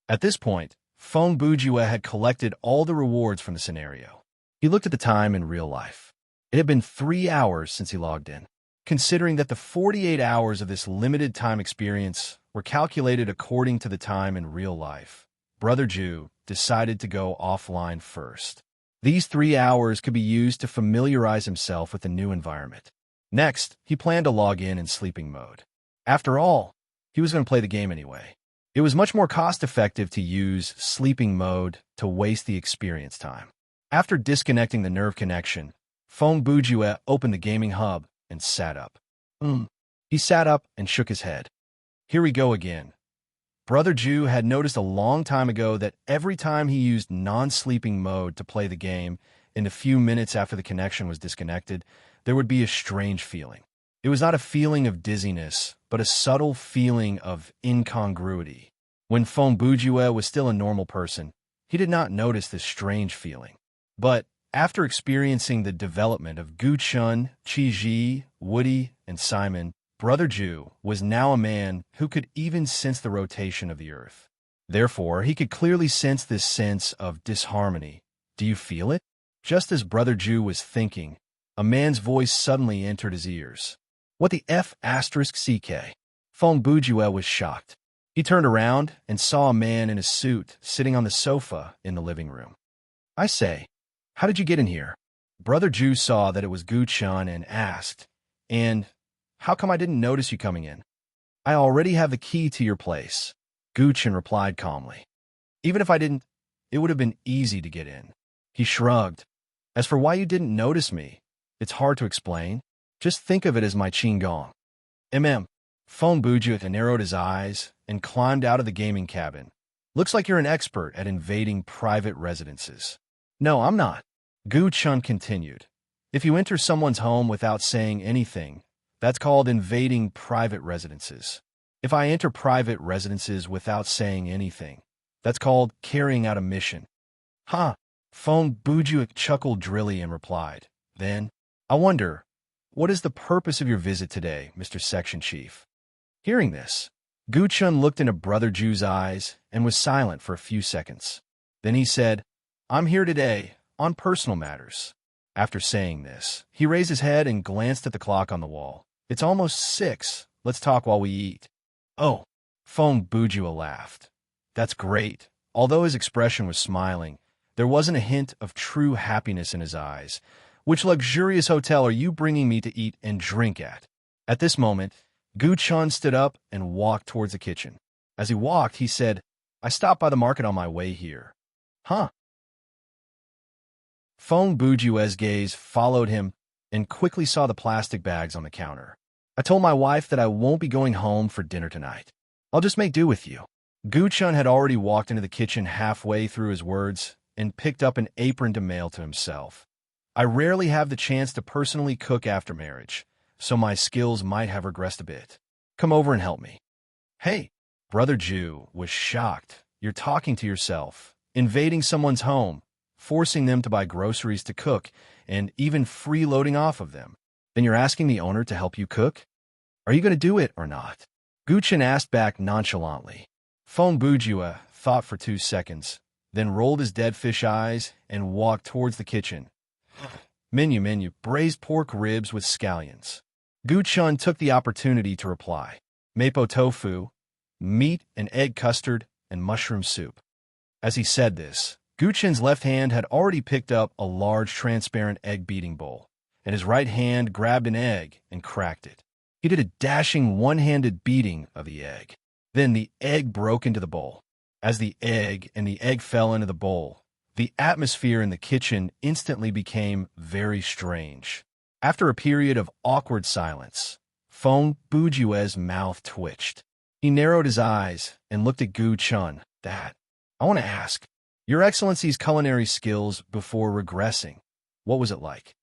At this point, Fong Bujue had collected all the rewards from the scenario. He looked at the time in real life. It had been 3 hours since he logged in. Considering that the 48 hours of this limited time experience were calculated according to the time in real life, Brother Jew decided to go offline first. These 3 hours could be used to familiarize himself with the new environment. Next, he planned to log in sleeping mode. After all, he was going to play the game anyway. It was much more cost-effective to use sleeping mode to waste the experience time. After disconnecting the nerve connection, Fong Bujue opened the gaming hub and sat up. He sat up and shook his head. Here we go again. Brother Jew had noticed a long time ago that every time he used non-sleeping mode to play the game, in the few minutes after the connection was disconnected, there would be a strange feeling. It was not a feeling of dizziness, but a subtle feeling of incongruity. When Fong Bujue was still a normal person, he did not notice this strange feeling. But after experiencing the development of Gu Chun, Chi Ji, Woody, and Simon, Brother Jew was now a man who could even sense the rotation of the earth. Therefore, he could clearly sense this sense of disharmony. Do you feel it? Just as Brother Jew was thinking, a man's voice suddenly entered his ears. What the F***CK? Fong Bujue was shocked. He turned around and saw a man in a suit sitting on the sofa in the living room. I say, how did you get in here? Brother Jew saw that it was Gu Chun and asked, and how come I didn't notice you coming in? I already have the key to your place. Gu Chun replied calmly. Even if I didn't, it would have been easy to get in. He shrugged. As for why you didn't notice me, it's hard to explain. Just think of it as my qigong. Fong Bujue narrowed his eyes and climbed out of the gaming cabin. Looks like you're an expert at invading private residences. No, I'm not. Gu Chun continued. If you enter someone's home without saying anything, that's called invading private residences. If I enter private residences without saying anything, that's called carrying out a mission. Huh. Fong Bujue chuckled drily and replied. Then, I wonder, what is the purpose of your visit today, Mr. Section Chief? Hearing this, Gu Chun looked into Brother Jew's eyes and was silent for a few seconds. Then he said, I'm here today on personal matters. After saying this, he raised his head and glanced at the clock on the wall. It's almost 6. Let's talk while we eat. Oh, Fong Bujue laughed. That's great. Although his expression was smiling, there wasn't a hint of true happiness in his eyes. Which luxurious hotel are you bringing me to eat and drink at? At this moment, Gu Chun stood up and walked towards the kitchen. As he walked, he said, I stopped by the market on my way here. Huh? Fong Bujue's gaze followed him and quickly saw the plastic bags on the counter. I told my wife that I won't be going home for dinner tonight. I'll just make do with you. Gu Chun had already walked into the kitchen halfway through his words and picked up an apron to mail to himself. I rarely have the chance to personally cook after marriage, so my skills might have regressed a bit. Come over and help me. Hey, Brother Jew was shocked. You're talking to yourself, invading someone's home, forcing them to buy groceries to cook, and even freeloading off of them. Then you're asking the owner to help you cook? Are you going to do it or not? Gu Chun asked back nonchalantly. Fong Bujue thought for 2 seconds, then rolled his dead fish eyes and walked towards the kitchen. Menu, braised pork ribs with scallions. Gu Chun took the opportunity to reply. Mapo tofu, meat and egg custard, and mushroom soup. As he said this, Guchen's left hand had already picked up a large transparent egg-beating bowl, and his right hand grabbed an egg and cracked it. He did a dashing one-handed beating of the egg. Then the egg broke into the bowl. As the egg fell into the bowl, the atmosphere in the kitchen instantly became very strange. After a period of awkward silence, Feng Bujue's mouth twitched. He narrowed his eyes and looked at Gu Chun. I want to ask, Your Excellency's culinary skills before regressing, what was it like?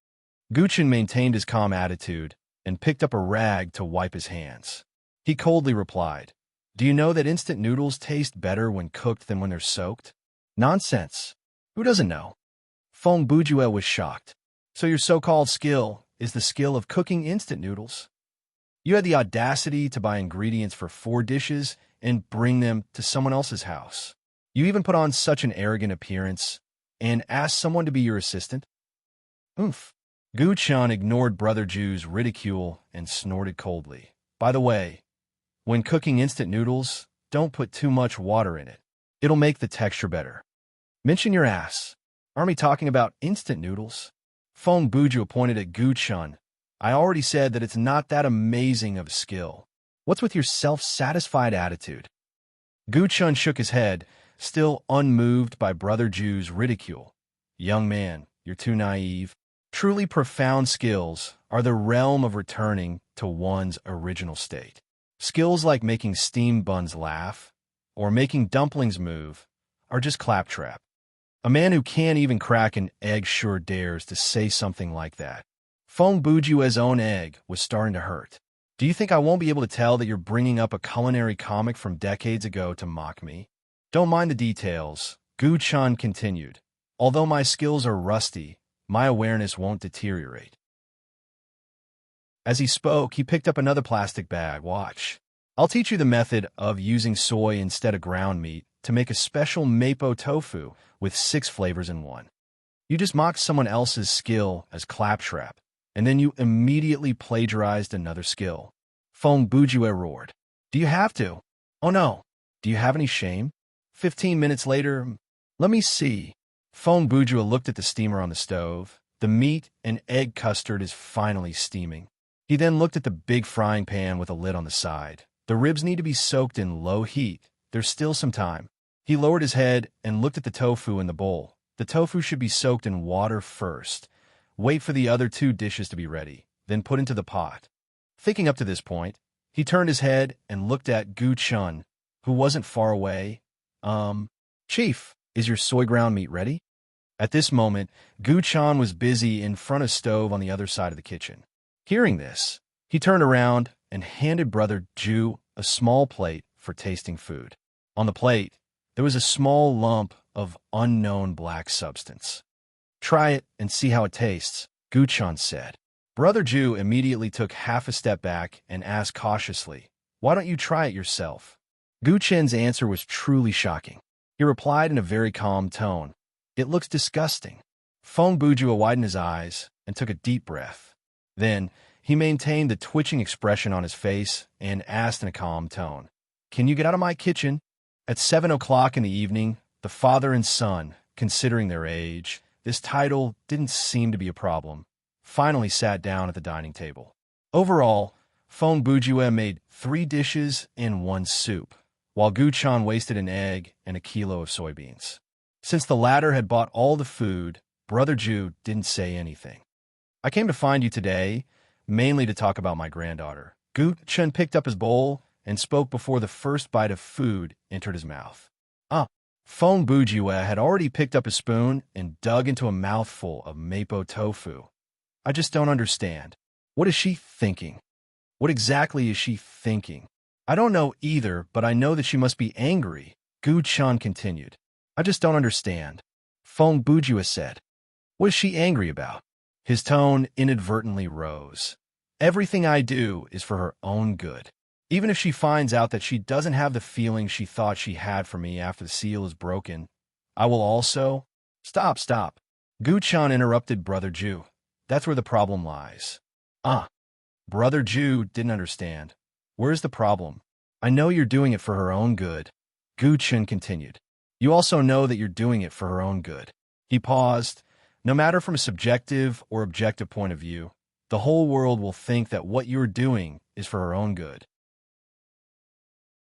Gu Chun maintained his calm attitude and picked up a rag to wipe his hands. He coldly replied, Do you know that instant noodles taste better when cooked than when they're soaked? Nonsense. Who doesn't know? Feng Bujue was shocked. So your so-called skill is the skill of cooking instant noodles? You had the audacity to buy ingredients for 4 dishes and bring them to someone else's house. You even put on such an arrogant appearance and asked someone to be your assistant? Oomph. Gu Chun ignored Brother Ju's ridicule and snorted coldly. By the way, when cooking instant noodles, don't put too much water in it. It'll make the texture better. Mention your ass. Aren't we talking about instant noodles? Feng Buju pointed at Gu Chun. I already said that it's not that amazing of a skill. What's with your self-satisfied attitude? Gu Chun shook his head, still unmoved by Brother Ju's ridicule. Young man, you're too naive. Truly profound skills are the realm of returning to one's original state. Skills like making steamed buns laugh or making dumplings move are just claptrap. A man who can't even crack an egg sure dares to say something like that. Feng Bujue's own egg was starting to hurt. Do you think I won't be able to tell that you're bringing up a culinary comic from decades ago to mock me? Don't mind the details, Gu Chun continued. Although my skills are rusty, my awareness won't deteriorate. As he spoke, he picked up another plastic bag. Watch. I'll teach you the method of using soy instead of ground meat to make a special mapo tofu with 6 flavors in one. You just mocked someone else's skill as claptrap, and then you immediately plagiarized another skill. Feng Bujue roared. Do you have to? Oh no. Do you have any shame? 15 minutes later, let me see. Feng Bujue looked at the steamer on the stove. The meat and egg custard is finally steaming. He then looked at the big frying pan with a lid on the side. The ribs need to be soaked in low heat. There's still some time. He lowered his head and looked at the tofu in the bowl. The tofu should be soaked in water first. Wait for the other 2 dishes to be ready, then put into the pot. Thinking up to this point, he turned his head and looked at Gu Chun, who wasn't far away. Chief, is your soy ground meat ready? At this moment, Gu Chun was busy in front of stove on the other side of the kitchen. Hearing this, he turned around and handed Brother Ju a small plate for tasting food. On the plate, there was a small lump of unknown black substance. Try it and see how it tastes, Gu Chun said. Brother Ju immediately took half a step back and asked cautiously, Why don't you try it yourself? Gu Chen's answer was truly shocking. He replied in a very calm tone, It looks disgusting. Feng Bujue widened his eyes and took a deep breath. Then, he maintained the twitching expression on his face and asked in a calm tone, Can you get out of my kitchen? At 7 o'clock in the evening, the father and son, considering their age, this title didn't seem to be a problem, finally sat down at the dining table. Overall, Feng Bujue made 3 dishes and 1 soup, while Gu Chun wasted an egg and a kilo of soybeans. Since the latter had bought all the food, Brother Ju didn't say anything. I came to find you today, mainly to talk about my granddaughter. Gu Chun picked up his bowl and spoke before the first bite of food entered his mouth. Feng Bujue had already picked up a spoon and dug into a mouthful of mapo tofu. I just don't understand. What is she thinking? What exactly is she thinking? I don't know either, but I know that she must be angry, Gu Chun continued. I just don't understand. Feng Bujue said. What is she angry about? His tone inadvertently rose. Everything I do is for her own good. Even if she finds out that she doesn't have the feeling she thought she had for me after the seal is broken, I will also... Stop. Gu Chun interrupted Brother Ju. That's where the problem lies. Brother Ju didn't understand. Where's the problem? I know you're doing it for her own good. Gu Chun continued. You also know that you're doing it for her own good. He paused. No matter from a subjective or objective point of view, the whole world will think that what you're doing is for her own good.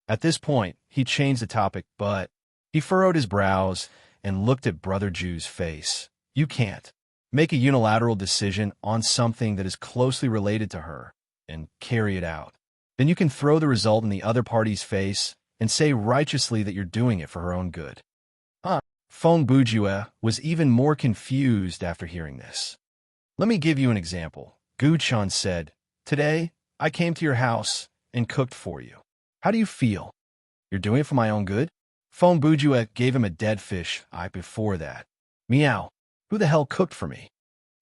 At this point, he changed the topic, but he furrowed his brows and looked at Brother Ju's face. You can't make a unilateral decision on something that is closely related to her and carry it out. Then you can throw the result in the other party's face and say righteously that you're doing it for her own good. Feng Bujue was even more confused after hearing this. Let me give you an example. Gu Chun said, Today, I came to your house and cooked for you. How do you feel? You're doing it for my own good? Feng Bujue gave him a dead fish eye before that. Meow. Who the hell cooked for me?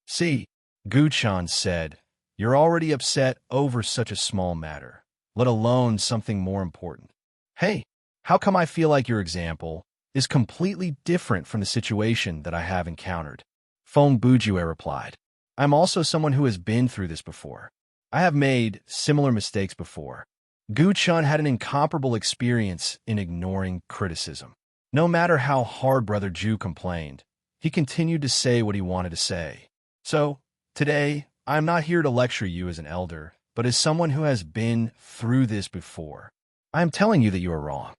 See, Gu Chun said, you're already upset over such a small matter, let alone something more important. Hey, how come I feel like your example is completely different from the situation that I have encountered? Feng Bujue replied. I'm also someone who has been through this before. I have made similar mistakes before. Gu Chun had an incomparable experience in ignoring criticism. No matter how hard Brother Ju complained, he continued to say what he wanted to say. So, today, I'm not here to lecture you as an elder, but as someone who has been through this before. I am telling you that you are wrong.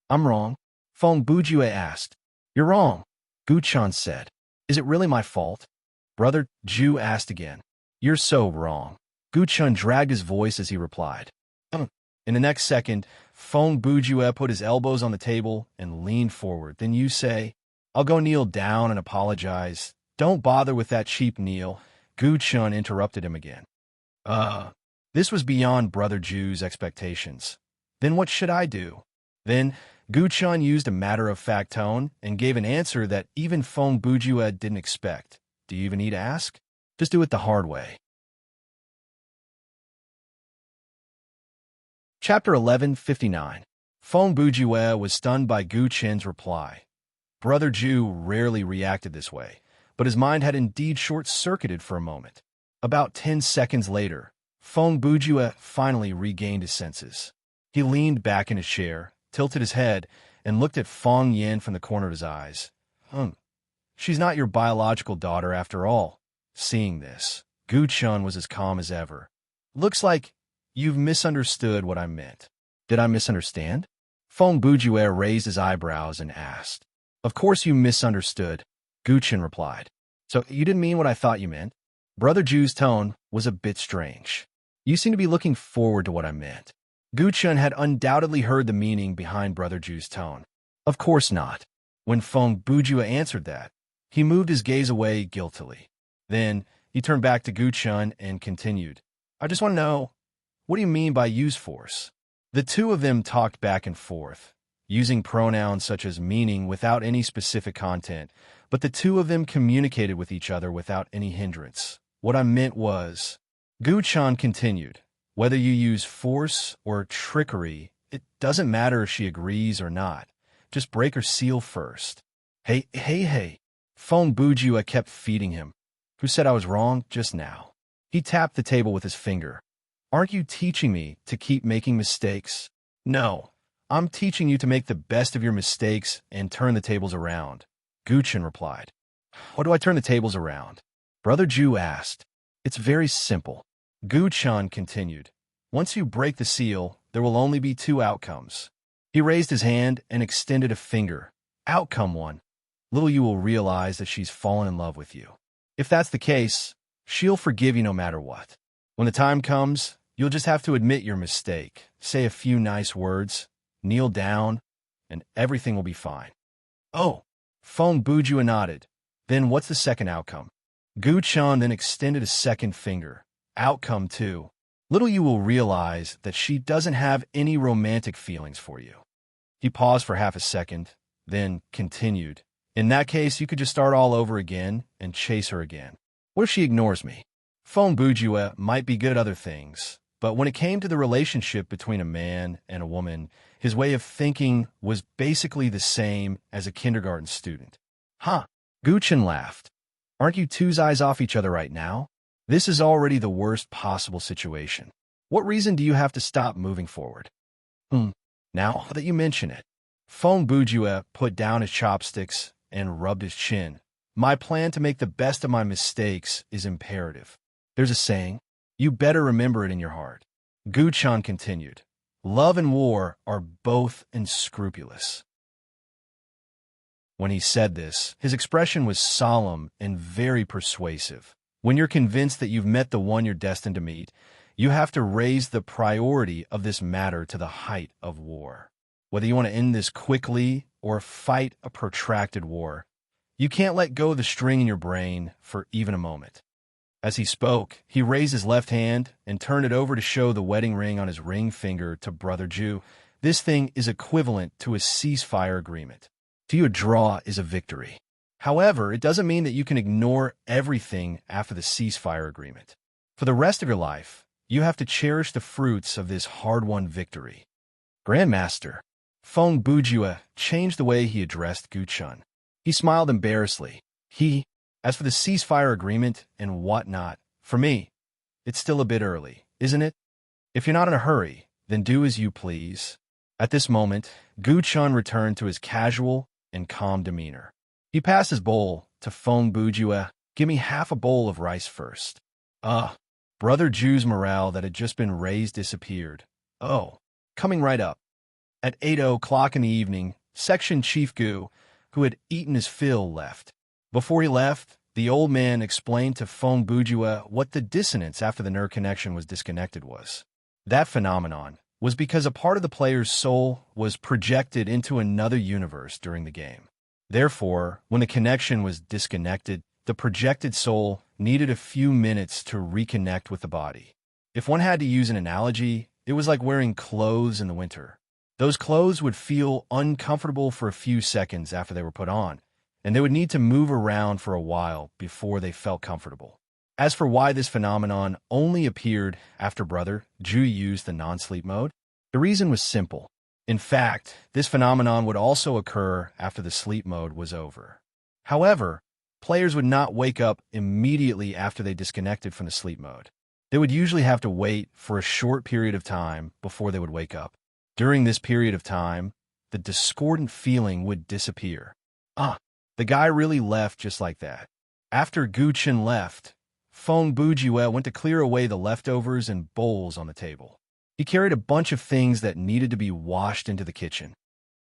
I'm wrong? Feng Bujue asked. You're wrong, Gu Chun said. Is it really my fault? Brother Ju asked again. You're so wrong. Gu Chun dragged his voice as he replied. In the next second, Feng Bujue put his elbows on the table and leaned forward. Then you say, I'll go kneel down and apologize. Don't bother with that cheap kneel. Gu Chun interrupted him again. This was beyond Brother Ju's expectations. Then what should I do? Then Gu Chun used a matter-of-fact tone and gave an answer that even Feng Bujue didn't expect. Do you even need to ask? Just do it the hard way. Chapter 1159. Feng Bujue was stunned by Gu Chun's reply. Brother Ju rarely reacted this way, but his mind had indeed short-circuited for a moment. About 10 seconds later, Feng Bujue finally regained his senses. He leaned back in his chair, tilted his head, and looked at Feng Yin from the corner of his eyes. She's not your biological daughter after all. Seeing this, Gu Chun was as calm as ever. Looks like you've misunderstood what I meant. Did I misunderstand? Feng Bujue raised his eyebrows and asked. Of course you misunderstood, Gu Chun replied. So you didn't mean what I thought you meant? Brother Ju's tone was a bit strange. You seem to be looking forward to what I meant. Gu Chun had undoubtedly heard the meaning behind Brother Ju's tone. Of course not. When Feng Bujue answered that, he moved his gaze away guiltily. Then he turned back to Gu Chun and continued. I just want to know, what do you mean by use force? The two of them talked back and forth, using pronouns such as meaning without any specific content, but the two of them communicated with each other without any hindrance. What I meant was, Gu Chun continued, whether you use force or trickery, it doesn't matter if she agrees or not. Just break her seal first. Hey. Feng Bujue kept feeding him. Who said I was wrong just now? He tapped the table with his finger. Aren't you teaching me to keep making mistakes? No. I'm teaching you to make the best of your mistakes and turn the tables around, Gu Chun replied. What do I turn the tables around? Brother Ju asked. It's very simple. Gu Chun continued. Once you break the seal, there will only be two outcomes. He raised his hand and extended a finger. Outcome 1. Little you will realize that she's fallen in love with you. If that's the case, she'll forgive you no matter what. When the time comes, you'll just have to admit your mistake, say a few nice words, kneel down, and everything will be fine. Oh, Feng Bujue nodded. Then what's the second outcome? Gu Chun then extended a second finger. Outcome 2. Little you will realize that she doesn't have any romantic feelings for you. He paused for half a second, then continued. In that case, you could just start all over again and chase her again. What if she ignores me? Feng Bujue might be good at other things, but when it came to the relationship between a man and a woman, his way of thinking was basically the same as a kindergarten student. Gu Chun laughed. Aren't you two's eyes off each other right now? This is already the worst possible situation. What reason do you have to stop moving forward? Now that you mention it, Feng Bujue put down his chopsticks and rubbed his chin. My plan to make the best of my mistakes is imperative. There's a saying, you better remember it in your heart. Guchan continued. Love and war are both unscrupulous. When he said this, his expression was solemn and very persuasive. When you're convinced that you've met the one you're destined to meet, you have to raise the priority of this matter to the height of war. Whether you want to end this quickly or fight a protracted war, you can't let go of the string in your brain for even a moment. As he spoke, he raised his left hand and turned it over to show the wedding ring on his ring finger to Brother Ju. This thing is equivalent to a ceasefire agreement. To you, a draw is a victory. However, it doesn't mean that you can ignore everything after the ceasefire agreement. For the rest of your life, you have to cherish the fruits of this hard-won victory. Grandmaster, Feng Bujue changed the way he addressed Guchun. He smiled embarrassedly. As for the ceasefire agreement and whatnot, for me, it's still a bit early, isn't it? If you're not in a hurry, then do as you please. At this moment, Guchun returned to his casual and calm demeanor. He passed his bowl to Feng Bujue. Give me half a bowl of rice first. Brother Ju's morale that had just been raised disappeared. Oh, coming right up. At 8:00 in the evening, Section Chief Gu, who had eaten his fill, left. Before he left, the old man explained to Feng Bujue what the dissonance after the nerve connection was disconnected was. That phenomenon was because a part of the player's soul was projected into another universe during the game. Therefore, when the connection was disconnected, the projected soul needed a few minutes to reconnect with the body. If one had to use an analogy, it was like wearing clothes in the winter. Those clothes would feel uncomfortable for a few seconds after they were put on, and they would need to move around for a while before they felt comfortable. As for why this phenomenon only appeared after Brother Ju used the non-sleep mode, the reason was simple. In fact, this phenomenon would also occur after the sleep mode was over. However, players would not wake up immediately after they disconnected from the sleep mode. They would usually have to wait for a short period of time before they would wake up. During this period of time, the discordant feeling would disappear. The guy really left just like that. After Guchen left, Feng Bujue went to clear away the leftovers and bowls on the table. He carried a bunch of things that needed to be washed into the kitchen.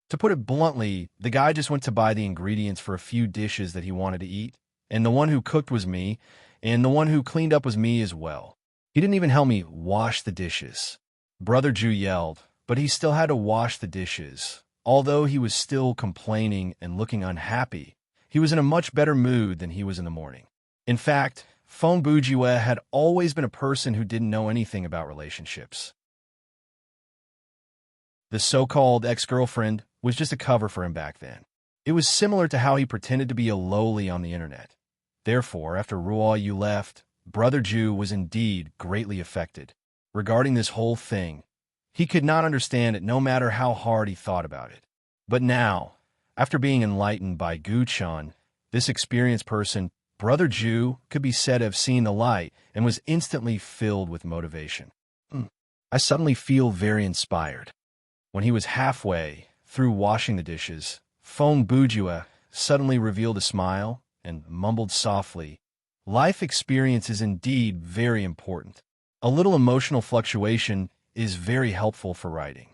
To put it bluntly, the guy just went to buy the ingredients for a few dishes that he wanted to eat, and the one who cooked was me, and the one who cleaned up was me as well. He didn't even help me wash the dishes. Brother Ju yelled, but he still had to wash the dishes. Although he was still complaining and looking unhappy, he was in a much better mood than he was in the morning. In fact, Feng Bujue had always been a person who didn't know anything about relationships. The so-called ex-girlfriend was just a cover for him back then. It was similar to how he pretended to be a lowly on the internet. Therefore, after Ruo Yu left, Brother Ju was indeed greatly affected. Regarding this whole thing, he could not understand it no matter how hard he thought about it. But now, after being enlightened by Guchan, this experienced person, Brother Ju could be said to have seen the light and was instantly filled with motivation. I suddenly feel very inspired. When he was halfway through washing the dishes, Feng Bujue suddenly revealed a smile and mumbled softly, "Life experience is indeed very important. A little emotional fluctuation is very helpful for writing,"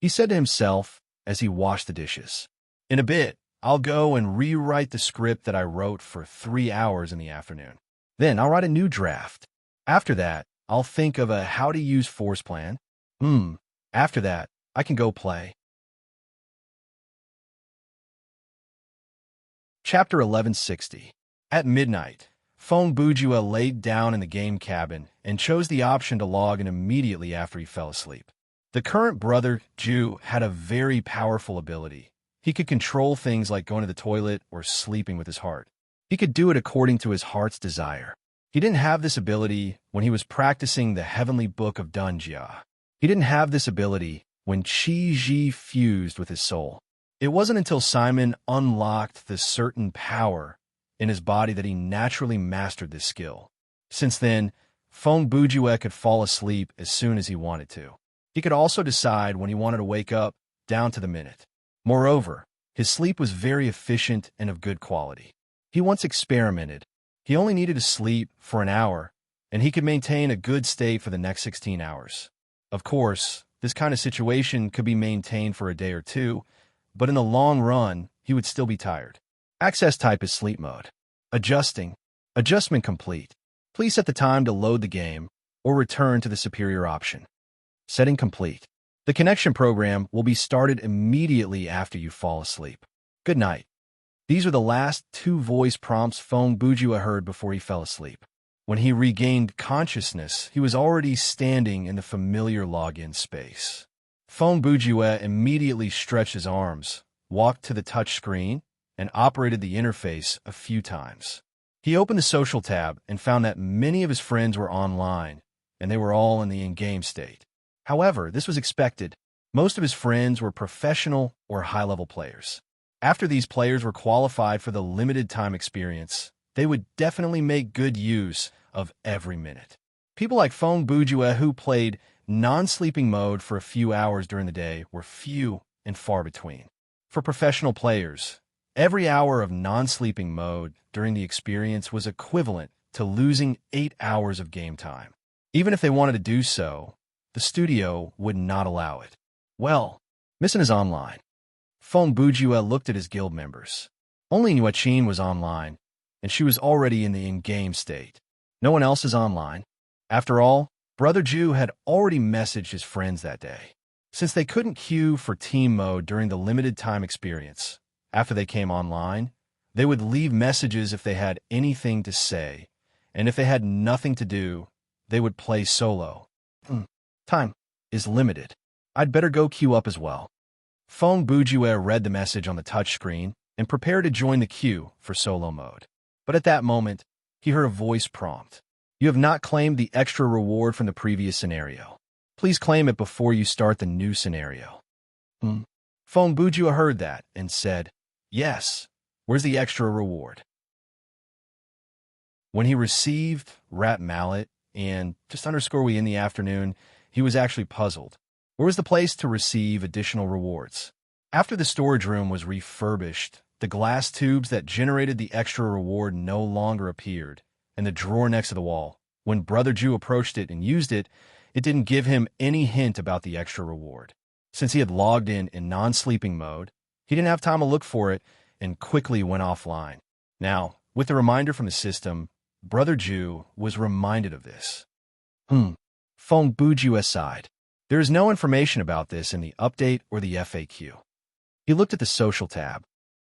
he said to himself as he washed the dishes. "In a bit, I'll go and rewrite the script that I wrote for 3 hours in the afternoon. Then I'll write a new draft. After that, I'll think of a how to use force plan. After that, I can go play." Chapter 1160. At midnight, Feng Bujue laid down in the game cabin and chose the option to log in immediately after he fell asleep. The current Brother Ju had a very powerful ability. He could control things like going to the toilet or sleeping with his heart. He could do it according to his heart's desire. He didn't have this ability when he was practicing the heavenly book of Dunjia. He didn't have this ability when Qi Ji fused with his soul. It wasn't until Simon unlocked the certain power in his body that he naturally mastered this skill. Since then, Feng Bujue could fall asleep as soon as he wanted to. He could also decide when he wanted to wake up, down to the minute. Moreover, his sleep was very efficient and of good quality. He once experimented. He only needed to sleep for an hour, and he could maintain a good state for the next 16 hours. Of course, this kind of situation could be maintained for a day or two, but in the long run, he would still be tired. Access type is sleep mode. Adjusting. Adjustment complete. Please set the time to load the game or return to the superior option. Setting complete. The connection program will be started immediately after you fall asleep. Good night. These are the last 2 voice prompts Phone Bujua heard before he fell asleep. When he regained consciousness, he was already standing in the familiar login space. Phone Bujua immediately stretched his arms, walked to the touch screen, and operated the interface a few times. He opened the social tab and found that many of his friends were online, and they were all in the in-game state. However, this was expected. Most of his friends were professional or high-level players. After these players were qualified for the limited time experience, they would definitely make good use of every minute. People like Phone Bujua who played non-sleeping mode for a few hours during the day were few and far between. For professional players, every hour of non-sleeping mode during the experience was equivalent to losing 8 hours of game time. Even if they wanted to do so, the studio would not allow it. Well, Missing is online. Phone Bujua looked at his guild members. Only Nguyen was online, and she was already in the in-game state. No one else is online. After all, Brother Ju had already messaged his friends that day. Since they couldn't queue for team mode during the limited time experience, after they came online, they would leave messages if they had anything to say, and if they had nothing to do, they would play solo. Time is limited. I'd better go queue up as well. Phone Bujua read the message on the touchscreen and prepared to join the queue for solo mode. But at that moment, he heard a voice prompt. You have not claimed the extra reward from the previous scenario. Please claim it before you start the new scenario. Phone Bujua heard that and said, yes, where's the extra reward? When he received Rat Mallet and _we in the afternoon, he was actually puzzled. Where was the place to receive additional rewards? After the storage room was refurbished, the glass tubes that generated the extra reward no longer appeared, and the drawer next to the wall. When Brother Ju approached it and used it, it didn't give him any hint about the extra reward. Since he had logged in non-sleeping mode, he didn't have time to look for it and quickly went offline. Now, with the reminder from the system, Brother Ju was reminded of this. Phone Bujua sighed. There is no information about this in the update or the FAQ. He looked at the social tab.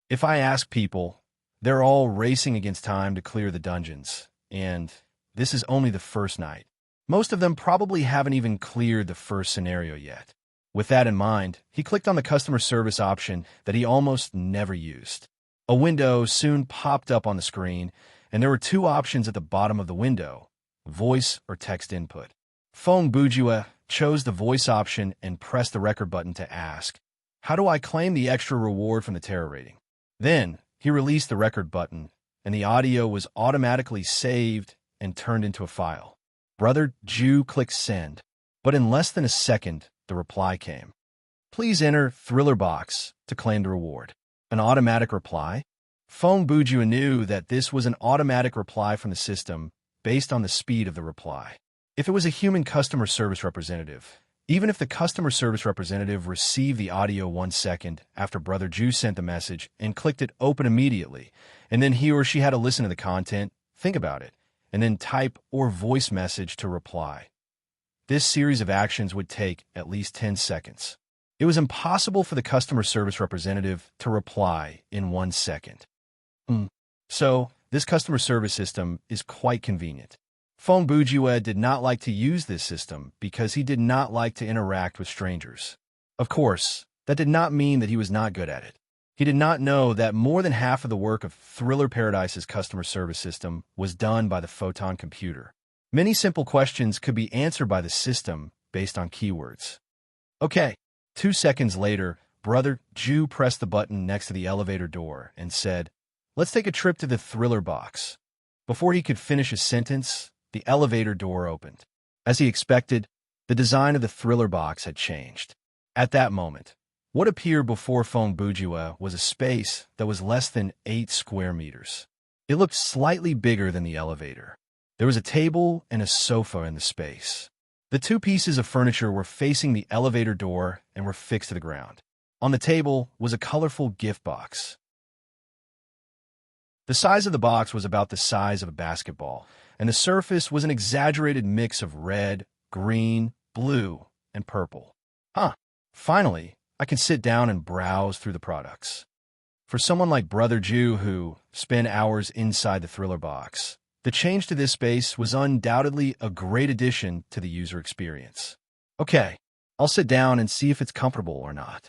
If I ask people, they're all racing against time to clear the dungeons, and this is only the first night. Most of them probably haven't even cleared the first scenario yet. With that in mind, he clicked on the customer service option that he almost never used. A window soon popped up on the screen, and there were 2 options at the bottom of the window, voice or text input. Phone Bujua chose the voice option and pressed the record button to ask, how do I claim the extra reward from the terror rating? Then, he released the record button, and the audio was automatically saved and turned into a file. Brother Ju clicked send, but in less than a second, the reply came. Please enter Thriller Box to claim the reward. An automatic reply? Phone Bujua knew that this was an automatic reply from the system based on the speed of the reply. If it was a human customer service representative, even if the customer service representative received the audio 1 second after Brother Ju sent the message and clicked it open immediately, and then he or she had to listen to the content, think about it, and then type or voice message to reply. This series of actions would take at least 10 seconds. It was impossible for the customer service representative to reply in 1 second. So, this customer service system is quite convenient. Phone Bujua did not like to use this system because he did not like to interact with strangers. Of course, that did not mean that he was not good at it. He did not know that more than half of the work of Thriller Paradise's customer service system was done by the Photon computer. Many simple questions could be answered by the system based on keywords. Okay, 2 seconds later, Brother Ju pressed the button next to the elevator door and said, let's take a trip to the Thriller Box. Before he could finish his sentence, the elevator door opened. As he expected, the design of the Thriller Box had changed. At that moment, What appeared before Feng Bujue was a space that was less than 8 square meters. It looked slightly bigger than the elevator. There was a table and a sofa in the space. The two pieces of furniture were facing the elevator door and were fixed to the ground. On the table was a colorful gift box. The size of the box was about the size of a basketball, and the surface was an exaggerated mix of red, green, blue, and purple. Finally, I can sit down and browse through the products. For someone like Brother Jew who spent hours inside the thriller box, the change to this space was undoubtedly a great addition to the user experience. Okay, I'll sit down and see if it's comfortable or not.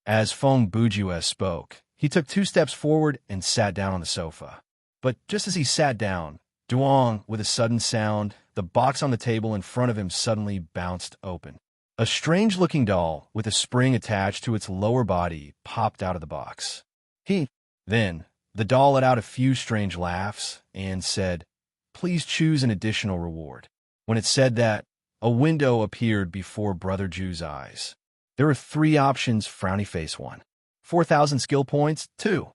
As Feng Bujue spoke, he took 2 steps forward and sat down on the sofa. But just as he sat down, Duong, with a sudden sound, the box on the table in front of him suddenly bounced open. A strange-looking doll with a spring attached to its lower body popped out of the box. Then, the doll let out a few strange laughs and said, "Please choose an additional reward." When it said that, a window appeared before Brother Jew's eyes. There were 3 options: frowny face 1, 4,000 skill points 2,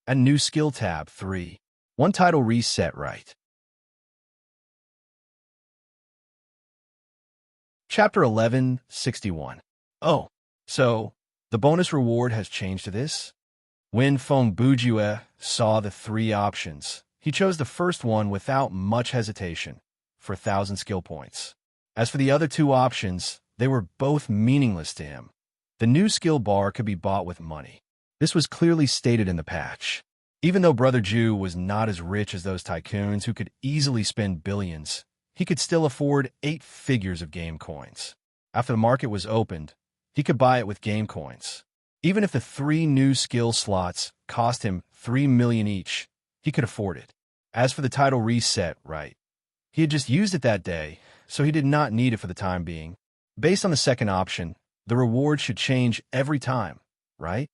and new skill tab 3. 1 title reset right. Chapter 1161. Oh, so the bonus reward has changed to this? When Feng Bujue saw the 3 options, he chose the first one without much hesitation, for 1,000 skill points. As for the other 2 options, they were both meaningless to him. The new skill bar could be bought with money. This was clearly stated in the patch. Even though Brother Jew was not as rich as those tycoons who could easily spend billions, he could still afford 8 figures of game coins. After the market was opened, he could buy it with game coins. Even if the 3 new skill slots cost him 3 million each, he could afford it. As for the title reset right, he had just used it that day, so he did not need it for the time being. Based on the second option, the reward should change every time, right?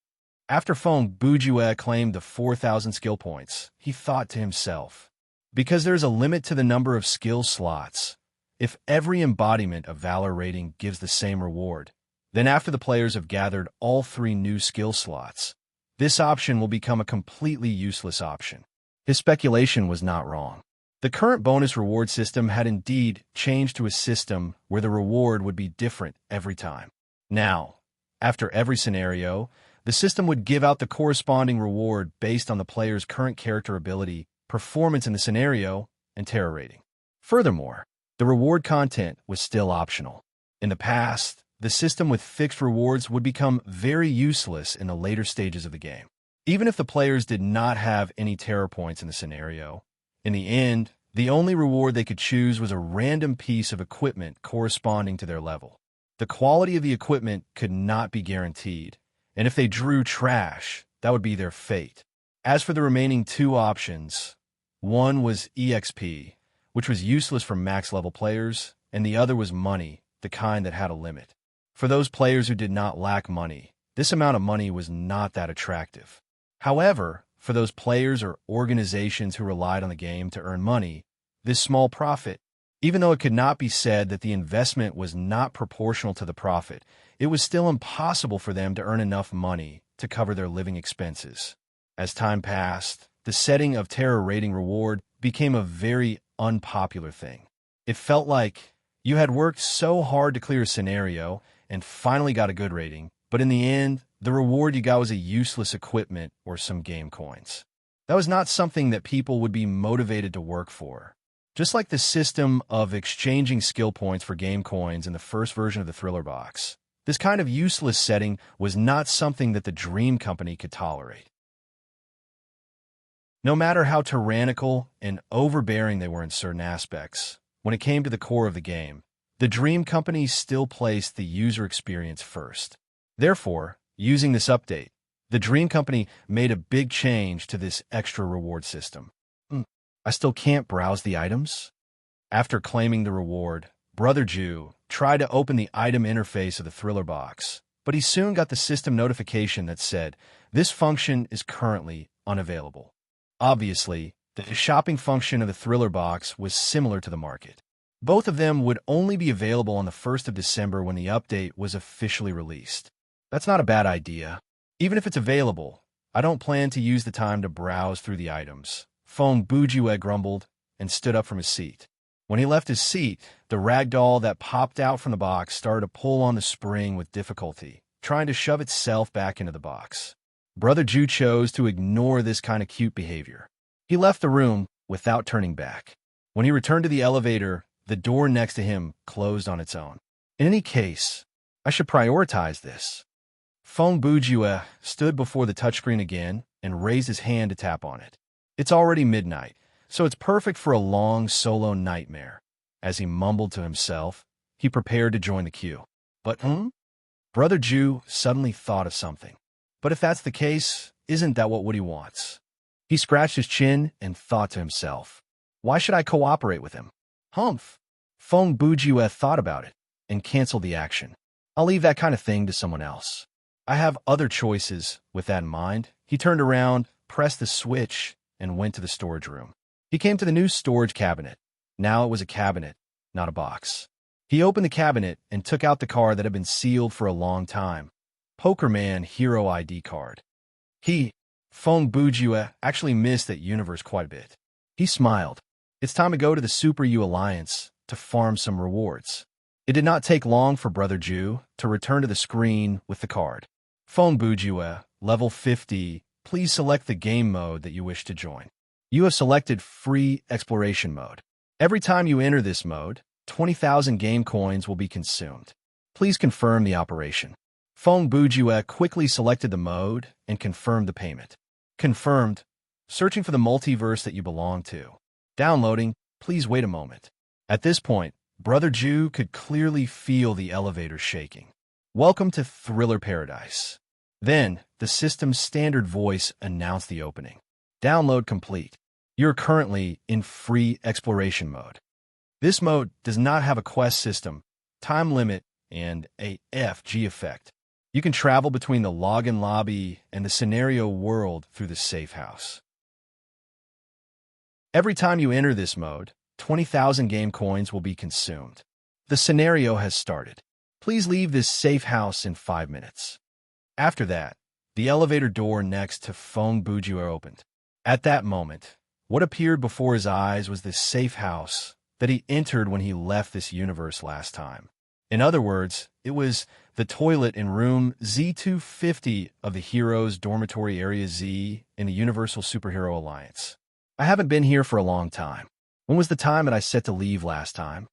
After Feng Bujue claimed the 4,000 skill points, he thought to himself, because there's a limit to the number of skill slots, if every embodiment of Valor rating gives the same reward, then after the players have gathered all 3 new skill slots, this option will become a completely useless option. His speculation was not wrong. The current bonus reward system had indeed changed to a system where the reward would be different every time. Now, after every scenario, the system would give out the corresponding reward based on the player's current character ability, performance in the scenario, and terror rating. Furthermore, the reward content was still optional. In the past, the system with fixed rewards would become very useless in the later stages of the game. Even if the players did not have any terror points in the scenario, in the end, the only reward they could choose was a random piece of equipment corresponding to their level. The quality of the equipment could not be guaranteed, and if they drew trash, that would be their fate. As for the remaining 2 options, one was EXP, which was useless for max-level players, and the other was money, the kind that had a limit. For those players who did not lack money, this amount of money was not that attractive. However, for those players or organizations who relied on the game to earn money, this small profit, even though it could not be said that the investment was not proportional to the profit, it was still impossible for them to earn enough money to cover their living expenses. As time passed, the setting of terror rating reward became a very unpopular thing. It felt like you had worked so hard to clear a scenario and finally got a good rating, but in the end, the reward you got was a useless equipment or some game coins. That was not something that people would be motivated to work for. Just like the system of exchanging skill points for game coins in the first version of the Thriller box, this kind of useless setting was not something that the Dream Company could tolerate. No matter how tyrannical and overbearing they were in certain aspects, when it came to the core of the game, the Dream Company still placed the user experience first. Therefore, using this update, the Dream Company made a big change to this extra reward system. I still can't browse the items? After claiming the reward, Brother Jew tried to open the item interface of the Thriller box, but he soon got the system notification that said, "This function is currently unavailable." Obviously, the shopping function of the Thriller box was similar to the market. Both of them would only be available on the 1st of December when the update was officially released. That's not a bad idea. Even if it's available, I don't plan to use the time to browse through the items. Fong Bujue grumbled and stood up from his seat. When he left his seat, the rag doll that popped out from the box started to pull on the spring with difficulty, trying to shove itself back into the box. Brother Ju chose to ignore this kind of cute behavior. He left the room without turning back. When he returned to the elevator, the door next to him closed on its own. In any case, I should prioritize this. Fong Bujue stood before the touchscreen again and raised his hand to tap on it. It's already midnight, so it's perfect for a long solo nightmare. As he mumbled to himself, he prepared to join the queue. But, Brother Ju suddenly thought of something. But if that's the case, isn't that what Woody wants? He scratched his chin and thought to himself, why should I cooperate with him? Humph! Fong Bujue thought about it and canceled the action. I'll leave that kind of thing to someone else. I have other choices. With that in mind, he turned around, pressed the switch, and went to the storage room. He came to the new storage cabinet. Now it was a cabinet, not a box. He opened the cabinet and took out the card that had been sealed for a long time. Pokerman Hero ID card. Fong Bujue, actually missed that universe quite a bit. He smiled. It's time to go to the Super U Alliance to farm some rewards. It did not take long for Brother Ju to return to the screen with the card. Fong Bujue, level 50, please select the game mode that you wish to join. You have selected Free Exploration Mode. Every time you enter this mode, 20,000 game coins will be consumed. Please confirm the operation. Fong Bujue quickly selected the mode and confirmed the payment. Confirmed. Searching for the multiverse that you belong to. Downloading. Please wait a moment. At this point, Brother Ju could clearly feel the elevator shaking. Welcome to Thriller Paradise. Then, the system's standard voice announced the opening. Download complete. You're currently in free exploration mode. This mode does not have a quest system, time limit, and a FG effect. You can travel between the login lobby and the scenario world through the safe house. Every time you enter this mode, 20,000 game coins will be consumed. The scenario has started. Please leave this safe house in 5 minutes. After that, the elevator door next to Fong Bujue opened. At that moment, what appeared before his eyes was this safe house that he entered when he left this universe last time. In other words, it was the toilet in room Z250 of the Heroes Dormitory Area Z in the Universal Superhero Alliance. I haven't been here for a long time. When was the time that I set to leave last time?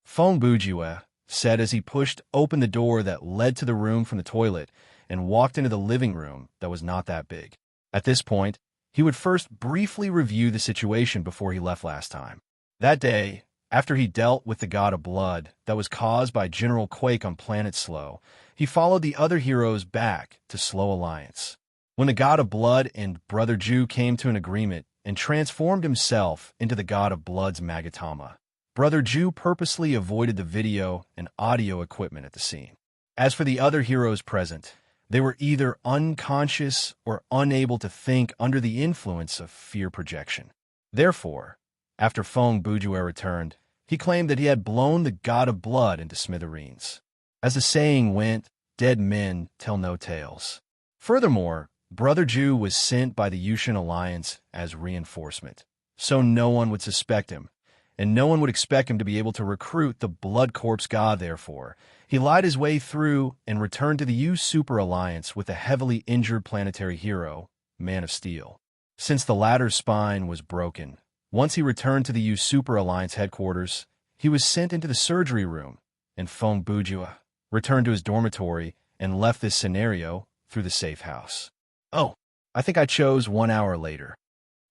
Fong Bujue said as he pushed open the door that led to the room from the toilet and walked into the living room that was not that big. At this point, he would first briefly review the situation before he left last time. That day, after he dealt with the god of blood that was caused by General Quake on Planet Slow, he followed the other heroes back to Slow Alliance. When the god of blood and Brother Ju came to an agreement and transformed himself into the god of blood's Magatama, Brother Ju purposely avoided the video and audio equipment at the scene. As for the other heroes present, they were either unconscious or unable to think under the influence of fear projection. Therefore, after Fong Bujue returned, he claimed that he had blown the god of blood into smithereens. As the saying went, dead men tell no tales. Furthermore, Brother Ju was sent by the Yushin Alliance as reinforcement, so no one would suspect him, and no one would expect him to be able to recruit the Blood Corpse god. Therefore, he lied his way through and returned to the U Super Alliance with a heavily injured planetary hero, Man of Steel. Since the latter's spine was broken, once he returned to the U Super Alliance headquarters, he was sent into the surgery room, and Fong Bujue returned to his dormitory and left this scenario through the safe house. Oh, I think I chose 1 hour later.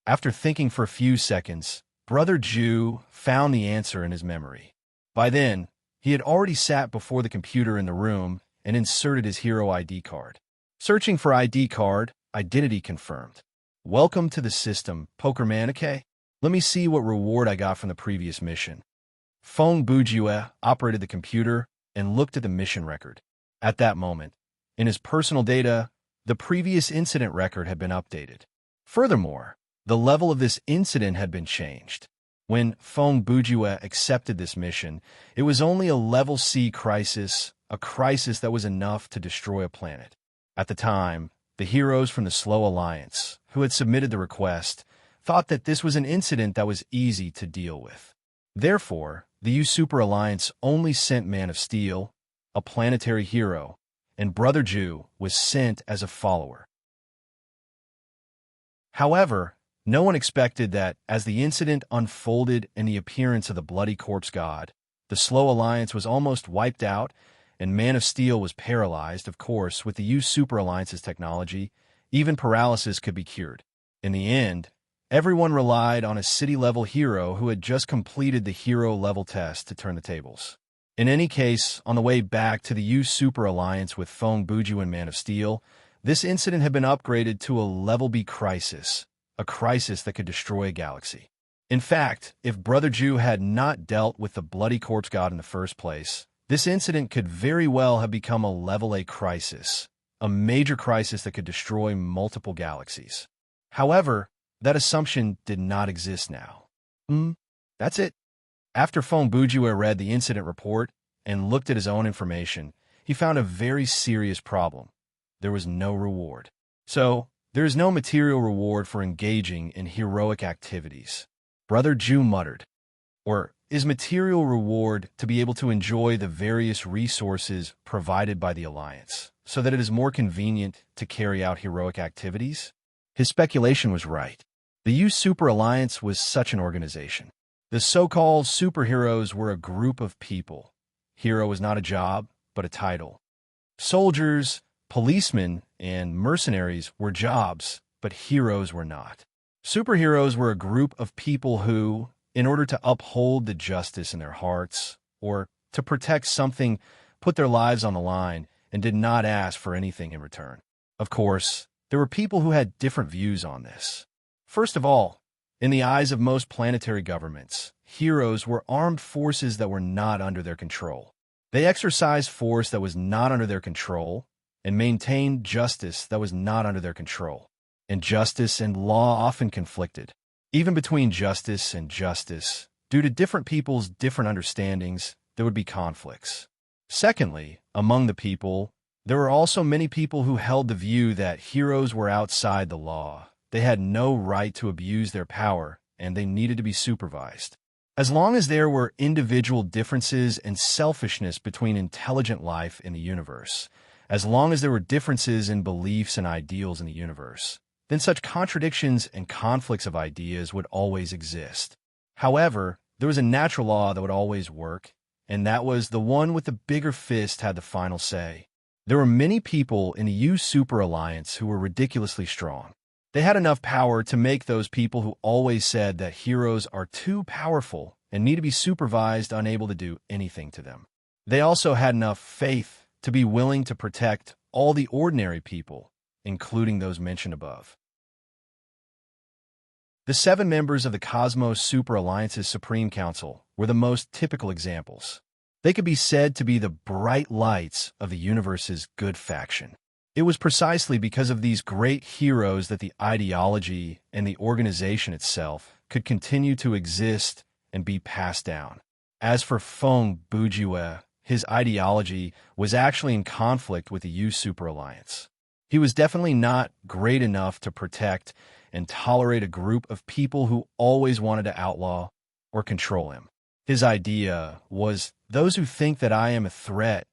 After thinking for a few seconds, Brother Ju found the answer in his memory. By then, he had already sat before the computer in the room and inserted his hero ID card. Searching for ID card, identity confirmed. Welcome to the system, Pokerman, okay? Let me see what reward I got from the previous mission. Fong Bujue operated the computer and looked at the mission record. At that moment, in his personal data, the previous incident record had been updated. Furthermore, the level of this incident had been changed. When Feng Bujue accepted this mission, it was only a level C crisis, a crisis that was enough to destroy a planet. At the time, the heroes from the Slow Alliance, who had submitted the request, thought that this was an incident that was easy to deal with. Therefore, the U Super Alliance only sent Man of Steel, a planetary hero, and Brother Ju was sent as a follower. However, no one expected that, as the incident unfolded in the appearance of the Bloody Corpse God, the Slow Alliance was almost wiped out, and Man of Steel was paralyzed. Of course, with the U Super Alliance's technology, even paralysis could be cured. In the end, everyone relied on a city-level hero who had just completed the hero-level test to turn the tables. In any case, on the way back to the U Super Alliance with Feng Buju and Man of Steel, this incident had been upgraded to a Level B crisis, a crisis that could destroy a galaxy. In fact, if Brother Ju had not dealt with the Bloody Corpse God in the first place, this incident could very well have become a Level A crisis, a major crisis that could destroy multiple galaxies. However, that assumption did not exist now. That's it. After Feng Bujue read the incident report and looked at his own information, he found a very serious problem. There was no reward. So, there is no material reward for engaging in heroic activities. Brother Ju muttered. Or is material reward to be able to enjoy the various resources provided by the Alliance, so that it is more convenient to carry out heroic activities? His speculation was right. The U Super Alliance was such an organization. The so-called superheroes were a group of people. Hero was not a job, but a title. Soldiers, policemen, and mercenaries were jobs, but heroes were not. Superheroes were a group of people who, in order to uphold the justice in their hearts, or to protect something, put their lives on the line and did not ask for anything in return. Of course, there were people who had different views on this. First of all, in the eyes of most planetary governments, heroes were armed forces that were not under their control. They exercised force that was not under their control and maintained justice that was not under their control. And justice and law often conflicted. Even between justice and justice, due to different people's different understandings, there would be conflicts. Secondly, among the people, there were also many people who held the view that heroes were outside the law. They had no right to abuse their power, and they needed to be supervised. As long as there were individual differences and selfishness between intelligent life in the universe, as long as there were differences in beliefs and ideals in the universe, then such contradictions and conflicts of ideas would always exist. However, there was a natural law that would always work, and that was the one with the bigger fist had the final say. There were many people in the U Super Alliance who were ridiculously strong. They had enough power to make those people who always said that heroes are too powerful and need to be supervised unable to do anything to them. They also had enough faith to be willing to protect all the ordinary people, including those mentioned above. The 7 members of the Cosmos Super Alliance's Supreme Council were the most typical examples. They could be said to be the bright lights of the universe's good faction. It was precisely because of these great heroes that the ideology and the organization itself could continue to exist and be passed down. As for Feng Bujue, his ideology was actually in conflict with the U Super Alliance. He was definitely not great enough to protect and tolerate a group of people who always wanted to outlaw or control him. His idea was, those who think that I am a threat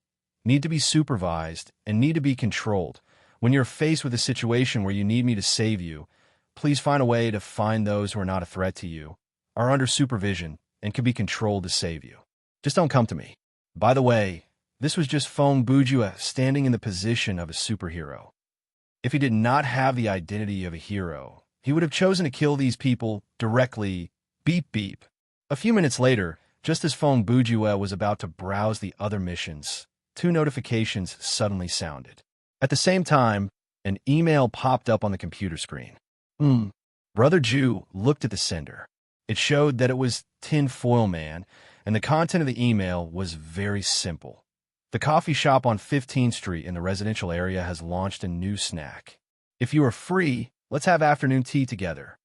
need to be supervised and need to be controlled. When you're faced with a situation where you need me to save you, please find a way to find those who are not a threat to you, are under supervision, and can be controlled to save you. Just don't come to me. By the way, this was just Feng Bujue standing in the position of a superhero. If he did not have the identity of a hero, he would have chosen to kill these people directly, beep beep. A few minutes later, just as Feng Bujue was about to browse the other missions, 2 notifications suddenly sounded. At the same time, an email popped up on the computer screen. Brother Ju looked at the sender. It showed that it was Tin Foil Man, and the content of the email was very simple. The coffee shop on 15th Street in the residential area has launched a new snack. If you are free, let's have afternoon tea together.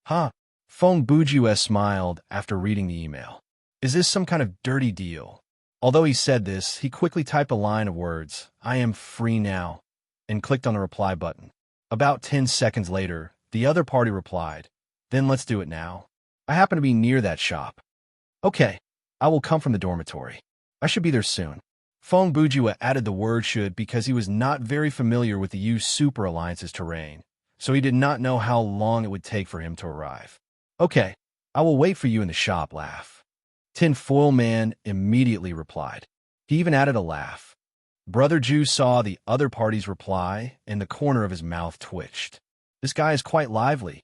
Huh? Feng Bujue smiled after reading the email. Is this some kind of dirty deal? Although he said this, he quickly typed a line of words, I am free now, and clicked on the reply button. About 10 seconds later, the other party replied, then let's do it now. I happen to be near that shop. Okay, I will come from the dormitory. I should be there soon. Feng Bujue added the word should because he was not very familiar with the U Super Alliance's terrain, so he did not know how long it would take for him to arrive. Okay, I will wait for you in the shop, laugh. Tin Foil Man immediately replied. He even added a laugh. Brother Jew saw the other party's reply, and the corner of his mouth twitched. This guy is quite lively.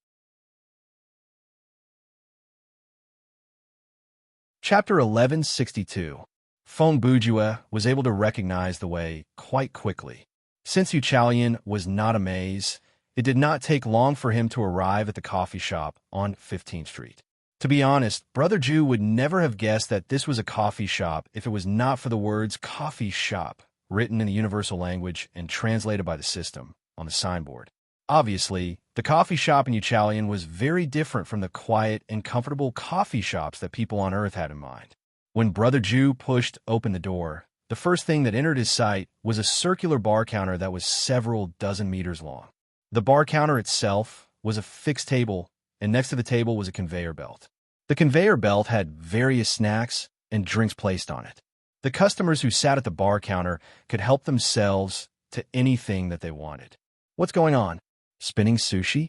Chapter 1162. Feng Bujue was able to recognize the way quite quickly. Since Yuchalian was not a maze, it did not take long for him to arrive at the coffee shop on 15th Street. To be honest, Brother Jew would never have guessed that this was a coffee shop if it was not for the words coffee shop written in the universal language and translated by the system on the signboard. Obviously, the coffee shop in Yuchalian was very different from the quiet and comfortable coffee shops that people on Earth had in mind. When Brother Jew pushed open the door, the first thing that entered his sight was a circular bar counter that was several dozen meters long. The bar counter itself was a fixed table, and next to the table was a conveyor belt. The conveyor belt had various snacks and drinks placed on it. The customers who sat at the bar counter could help themselves to anything that they wanted. What's going on? Spinning sushi?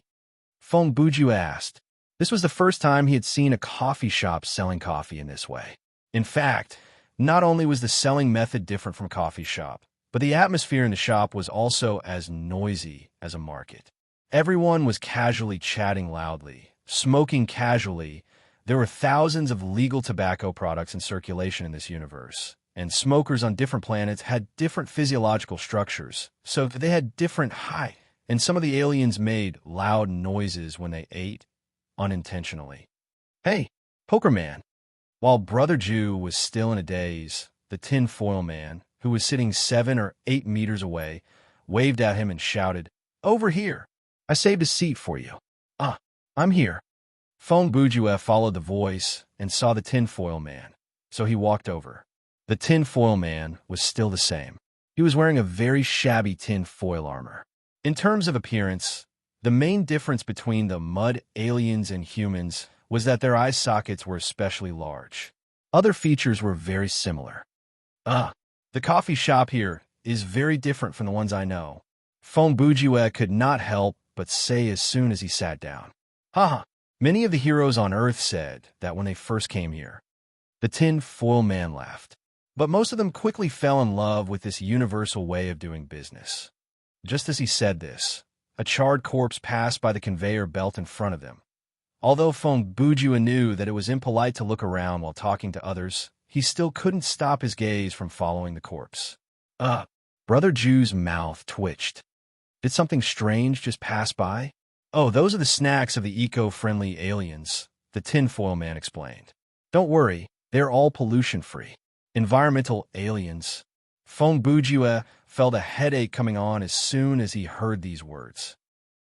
Feng Bujue asked. This was the first time he had seen a coffee shop selling coffee in this way. In fact, not only was the selling method different from a coffee shop, but the atmosphere in the shop was also as noisy as a market. Everyone was casually chatting loudly, smoking casually. There were thousands of legal tobacco products in circulation in this universe, and smokers on different planets had different physiological structures, so they had different height, and some of the aliens made loud noises when they ate, unintentionally. Hey, Poker Man! While Brother Jew was still in a daze, the Tin Foil Man, who was sitting 7 or 8 meters away, waved at him and shouted, Over here! I saved a seat for you. Ah, I'm here. Feng Bujue followed the voice and saw the Tin Foil Man, so he walked over. The Tin Foil Man was still the same. He was wearing a very shabby tin foil armor. In terms of appearance, the main difference between the mud aliens and humans was that their eye sockets were especially large. Other features were very similar. The coffee shop here is very different from the ones I know. Feng Bujue could not help but say as soon as he sat down. Haha, many of the heroes on Earth said that when they first came here. The Tin Foil Man laughed. But most of them quickly fell in love with this universal way of doing business. Just as he said this, a charred corpse passed by the conveyor belt in front of them. Although Feng Bujue knew that it was impolite to look around while talking to others, he still couldn't stop his gaze from following the corpse. Brother Jew's mouth twitched. Did something strange just pass by? Oh, those are the snacks of the eco-friendly aliens, the Tin Foil Man explained. Don't worry, they're all pollution-free. Environmental aliens. Feng Bujue felt a headache coming on as soon as he heard these words.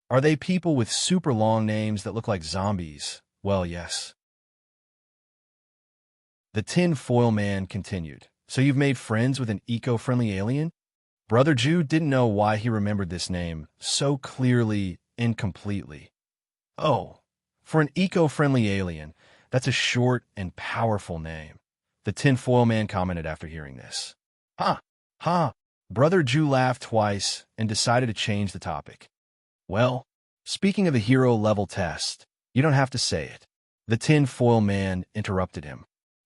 Are they people with super long names that look like zombies? Well, yes. The Tin Foil Man continued. So you've made friends with an eco-friendly alien? Brother Jew didn't know why he remembered this name so clearly and completely. Oh, for an eco-friendly alien, that's a short and powerful name, the Tin Foil Man commented after hearing this. Ha! Brother Jew laughed twice and decided to change the topic. Well, speaking of the hero level test, you don't have to say it. The Tin Foil Man interrupted him.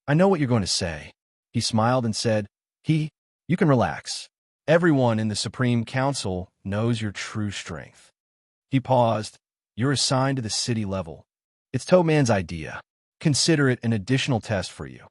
I know what you're going to say. He smiled and said, you can relax. Everyone in the Supreme Council knows your true strength. He paused. You're assigned to the city level. It's Toadman's idea. Consider it an additional test for you.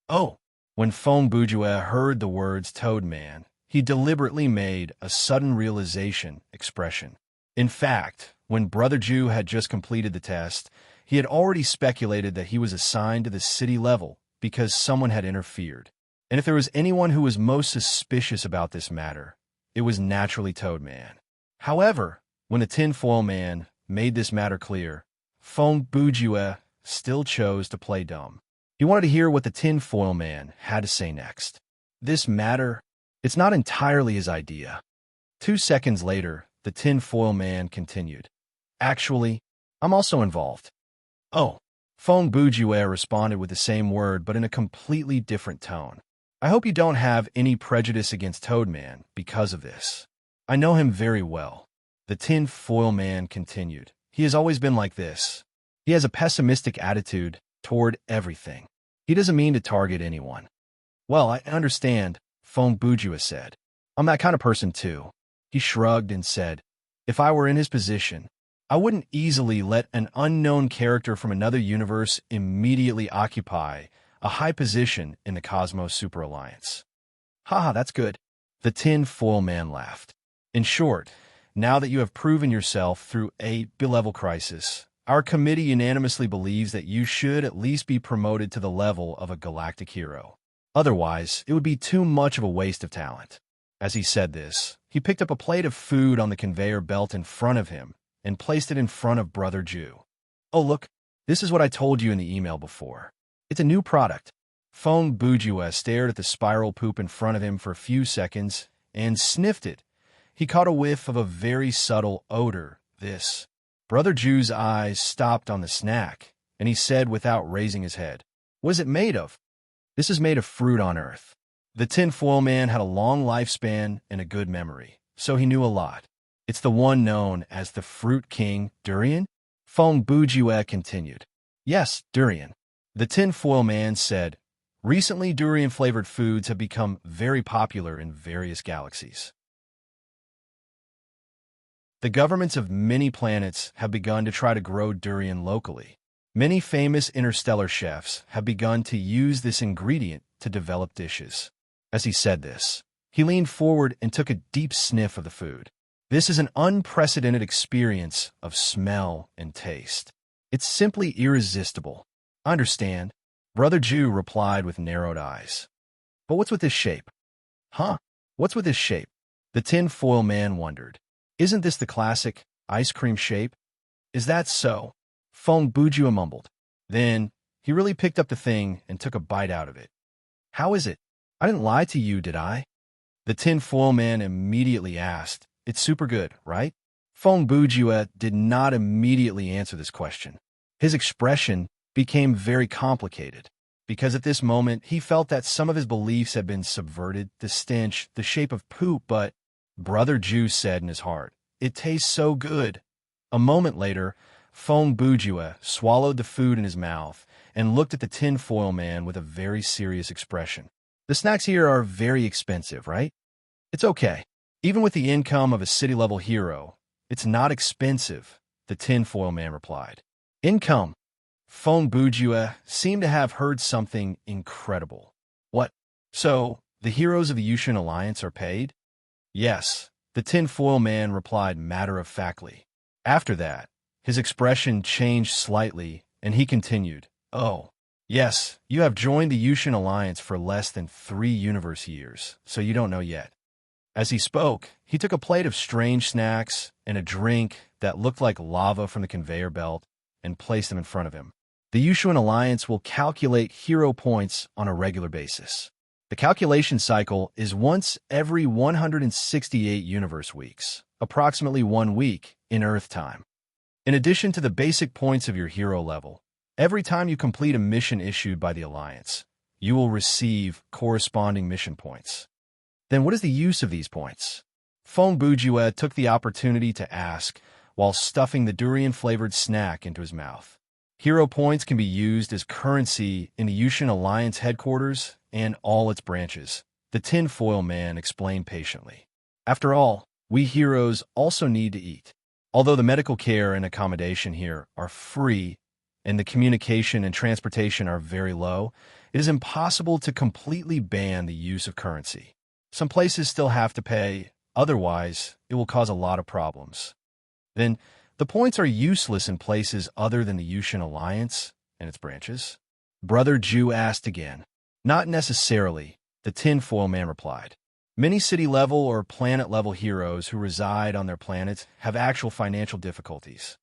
Oh, when Feng Bujue heard the words Toadman, he deliberately made a sudden realization expression. In fact, when Brother Jew had just completed the test, he had already speculated that he was assigned to the city level because someone had interfered. And if there was anyone who was most suspicious about this matter, it was naturally Toadman. However, when the Tin Foil Man made this matter clear, Fong Bujue still chose to play dumb. He wanted to hear what the tinfoil man had to say next. This matter, it's not entirely his idea. 2 seconds later, the tinfoil man continued. Actually, I'm also involved. Oh. Fong Bujue responded with the same word but in a completely different tone. I hope you don't have any prejudice against Toadman because of this. I know him very well. The tin foil man continued. He has always been like this. He has a pessimistic attitude toward everything. He doesn't mean to target anyone. Well, I understand, Fong Bujue said. I'm that kind of person too. He shrugged and said, if I were in his position, I wouldn't easily let an unknown character from another universe immediately occupy a high position in the Cosmos Super Alliance. Haha, that's good. The tin foil man laughed. In short, now that you have proven yourself through a B-level crisis, our committee unanimously believes that you should at least be promoted to the level of a galactic hero. Otherwise, it would be too much of a waste of talent. As he said this, he picked up a plate of food on the conveyor belt in front of him and placed it in front of Brother Jew. Oh, look, this is what I told you in the email before. It's a new product. Fong Bujue stared at the spiral poop in front of him for a few seconds and sniffed it. He caught a whiff of a very subtle odor. This. Brother Jew's eyes stopped on the snack, and he said without raising his head, what is it made of? This is made of fruit on Earth. The tinfoil man had a long lifespan and a good memory, so he knew a lot. It's the one known as the Fruit King, durian? Fong Bujue continued. Yes, durian. The tinfoil man said, recently durian-flavored foods have become very popular in various galaxies. The governments of many planets have begun to try to grow durian locally. Many famous interstellar chefs have begun to use this ingredient to develop dishes. As he said this, he leaned forward and took a deep sniff of the food. This is an unprecedented experience of smell and taste. It's simply irresistible. I understand, Brother Jew replied with narrowed eyes. But what's with this shape? Huh? What's with this shape? The tin foil man wondered. Isn't this the classic ice cream shape? Is that so? Fong Bujue mumbled. Then, he really picked up the thing and took a bite out of it. How is it? I didn't lie to you, did I? The tin foil man immediately asked. It's super good, right? Fong Bujue did not immediately answer this question. His expression became very complicated, because at this moment he felt that some of his beliefs had been subverted, the stench, the shape of poop, but Brother Jew said in his heart, it tastes so good. A moment later, Fong Bujue swallowed the food in his mouth and looked at the tin foil man with a very serious expression. The snacks here are very expensive, right? It's okay. Even with the income of a city-level hero, it's not expensive, the tin foil man replied. Income? Fong Bujue seemed to have heard something incredible. What? So, the heroes of the Yushin Alliance are paid? Yes, the tinfoil man replied matter-of-factly. After that, his expression changed slightly, and he continued, oh, yes, you have joined the Yushin Alliance for less than 3 universe years, so you don't know yet. As he spoke, he took a plate of strange snacks and a drink that looked like lava from the conveyor belt and placed them in front of him. The Yushin Alliance will calculate hero points on a regular basis. The calculation cycle is once every 168 universe weeks, approximately 1 week in Earth time. In addition to the basic points of your hero level, every time you complete a mission issued by the Alliance, you will receive corresponding mission points. Then what is the use of these points? Fong Bujue took the opportunity to ask while stuffing the durian-flavored snack into his mouth. Hero points can be used as currency in the Yushin Alliance headquarters and all its branches, the tinfoil man explained patiently. After all, we heroes also need to eat. Although the medical care and accommodation here are free and the communication and transportation are very low, it is impossible to completely ban the use of currency. Some places still have to pay, otherwise it will cause a lot of problems. Then, the points are useless in places other than the Yushin Alliance and its branches? Brother Jew asked again. Not necessarily, the tinfoil man replied. Many city-level or planet-level heroes who reside on their planets have actual financial difficulties.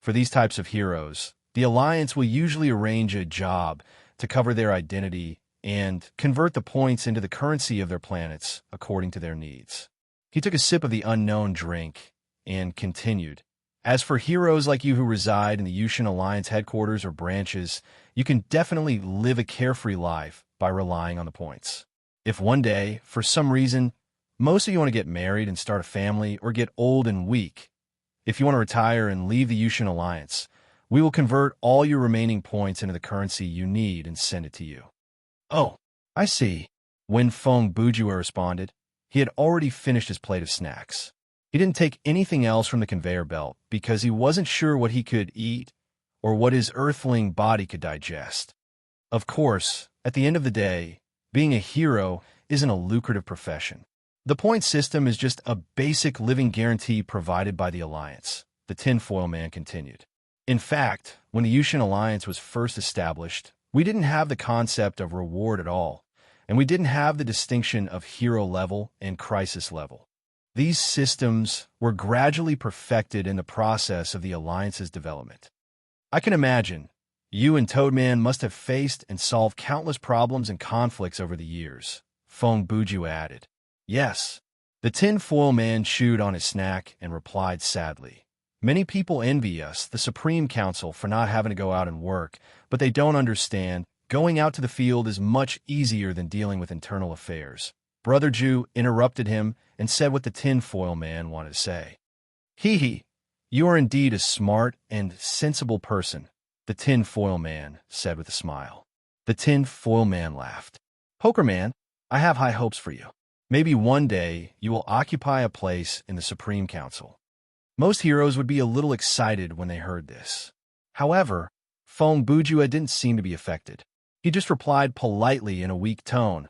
For these types of heroes, the Alliance will usually arrange a job to cover their identity and convert the points into the currency of their planets according to their needs. He took a sip of the unknown drink and continued. As for heroes like you who reside in the Yushin Alliance headquarters or branches, you can definitely live a carefree life by relying on the points. If one day, for some reason, most of you want to get married and start a family or get old and weak, if you want to retire and leave the Yushin Alliance, we will convert all your remaining points into the currency you need and send it to you. Oh, I see. When Feng Bujue responded, he had already finished his plate of snacks. He didn't take anything else from the conveyor belt because he wasn't sure what he could eat or what his earthling body could digest. Of course, at the end of the day, being a hero isn't a lucrative profession. The point system is just a basic living guarantee provided by the Alliance, the tinfoil man continued. In fact, when the Yushin Alliance was first established, we didn't have the concept of reward at all, and we didn't have the distinction of hero level and crisis level. These systems were gradually perfected in the process of the Alliance's development. I can imagine, you and Toadman must have faced and solved countless problems and conflicts over the years, Feng Bujue added. Yes. The tinfoil man chewed on his snack and replied sadly. Many people envy us, the Supreme Council, for not having to go out and work, but they don't understand. Going out to the field is much easier than dealing with internal affairs. Brother Jew interrupted him and said what the tinfoil man wanted to say. Hee, you are indeed a smart and sensible person, the tinfoil man said with a smile. The tinfoil man laughed. Poker man, I have high hopes for you. Maybe one day you will occupy a place in the Supreme Council. Most heroes would be a little excited when they heard this. However, Feng Bujue didn't seem to be affected. He just replied politely in a weak tone.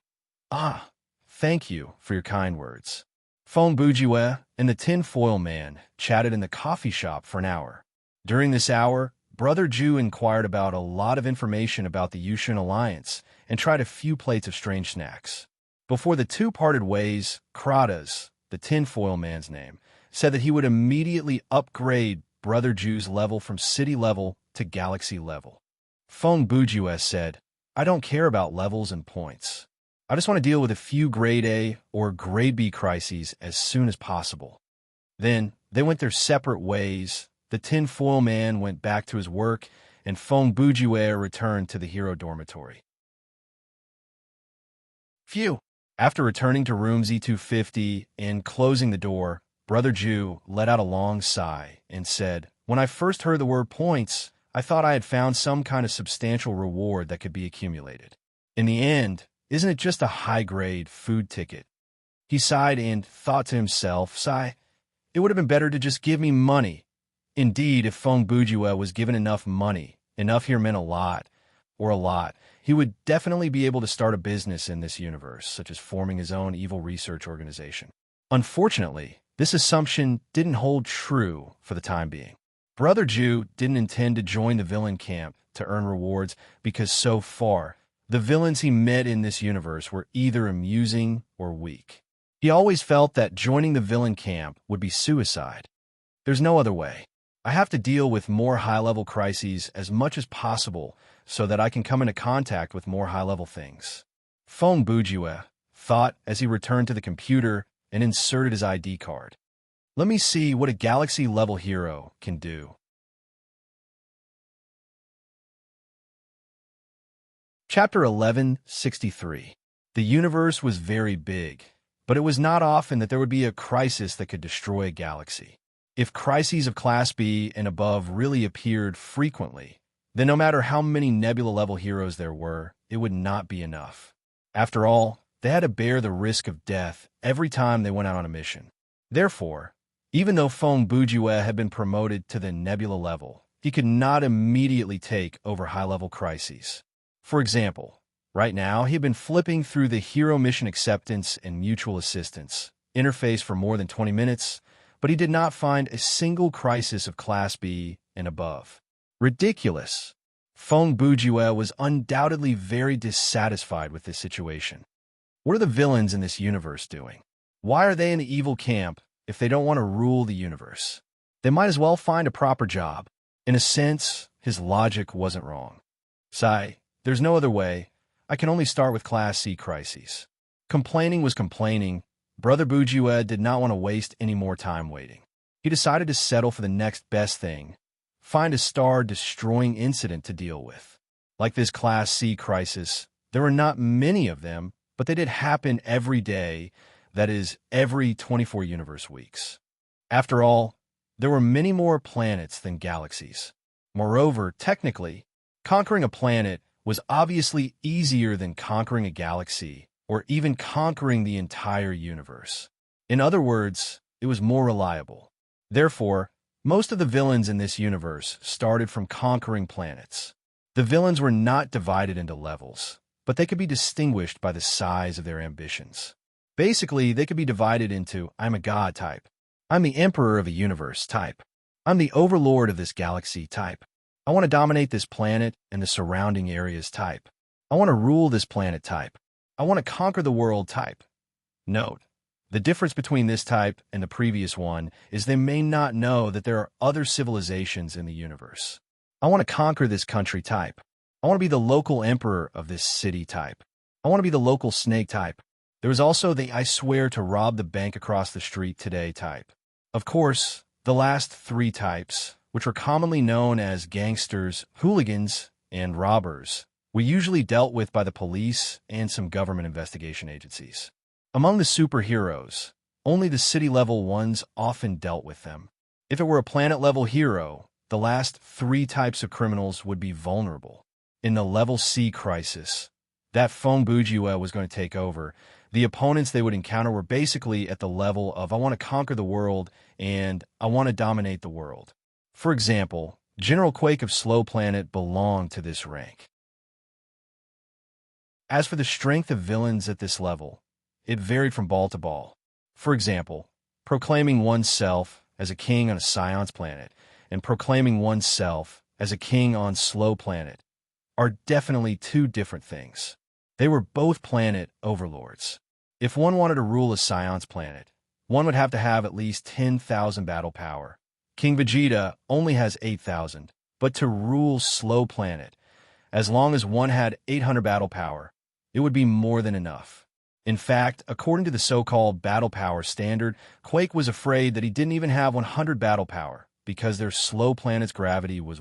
Ah, thank you for your kind words. Feng Bujue and the tinfoil man chatted in the coffee shop for an hour. During this hour, Brother Jew inquired about a lot of information about the Yushin Alliance and tried a few plates of strange snacks. Before the two parted ways, Kratas, the tinfoil man's name, said that he would immediately upgrade Brother Jew's level from city level to galaxy level. Feng Bujue said, I don't care about levels and points. I just want to deal with a few grade A or grade B crises as soon as possible. Then they went their separate ways. The tinfoil man went back to his work, and Feng Bujue returned to the hero dormitory. Phew! After returning to room Z250 and closing the door, Brother Jew let out a long sigh and said, When I first heard the word points, I thought I had found some kind of substantial reward that could be accumulated. In the end, isn't it just a high-grade food ticket? He sighed and thought to himself, it would have been better to just give me money. Indeed, if Feng Bujue was given enough money, enough here meant a lot, he would definitely be able to start a business in this universe, such as forming his own evil research organization. Unfortunately, this assumption didn't hold true for the time being. Brother Jew didn't intend to join the villain camp to earn rewards because so far, the villains he met in this universe were either amusing or weak. He always felt that joining the villain camp would be suicide. There's no other way. I have to deal with more high-level crises as much as possible so that I can come into contact with more high-level things. Feng Bujue thought as he returned to the computer and inserted his ID card. Let me see what a galaxy-level hero can do. Chapter 1163. The universe was very big, but it was not often that there would be a crisis that could destroy a galaxy. If crises of Class B and above really appeared frequently, then no matter how many Nebula-level heroes there were, it would not be enough. After all, they had to bear the risk of death every time they went out on a mission. Therefore, even though Feng Bujue had been promoted to the Nebula level, he could not immediately take over high-level crises. For example, right now he had been flipping through the Hero Mission Acceptance and Mutual Assistance interface for more than 20 minutes, but he did not find a single crisis of Class B and above. Ridiculous! Feng Bujue was undoubtedly very dissatisfied with this situation. What are the villains in this universe doing? Why are they in the evil camp if they don't want to rule the universe? They might as well find a proper job. In a sense, his logic wasn't wrong. Sigh, there's no other way. I can only start with Class C crises. Complaining was complaining. Brother Bujue did not want to waste any more time waiting. He decided to settle for the next best thing, find a star-destroying incident to deal with. Like this Class C crisis, there were not many of them, but they did happen every day, that is, every 24 universe weeks. After all, there were many more planets than galaxies. Moreover, technically, conquering a planet was obviously easier than conquering a galaxy, or even conquering the entire universe. In other words, it was more reliable. Therefore, most of the villains in this universe started from conquering planets. The villains were not divided into levels, but they could be distinguished by the size of their ambitions. Basically, they could be divided into I'm a god type, I'm the emperor of a universe type, I'm the overlord of this galaxy type, I want to dominate this planet and the surrounding areas type, I want to rule this planet type, I want to conquer the world type. Note, the difference between this type and the previous one is they may not know that there are other civilizations in the universe. I want to conquer this country type. I want to be the local emperor of this city type. I want to be the local snake type. There is also the I swear to rob the bank across the street today type. Of course, the last three types, which were commonly known as gangsters, hooligans, and robbers, were usually dealt with by the police and some government investigation agencies. Among the superheroes, only the city-level ones often dealt with them. If it were a planet-level hero, the last three types of criminals would be vulnerable. In the Level C crisis, that Feng Bujue was going to take over, the opponents they would encounter were basically at the level of I want to conquer the world and I want to dominate the world. For example, General Quake of Slow Planet belonged to this rank. As for the strength of villains at this level, it varied from ball to ball. For example, proclaiming oneself as a king on a Science planet and proclaiming oneself as a king on Slow Planet are definitely two different things. They were both planet overlords. If one wanted to rule a Science planet, one would have to have at least 10,000 battle power. King Vegeta only has 8,000, but to rule Slow Planet, as long as one had 800 battle power, it would be more than enough. In fact, according to the so-called battle power standard, Quake was afraid that he didn't even have 100 battle power because their Slow Planet's gravity was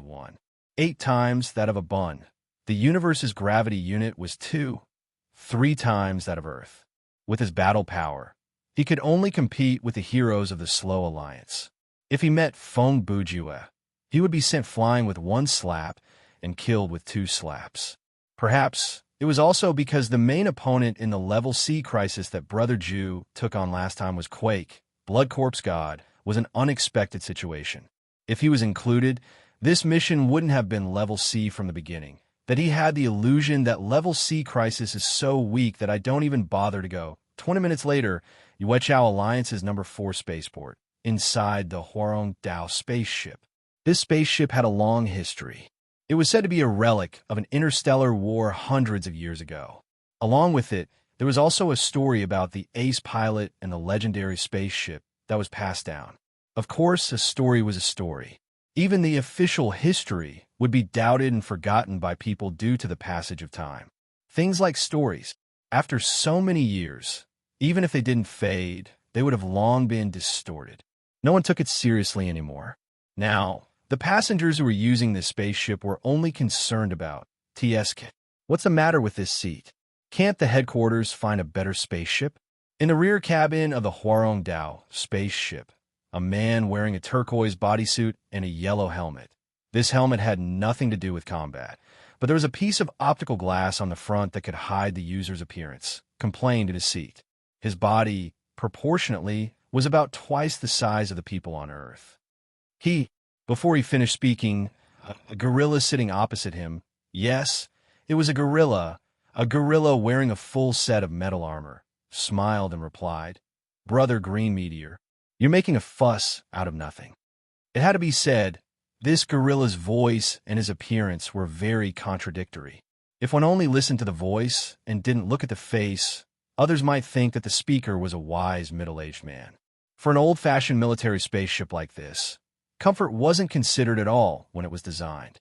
8 times that of a bun. The universe's gravity unit was 3 times that of Earth. With his battle power, he could only compete with the heroes of the Slow Alliance. If he met Feng Bujue, he would be sent flying with 1 slap and killed with 2 slaps. Perhaps it was also because the main opponent in the Level C crisis that Brother Ju took on last time was Quake, Blood Corpse God, was an unexpected situation. If he was included, this mission wouldn't have been Level C from the beginning. That he had the illusion that Level C crisis is so weak that I don't even bother to go. 20 minutes later, Yueqiao Alliance's number 4 spaceport, inside the Huarong Dao spaceship. This spaceship had a long history. It was said to be a relic of an interstellar war hundreds of years ago. Along with it, there was also a story about the ace pilot and the legendary spaceship that was passed down. Of course, a story was a story. Even the official history would be doubted and forgotten by people due to the passage of time. Things like stories, after so many years, even if they didn't fade, they would have long been distorted. No one took it seriously anymore. Now, the passengers who were using this spaceship were only concerned about TSK. What's the matter with this seat? Can't the headquarters find a better spaceship? In the rear cabin of the Huarong Dao spaceship, a man wearing a turquoise bodysuit and a yellow helmet. This helmet had nothing to do with combat, but there was a piece of optical glass on the front that could hide the user's appearance, complained in his seat. His body, proportionately, was about twice the size of the people on Earth. Before he finished speaking, a gorilla sitting opposite him, yes, it was a gorilla wearing a full set of metal armor, smiled and replied, "Brother Green Meteor, you're making a fuss out of nothing." It had to be said, this gorilla's voice and his appearance were very contradictory. If one only listened to the voice and didn't look at the face, others might think that the speaker was a wise middle-aged man. For an old-fashioned military spaceship like this, Comfort wasn't considered at all when it was designed.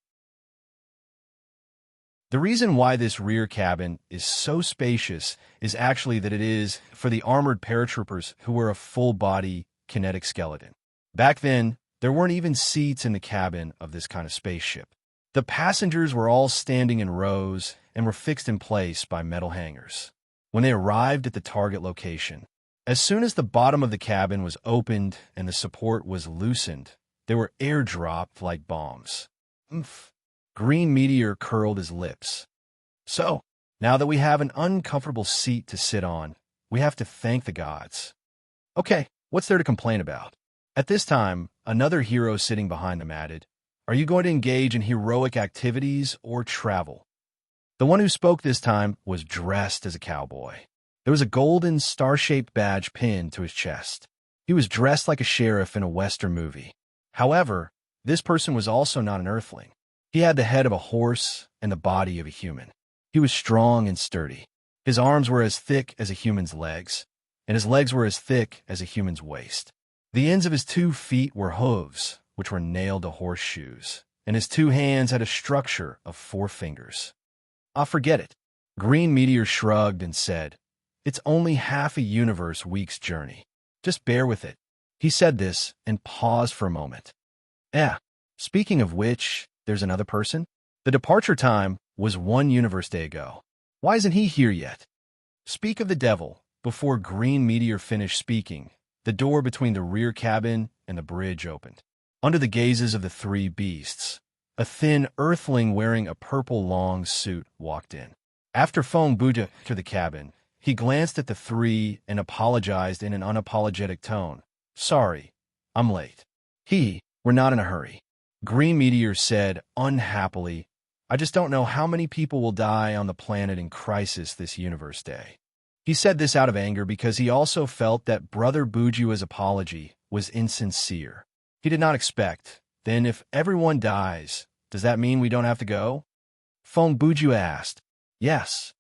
The reason why this rear cabin is so spacious is actually that it is for the armored paratroopers who were a full-body kinetic skeleton. Back then, there weren't even seats in the cabin of this kind of spaceship. The passengers were all standing in rows and were fixed in place by metal hangers. When they arrived at the target location, as soon as the bottom of the cabin was opened and the support was loosened, they were airdropped like bombs. Oomph. Green Meteor curled his lips. So, now that we have an uncomfortable seat to sit on, we have to thank the gods. Okay, what's there to complain about? At this time, another hero sitting behind them added, "Are you going to engage in heroic activities or travel?" The one who spoke this time was dressed as a cowboy. There was a golden star-shaped badge pinned to his chest. He was dressed like a sheriff in a Western movie. However, this person was also not an earthling. He had the head of a horse and the body of a human. He was strong and sturdy. His arms were as thick as a human's legs, and his legs were as thick as a human's waist. The ends of his 2 feet were hooves, which were nailed to horseshoes, and his 2 hands had a structure of 4 fingers. "Ah, forget it." Green Meteor shrugged and said, "It's only half a universe week's journey. Just bear with it." He said this and paused for a moment. Speaking of which, there's another person. The departure time was 1 universe day ago. Why isn't he here yet? Speak of the devil. Before Green Meteor finished speaking, the door between the rear cabin and the bridge opened. Under the gazes of the 3 beasts, a thin earthling wearing a purple long suit walked in. After Fong Buddha entered the cabin, he glanced at the 3 and apologized in an unapologetic tone. "Sorry, I'm late." We're not in a hurry. Green Meteor said unhappily, "I just don't know how many people will die on the planet in crisis this universe day." He said this out of anger because he also felt that Brother Bujua's apology was insincere. He did not expect, then if everyone dies, does that mean we don't have to go? Fong Bujua asked. Yes.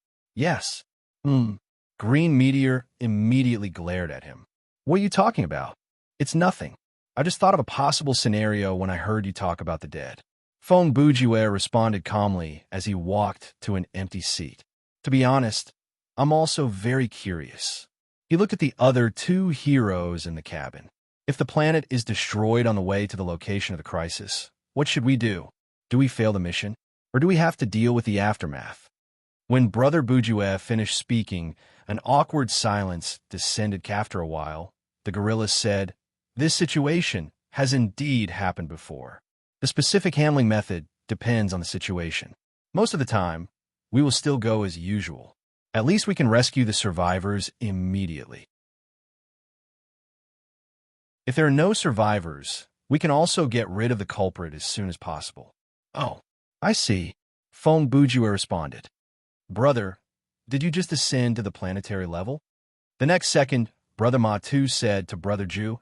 Green Meteor immediately glared at him. "What are you talking about?" "It's nothing. I just thought of a possible scenario when I heard you talk about the dead." Fong Bujue responded calmly as he walked to an empty seat. "To be honest, I'm also very curious." He looked at the other 2 heroes in the cabin. "If the planet is destroyed on the way to the location of the crisis, what should we do? Do we fail the mission? Or do we have to deal with the aftermath?" When Brother Bujue finished speaking, an awkward silence descended. After a while, the gorilla said, "This situation has indeed happened before. The specific handling method depends on the situation. Most of the time, we will still go as usual. At least we can rescue the survivors immediately. If there are no survivors, we can also get rid of the culprit as soon as possible." "Oh, I see," Fong Bujue responded. "Brother, did you just ascend to the planetary level?" The next second, Brother Ma-Tu said to Brother Ju,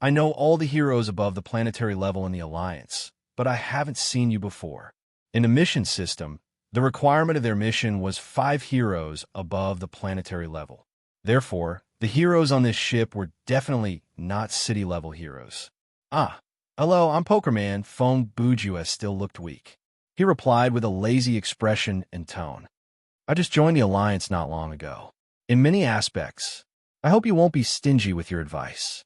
"I know all the heroes above the planetary level in the Alliance, but I haven't seen you before." In the mission system, the requirement of their mission was 5 heroes above the planetary level. Therefore, the heroes on this ship were definitely not city-level heroes. "Hello, I'm Pokerman." Fong Bujue still looked weak. He replied with a lazy expression and tone. "I just joined the Alliance not long ago. In many aspects, I hope you won't be stingy with your advice."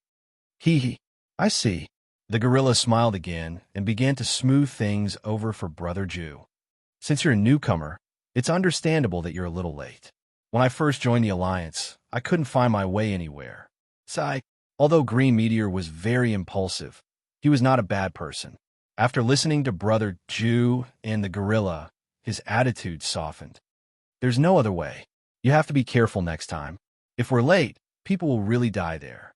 I see." The gorilla smiled again and began to smooth things over for Brother Ju. "Since you're a newcomer, it's understandable that you're a little late. When I first joined the Alliance, I couldn't find my way anywhere. Although Green Meteor was very impulsive, he was not a bad person. After listening to Brother Ju and the gorilla, his attitude softened. "There's no other way. You have to be careful next time. If we're late, people will really die there."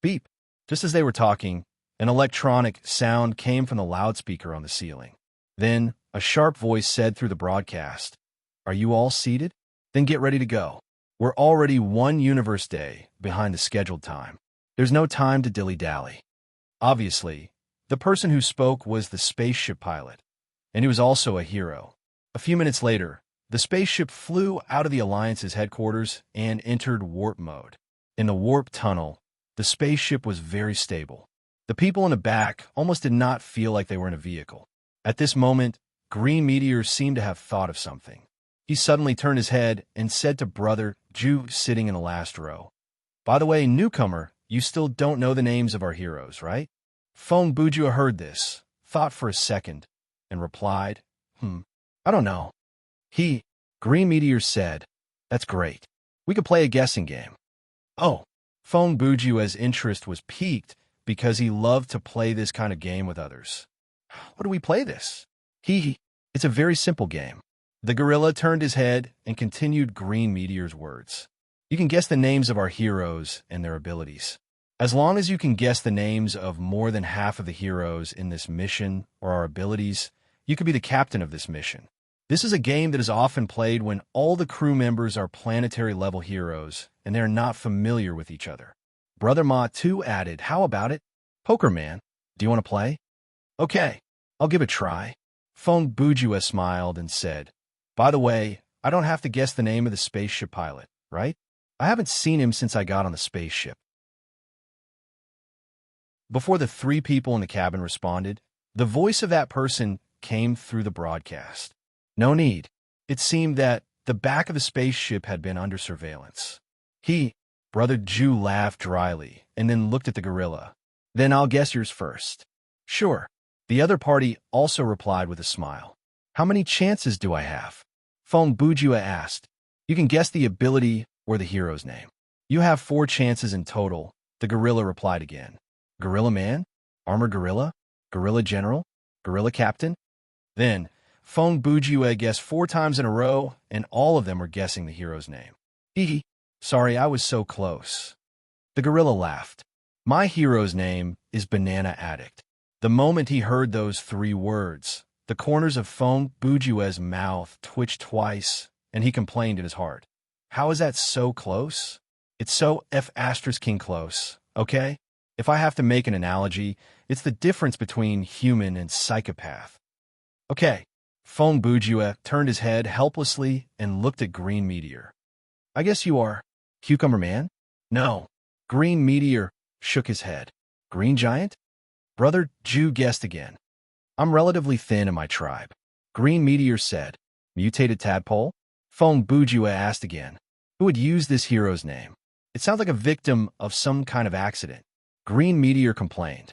Beep. Just as they were talking, an electronic sound came from the loudspeaker on the ceiling. Then, a sharp voice said through the broadcast, "Are you all seated? Then get ready to go. We're already 1 universe day behind the scheduled time. There's no time to dilly-dally." Obviously, the person who spoke was the spaceship pilot, and he was also a hero. A few minutes later, the spaceship flew out of the Alliance's headquarters and entered warp mode. In the warp tunnel, the spaceship was very stable. The people in the back almost did not feel like they were in a vehicle. At this moment, Green Meteor seemed to have thought of something. He suddenly turned his head and said to Brother Jew sitting in the last row, "By the way, newcomer, you still don't know the names of our heroes, right?" Fong Bujua heard this, thought for a second, and replied, I don't know. Green Meteor said, "That's great. We could play a guessing game." Oh, Fong Bujua's interest was piqued because he loved to play this kind of game with others. "What do we play this?" It's a very simple game. The gorilla turned his head and continued Green Meteor's words. "You can guess the names of our heroes and their abilities. As long as you can guess the names of more than half of the heroes in this mission or our abilities, you could be the captain of this mission. This is a game that is often played when all the crew members are planetary-level heroes and they are not familiar with each other." Brother Ma too added, "How about it? Poker Man, do you want to play?" "Okay, I'll give it a try." Fong Bujua smiled and said, "By the way, I don't have to guess the name of the spaceship pilot, right? I haven't seen him since I got on the spaceship." Before the three people in the cabin responded, the voice of that person came through the broadcast. "No need." It seemed that the back of the spaceship had been under surveillance. Brother Jew laughed dryly and then looked at the gorilla. "Then I'll guess yours first." "Sure." The other party also replied with a smile. "How many chances do I have?" Fong Bujua asked. "You can guess the ability or the hero's name. You have 4 chances in total," the gorilla replied again. "Gorilla Man? Armored Gorilla? Gorilla General? Gorilla Captain?" Then, Fong Bujua guessed 4 times in a row, and all of them were guessing the hero's name. Sorry, I was so close." The gorilla laughed. "My hero's name is Banana Addict." The moment he heard those 3 words, the corners of Fong Bujua's mouth twitched twice, and he complained in his heart. "How is that so close? It's so F***ing close, okay? If I have to make an analogy, it's the difference between human and psychopath." "Okay." Fong Bujua turned his head helplessly and looked at Green Meteor. "I guess you are Cucumber Man?" "No." Green Meteor shook his head. "Green Giant?" Brother Jew guessed again. "I'm relatively thin in my tribe." Green Meteor said. "Mutated Tadpole?" Fong Bujua asked again. "Who would use this hero's name? It sounds like a victim of some kind of accident." Green Meteor complained.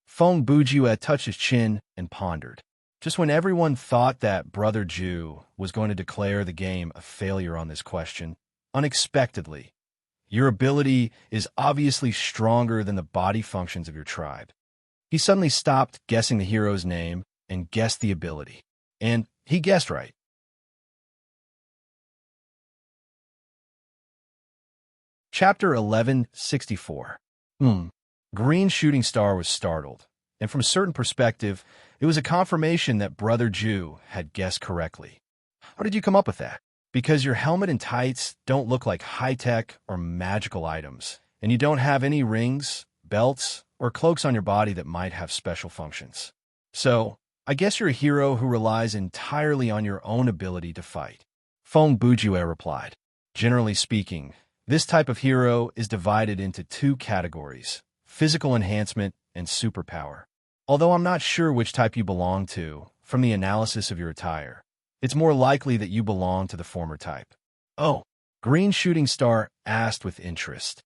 Fong Bujua touched his chin and pondered. Just when everyone thought that Brother Jew was going to declare the game a failure on this question, unexpectedly, your ability is obviously stronger than the body functions of your tribe. He suddenly stopped guessing the hero's name and guessed the ability. And he guessed right. Chapter 1164. Green Shooting Star was startled, and from a certain perspective, it was a confirmation that Brother Jew had guessed correctly. "How did you come up with that?" "Because your helmet and tights don't look like high-tech or magical items, and you don't have any rings, belts, or cloaks on your body that might have special functions. So, I guess you're a hero who relies entirely on your own ability to fight." Fong Bujue replied. "Generally speaking, this type of hero is divided into 2 categories, physical enhancement and superpower. Although I'm not sure which type you belong to, from the analysis of your attire, it's more likely that you belong to the former type." "Oh," Green Shooting Star asked with interest.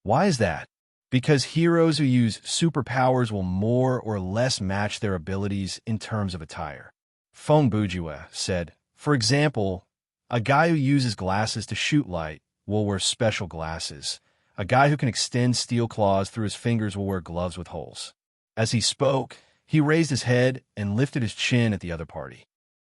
"Why is that?" "Because heroes who use superpowers will more or less match their abilities in terms of attire." Fong Bujue said, "For example, a guy who uses glasses to shoot light will wear special glasses. A guy who can extend steel claws through his fingers will wear gloves with holes." As he spoke, he raised his head and lifted his chin at the other party.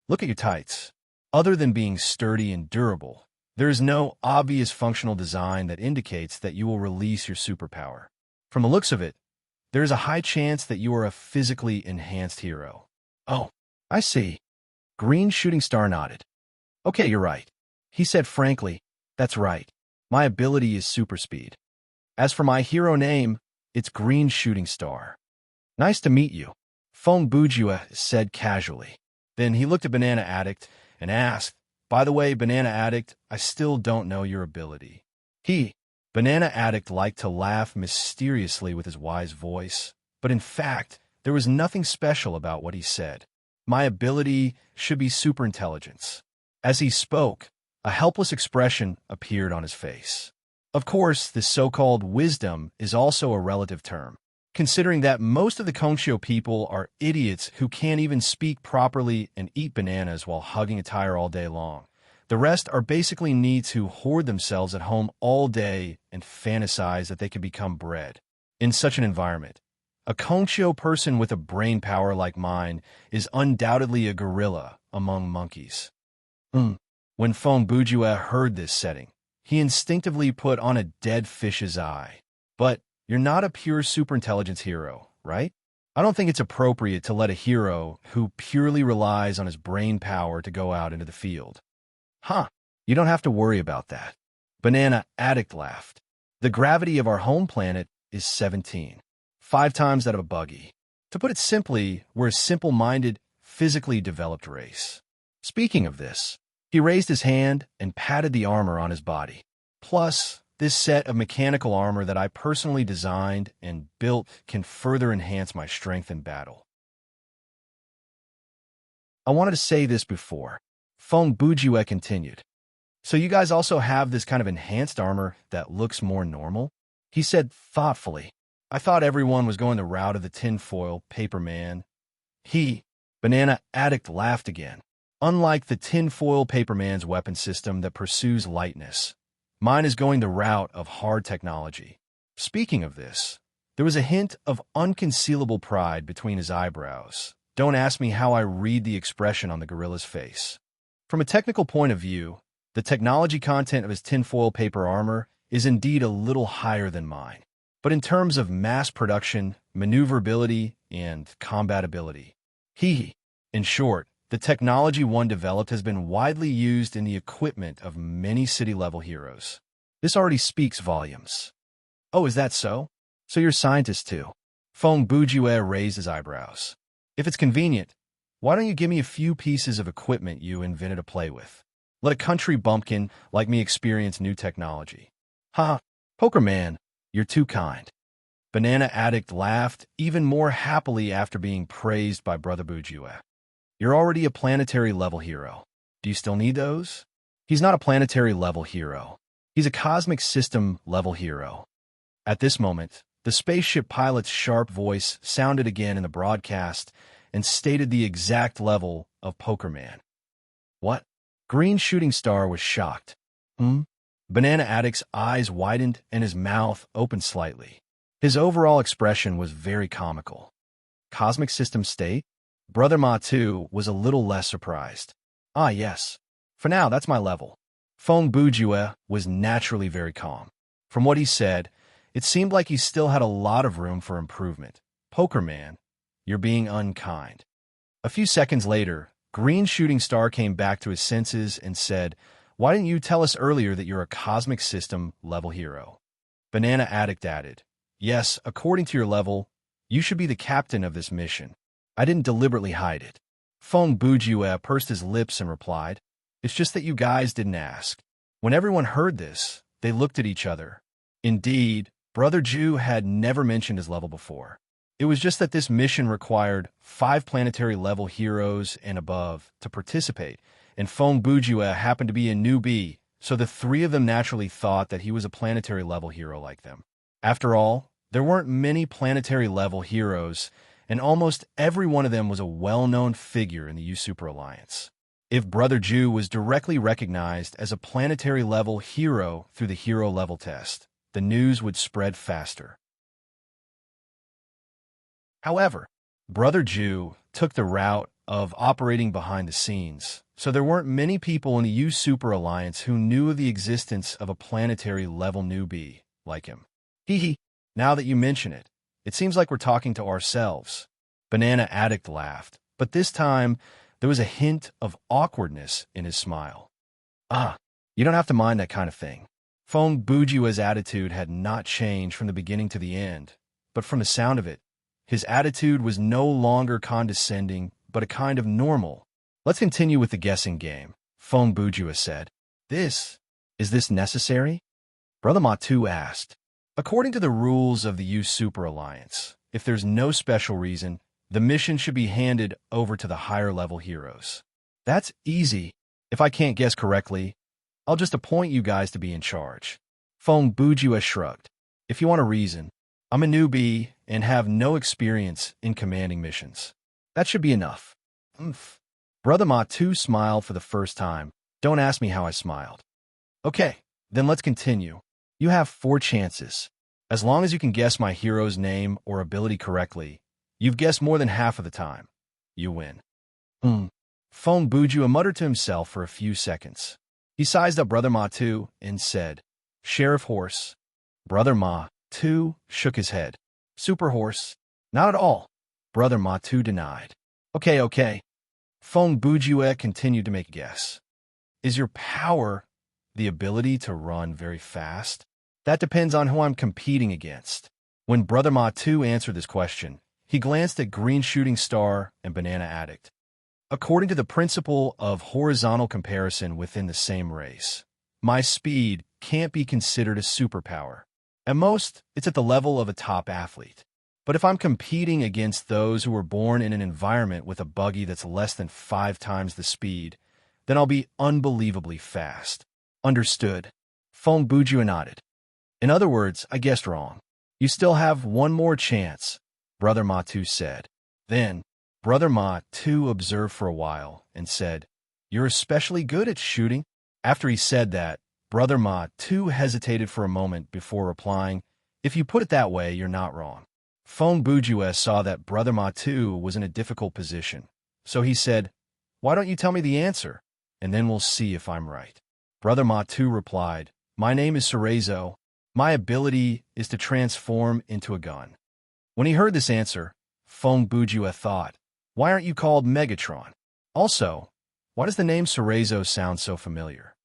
"Look at your tights. Other than being sturdy and durable, there is no obvious functional design that indicates that you will release your superpower. From the looks of it, there is a high chance that you are a physically enhanced hero." "Oh, I see." Green Shooting Star nodded. "Okay, you're right." He said frankly, "That's right. My ability is super speed. As for my hero name, it's Green Shooting Star." "Nice to meet you," Fong Bujua said casually. Then he looked at Banana Addict and asked, "By the way, Banana Addict, I still don't know your ability." Banana Addict liked to laugh mysteriously with his wise voice, but in fact, there was nothing special about what he said. My ability should be superintelligence. As he spoke, a helpless expression appeared on his face. Of course, this so-called wisdom is also a relative term, considering that most of the Concho people are idiots who can't even speak properly and eat bananas while hugging a tire all day long. The rest are basically needs who hoard themselves at home all day and fantasize that they can become bread. In such an environment, a Concho person with a brain power like mine is undoubtedly a gorilla among monkeys. When Fong Bujue heard this setting, he instinctively put on a dead fish's eye. But you're not a pure superintelligence hero, right? I don't think it's appropriate to let a hero who purely relies on his brain power to go out into the field. You don't have to worry about that. Banana Addict laughed. The gravity of our home planet is 17, 5 times that of a buggy. To put it simply, we're a simple-minded, physically developed race. Speaking of this, he raised his hand and patted the armor on his body. Plus, this set of mechanical armor that I personally designed and built can further enhance my strength in battle. I wanted to say this before. Fong Bujue continued. So you guys also have this kind of enhanced armor that looks more normal? He said thoughtfully. I thought everyone was going the route of the tinfoil paper man. Banana Addict laughed again. Unlike the tinfoil paper man's weapon system that pursues lightness, mine is going the route of hard technology. Speaking of this, there was a hint of unconcealable pride between his eyebrows. Don't ask me how I read the expression on the gorilla's face. From a technical point of view, the technology content of his tinfoil paper armor is indeed a little higher than mine. But in terms of mass production, maneuverability, and combatability, in short, the technology one developed has been widely used in the equipment of many city-level heroes. This already speaks volumes. Oh, is that so? So you're scientists too? Fong Bujue raised his eyebrows. If it's convenient, why don't you give me a few pieces of equipment you invented to play with? Let a country bumpkin like me experience new technology. Poker man, you're too kind. Banana Addict laughed even more happily after being praised by Brother Bujue. You're already a planetary-level hero. Do you still need those? He's not a planetary-level hero. He's a cosmic system-level hero. At this moment, the spaceship pilot's sharp voice sounded again in the broadcast and stated the exact level of Poker Man. What? Green Shooting Star was shocked. Banana Addict's eyes widened and his mouth opened slightly. His overall expression was very comical. Cosmic system state? Brother Ma too was a little less surprised. Yes. For now, that's my level. Fong Bujue was naturally very calm. From what he said, it seemed like he still had a lot of room for improvement. Poker Man, you're being unkind. A few seconds later, Green Shooting Star came back to his senses and said, Why didn't you tell us earlier that you're a cosmic system-level hero? Banana Addict added, Yes, according to your level, you should be the captain of this mission. I didn't deliberately hide it. Fong Bujue pursed his lips and replied, It's just that you guys didn't ask. When everyone heard this, they looked at each other. Indeed, Brother Ju had never mentioned his level before. It was just that this mission required 5 planetary-level heroes and above to participate, and Fong Bujue happened to be a newbie, so the 3 of them naturally thought that he was a planetary-level hero like them. After all, there weren't many planetary-level heroes, and almost every one of them was a well-known figure in the U-Super Alliance. If Brother Ju was directly recognized as a planetary-level hero through the hero-level test, the news would spread faster. However, Brother Ju took the route of operating behind the scenes, so there weren't many people in the U-Super Alliance who knew of the existence of a planetary-level newbie like him. Now that you mention it, it seems like we're talking to ourselves. Banana Addict laughed, but this time there was a hint of awkwardness in his smile. You don't have to mind that kind of thing. Fong Bujue's attitude had not changed from the beginning to the end, but from the sound of it, his attitude was no longer condescending, but a kind of normal. Let's continue with the guessing game, Fong Bujue said. Is this necessary? Brother Matu asked. According to the rules of the U Super Alliance, if there's no special reason, the mission should be handed over to the higher-level heroes. That's easy. If I can't guess correctly, I'll just appoint you guys to be in charge. Feng Bujue shrugged. If you want a reason, I'm a newbie and have no experience in commanding missions. That should be enough. Umph. Brother Matu smiled for the first time. Don't ask me how I smiled. Okay, then let's continue. You have 4 chances. As long as you can guess my hero's name or ability correctly, you've guessed more than half of the time. You win. Feng Bujue muttered to himself for a few seconds. He sized up Brother Matu and said, Sheriff Horse. Brother Matu shook his head. Super Horse? Not at all. Brother Matu denied. Okay. Feng Bujue continued to make a guess. Is your power the ability to run very fast? That depends on who I'm competing against. When Brother Matu answered this question, he glanced at Green Shooting Star and Banana Addict. According to the principle of horizontal comparison within the same race, my speed can't be considered a superpower. At most, it's at the level of a top athlete. But if I'm competing against those who were born in an environment with a buggy that's less than 5 times the speed, then I'll be unbelievably fast. Understood. Feng Bujue nodded. In other words, I guessed wrong. You still have one more chance, Brother Matu said. Then, Brother Matu observed for a while and said, You're especially good at shooting? After he said that, Brother Matu hesitated for a moment before replying, If you put it that way, you're not wrong. Feng Bujue saw that Brother Matu was in a difficult position, so he said, Why don't you tell me the answer, and then we'll see if I'm right. Brother Matu replied, My name is Cerezo. My ability is to transform into a gun. When he heard this answer, Feng Bujue thought, Why aren't you called Megatron? Also, why does the name Cerezo sound so familiar?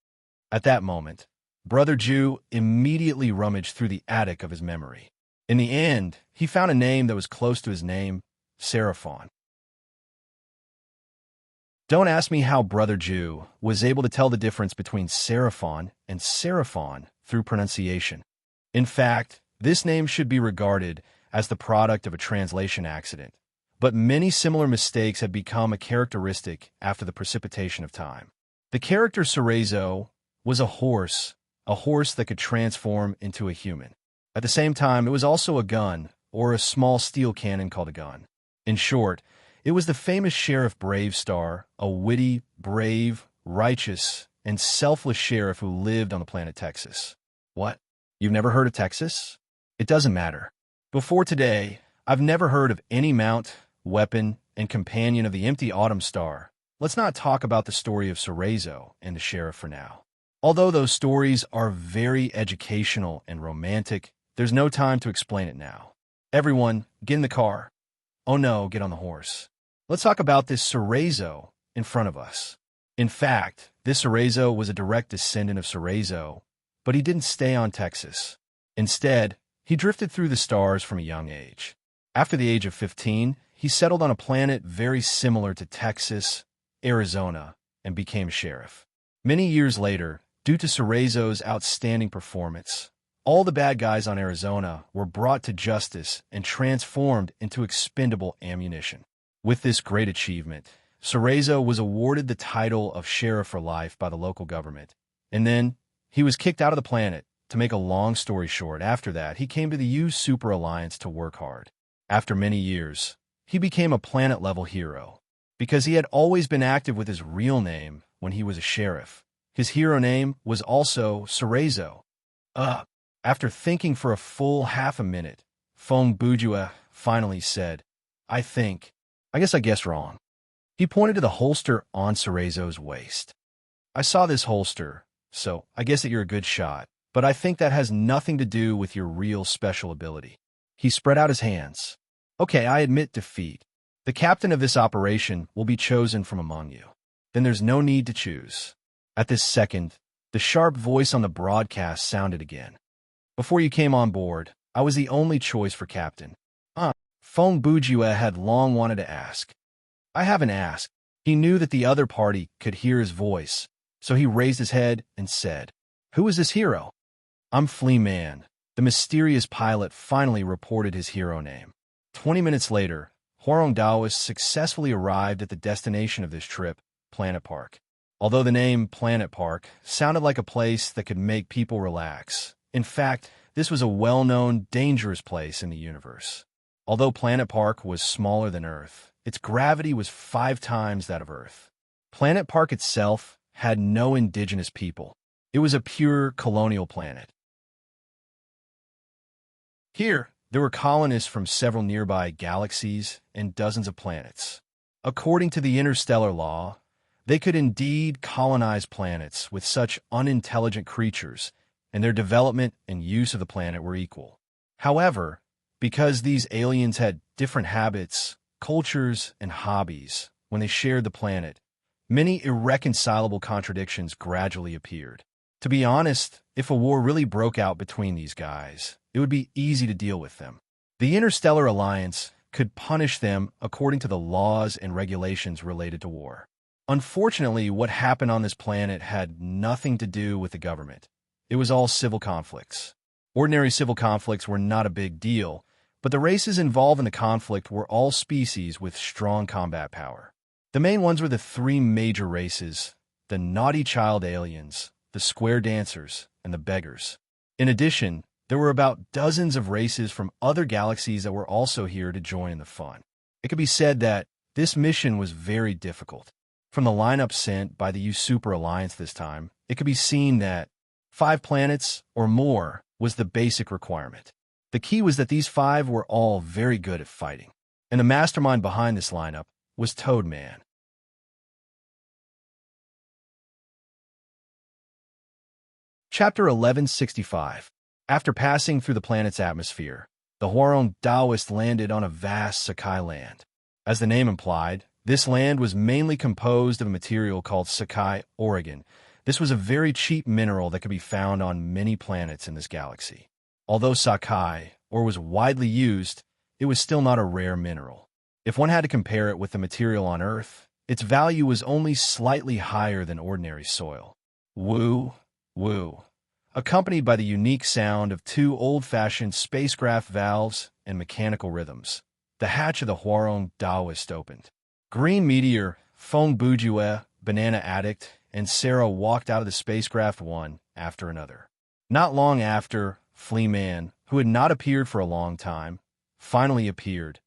At that moment, Brother Ju immediately rummaged through the attic of his memory. In the end, he found a name that was close to his name, Seraphon. Don't ask me how Brother Ju was able to tell the difference between Seraphon and Seraphon through pronunciation. In fact, this name should be regarded as the product of a translation accident, but many similar mistakes have become a characteristic after the precipitation of time. The character Cerezo was a horse that could transform into a human. At the same time, it was also a gun, or a small steel cannon called a gun. In short, it was the famous Sheriff Bravestar, a witty, brave, righteous, and selfless sheriff who lived on the planet Texas. What? You've never heard of Texas? It doesn't matter. Before today, I've never heard of any mount, weapon, and companion of the empty Autumn Star. Let's not talk about the story of Cerezo and the sheriff for now. Although those stories are very educational and romantic, there's no time to explain it now. Everyone, get in the car. Oh no, get on the horse. Let's talk about this Cerezo in front of us. In fact, this Cerezo was a direct descendant of Cerezo, but he didn't stay on Texas. Instead, he drifted through the stars from a young age. After the age of 15, he settled on a planet very similar to Texas, Arizona, and became a sheriff. Many years later, due to Cerezo's outstanding performance, all the bad guys on Arizona were brought to justice and transformed into expendable ammunition. With this great achievement, Cerezo was awarded the title of Sheriff for Life by the local government, and then he was kicked out of the planet. To make a long story short, after that, he came to the U Super Alliance to work hard. After many years, he became a planet-level hero. Because he had always been active with his real name when he was a sheriff, his hero name was also Cerezo. After thinking for a full half a minute, Feng Bujue finally said, I guess I guessed wrong. He pointed to the holster on Cerezo's waist. I saw this holster, so I guess that you're a good shot, but I think that has nothing to do with your real special ability. He spread out his hands. Okay, I admit defeat. The captain of this operation will be chosen from among you. Then there's no need to choose. At this second, the sharp voice on the broadcast sounded again. Before you came on board, I was the only choice for captain. Feng Bujue had long wanted to ask. I haven't asked. He knew that the other party could hear his voice, so he raised his head and said, Who is this hero? I'm Flea Man. The mysterious pilot finally reported his hero name. 20 minutes later, Hwarong Daoist successfully arrived at the destination of this trip, Planet Park. Although the name Planet Park sounded like a place that could make people relax, in fact, this was a well-known, dangerous place in the universe. Although Planet Park was smaller than Earth, its gravity was 5 times that of Earth. Planet Park itself had no indigenous people. It was a pure colonial planet. Here, there were colonists from several nearby galaxies and dozens of planets. According to the interstellar law, they could indeed colonize planets with such unintelligent creatures, and their development and use of the planet were equal. However, because these aliens had different habits, cultures, and hobbies when they shared the planet, many irreconcilable contradictions gradually appeared. To be honest, if a war really broke out between these guys, it would be easy to deal with them. The Interstellar Alliance could punish them according to the laws and regulations related to war. Unfortunately, what happened on this planet had nothing to do with the government. It was all civil conflicts. Ordinary civil conflicts were not a big deal, but the races involved in the conflict were all species with strong combat power. The main ones were the 3 major races: the naughty child aliens, the square dancers, and the beggars. In addition, there were about dozens of races from other galaxies that were also here to join in the fun. It could be said that this mission was very difficult. From the lineup sent by the U-Super Alliance this time, it could be seen that 5 planets or more was the basic requirement. The key was that these 5 were all very good at fighting, and the mastermind behind this lineup was Toadman. Chapter 1165. After passing through the planet's atmosphere, the Hwarong Daoist landed on a vast Sakai land. As the name implied, this land was mainly composed of a material called Sakai Oregon. This was a very cheap mineral that could be found on many planets in this galaxy. Although Sakai ore was widely used, it was still not a rare mineral. If one had to compare it with the material on Earth, its value was only slightly higher than ordinary soil. Woo, woo. Accompanied by the unique sound of 2 old-fashioned spacecraft valves and mechanical rhythms, the hatch of the Hwarong Daoist opened. Green Meteor, Feng Bujue, Banana Addict, and Sarah walked out of the spacecraft one after another. Not long after, Flea Man, who had not appeared for a long time, finally appeared.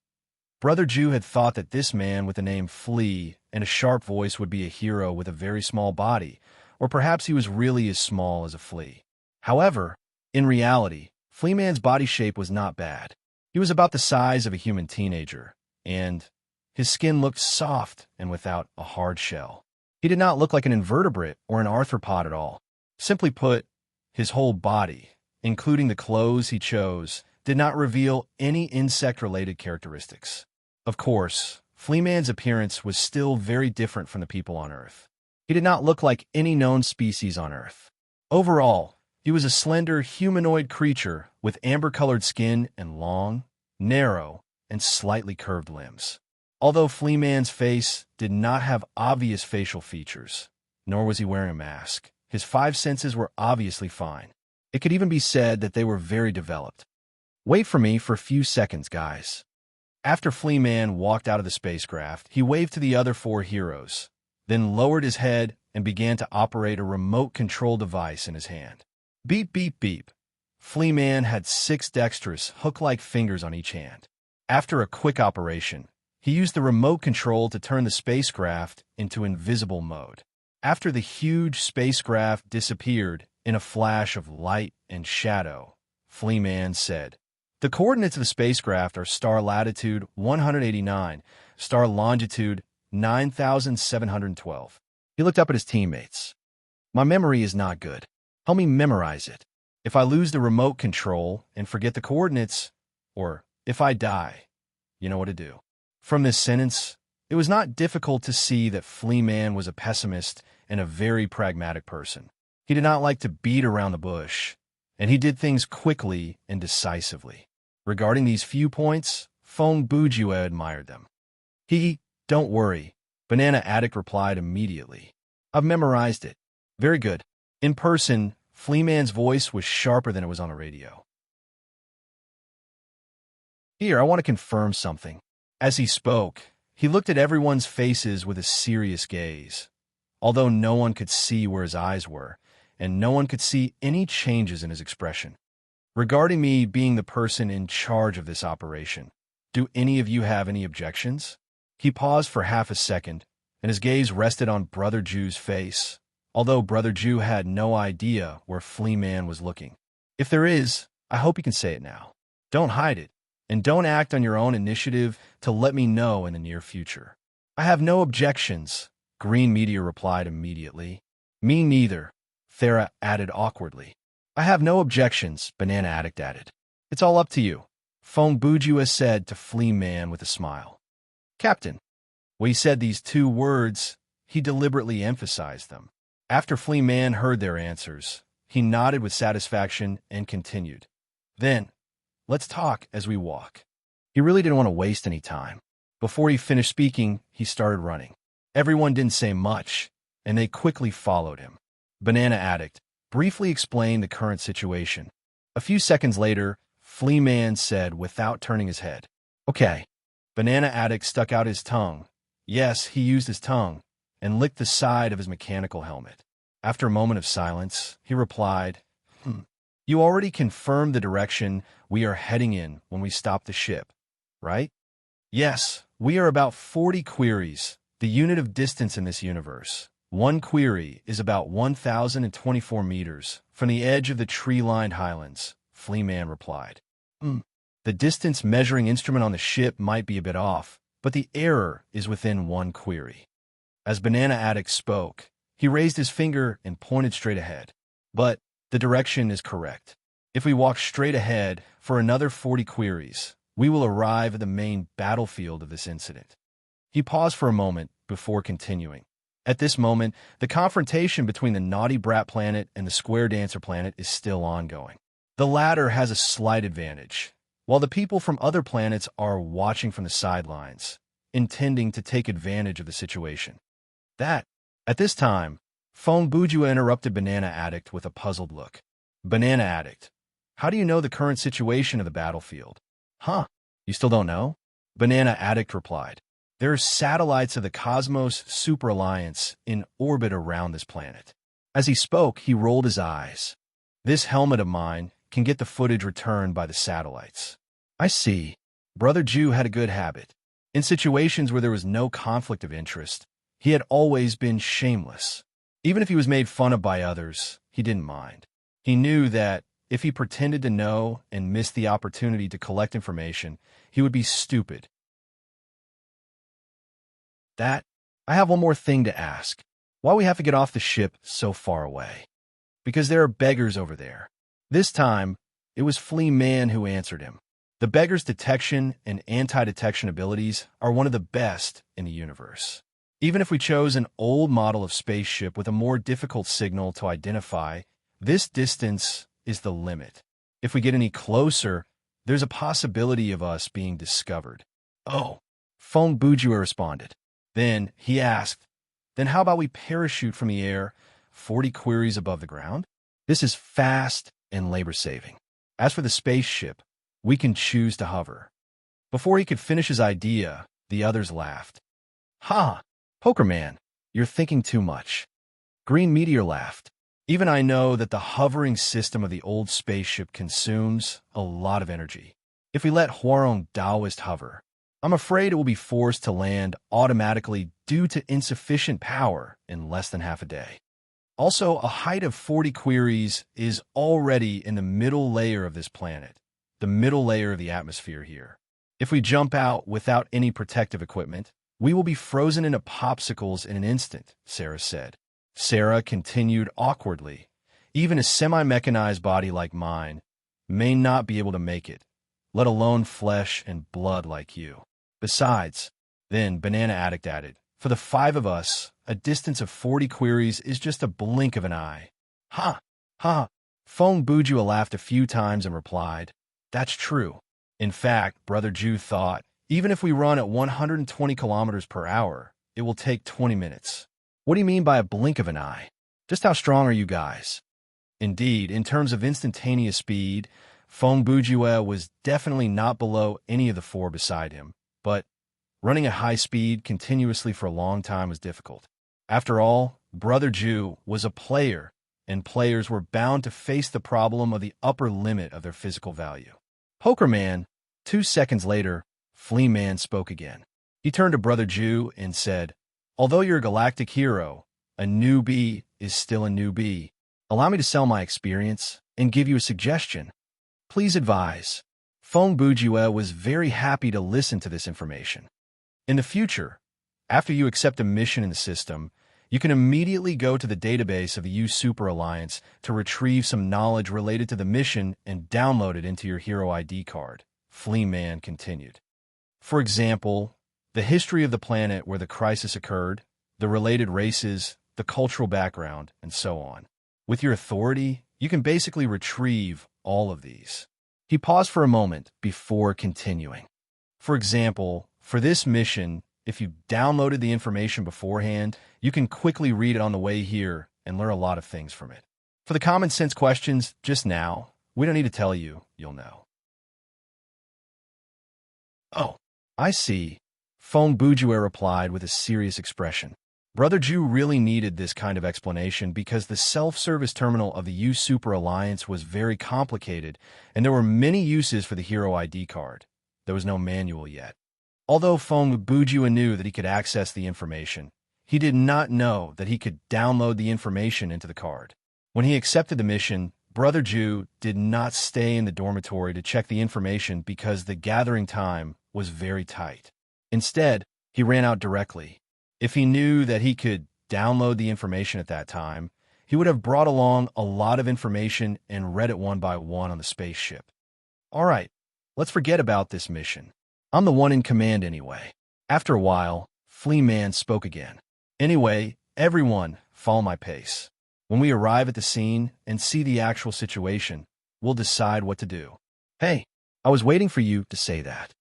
Brother Jew had thought that this man with the name Flea and a sharp voice would be a hero with a very small body, or perhaps he was really as small as a flea. However, in reality, Flea Man's body shape was not bad. He was about the size of a human teenager, and his skin looked soft and without a hard shell. He did not look like an invertebrate or an arthropod at all. Simply put, his whole body, including the clothes he chose, did not reveal any insect-related characteristics. Of course, Flea Man's appearance was still very different from the people on Earth. He did not look like any known species on Earth. Overall, he was a slender, humanoid creature with amber-colored skin and long, narrow, and slightly curved limbs. Although Flea Man's face did not have obvious facial features, nor was he wearing a mask, his 5 senses were obviously fine. It could even be said that they were very developed. Wait for me for a few seconds, guys. After Flea Man walked out of the spacecraft, he waved to the other 4 heroes, then lowered his head and began to operate a remote control device in his hand. Beep, beep, beep. Flea Man had 6 dexterous, hook-like fingers on each hand. After a quick operation, he used the remote control to turn the spacecraft into invisible mode. After the huge spacecraft disappeared in a flash of light and shadow, Flea Man said, "The coordinates of the spacecraft are star latitude 189, star longitude 9,712. He looked up at his teammates. "My memory is not good. Help me memorize it. If I lose the remote control and forget the coordinates, or if I die, you know what to do." From this sentence, it was not difficult to see that Flea Man was a pessimist and a very pragmatic person. He did not like to beat around the bush, and he did things quickly and decisively. Regarding these few points, Feng Bujue admired them. Don't worry, Banana Addict replied immediately. "I've memorized it." "Very good." In person, Fleaman's voice was sharper than it was on the radio. Here, I want to confirm something. As he spoke, he looked at everyone's faces with a serious gaze, although no one could see where his eyes were, and no one could see any changes in his expression. Regarding me being the person in charge of this operation, do any of you have any objections? He paused for half a second, and his gaze rested on Brother Jew's face, although Brother Jew had no idea where Fleaman was looking. If there is, I hope you can say it now. Don't hide it, and don't act on your own initiative to let me know in the near future. I have no objections, Green Meteor replied immediately. Me neither, Thera added awkwardly. I have no objections, Banana Addict added. It's all up to you, Fong Bujua said to Fleaman with a smile. Captain. When he said these two words, he deliberately emphasized them. After Fleaman heard their answers, he nodded with satisfaction and continued. Then, let's talk as we walk. He really didn't want to waste any time. Before he finished speaking, he started running. Everyone didn't say much, and they quickly followed him. Banana Addict briefly explained the current situation. A few seconds later, Fleaman said without turning his head, Okay. Banana Addict stuck out his tongue. Yes, he used his tongue, and licked the side of his mechanical helmet. After a moment of silence, he replied, You already confirmed the direction we are heading in when we stop the ship, right? Yes, we are about 40 queries, the unit of distance in this universe. One query is about 1,024 meters from the edge of the tree-lined highlands, Fleaman replied. The distance measuring instrument on the ship might be a bit off, but the error is within one query. As Banana Addict spoke, he raised his finger and pointed straight ahead. But the direction is correct. If we walk straight ahead for another 40 queries, we will arrive at the main battlefield of this incident. He paused for a moment before continuing. At this moment, the confrontation between the Naughty Brat planet and the Square Dancer planet is still ongoing. The latter has a slight advantage, while the people from other planets are watching from the sidelines, intending to take advantage of the situation. At this time, Fong Bujua interrupted Banana Addict with a puzzled look. Banana Addict, how do you know the current situation of the battlefield? Huh, you still don't know? Banana Addict replied. There are satellites of the Cosmos Super Alliance in orbit around this planet. As he spoke, he rolled his eyes. This helmet of mine can get the footage returned by the satellites. I see. Brother Jew had a good habit. In situations where there was no conflict of interest, he had always been shameless. Even if he was made fun of by others, he didn't mind. He knew that if he pretended to know and missed the opportunity to collect information, he would be stupid. I have one more thing to ask. Why we have to get off the ship so far away? Because there are beggars over there. This time, it was Fleaman who answered him. The beggar's detection and anti-detection abilities are one of the best in the universe. Even if we chose an old model of spaceship with a more difficult signal to identify, this distance is the limit. If we get any closer, there's a possibility of us being discovered. Oh, Fong Bujua responded. Then he asked, Then how about we parachute from the air 40 queries above the ground? This is fast and labor-saving. As for the spaceship, we can choose to hover. Before he could finish his idea, the others laughed. Ha! Poker Man, you're thinking too much. Green Meteor laughed. Even I know that the hovering system of the old spaceship consumes a lot of energy. If we let Huarong Taoist hover, I'm afraid it will be forced to land automatically due to insufficient power in less than half a day. Also, a height of 40 queries is already in the middle layer of this planet, the middle layer of the atmosphere here. If we jump out without any protective equipment, we will be frozen into popsicles in an instant, Sarah said. Sarah continued awkwardly. Even a semi-mechanized body like mine may not be able to make it, let alone flesh and blood like you. Besides, then Banana Addict added, for the 5 of us, a distance of 40 queries is just a blink of an eye. Ha! Ha! Fong Bujua laughed a few times and replied, That's true. In fact, Brother Jew thought, even if we run at 120 kilometers per hour, it will take 20 minutes. What do you mean by a blink of an eye? Just how strong are you guys? Indeed, in terms of instantaneous speed, Fong Bujue was definitely not below any of the four beside him, but running at high speed continuously for a long time was difficult. After all, Brother Ju was a player, and players were bound to face the problem of the upper limit of their physical value. Poker Man, 2 seconds later, Flea Man spoke again. He turned to Brother Ju and said, "Although you're a galactic hero, a newbie is still a newbie. Allow me to sell my experience and give you a suggestion. Please advise." Fong Bujue was very happy to listen to this information. In the future, after you accept a mission in the system, you can immediately go to the database of the U Super Alliance to retrieve some knowledge related to the mission and download it into your Hero ID card, Flea Man continued. For example, the history of the planet where the crisis occurred, the related races, the cultural background, and so on. With your authority, you can basically retrieve all of these. He paused for a moment before continuing. For example, for this mission, if you downloaded the information beforehand, you can quickly read it on the way here and learn a lot of things from it. For the common sense questions, just now, we don't need to tell you, you'll know. "Oh, I see," Fong Bujue replied with a serious expression. Brother Ju really needed this kind of explanation because the self-service terminal of the U Super Alliance was very complicated, and there were many uses for the Hero ID card. There was no manual yet. Although Fong Bujue knew that he could access the information, he did not know that he could download the information into the card. When he accepted the mission, Brother Ju did not stay in the dormitory to check the information because the gathering time was very tight. Instead, he ran out directly. If he knew that he could download the information at that time, he would have brought along a lot of information and read it one by one on the spaceship. "All right, let's forget about this mission. I'm the one in command anyway." After a while, Flea Man spoke again. "Anyway, everyone, follow my pace. When we arrive at the scene and see the actual situation, we'll decide what to do." "Hey, I was waiting for you to say that."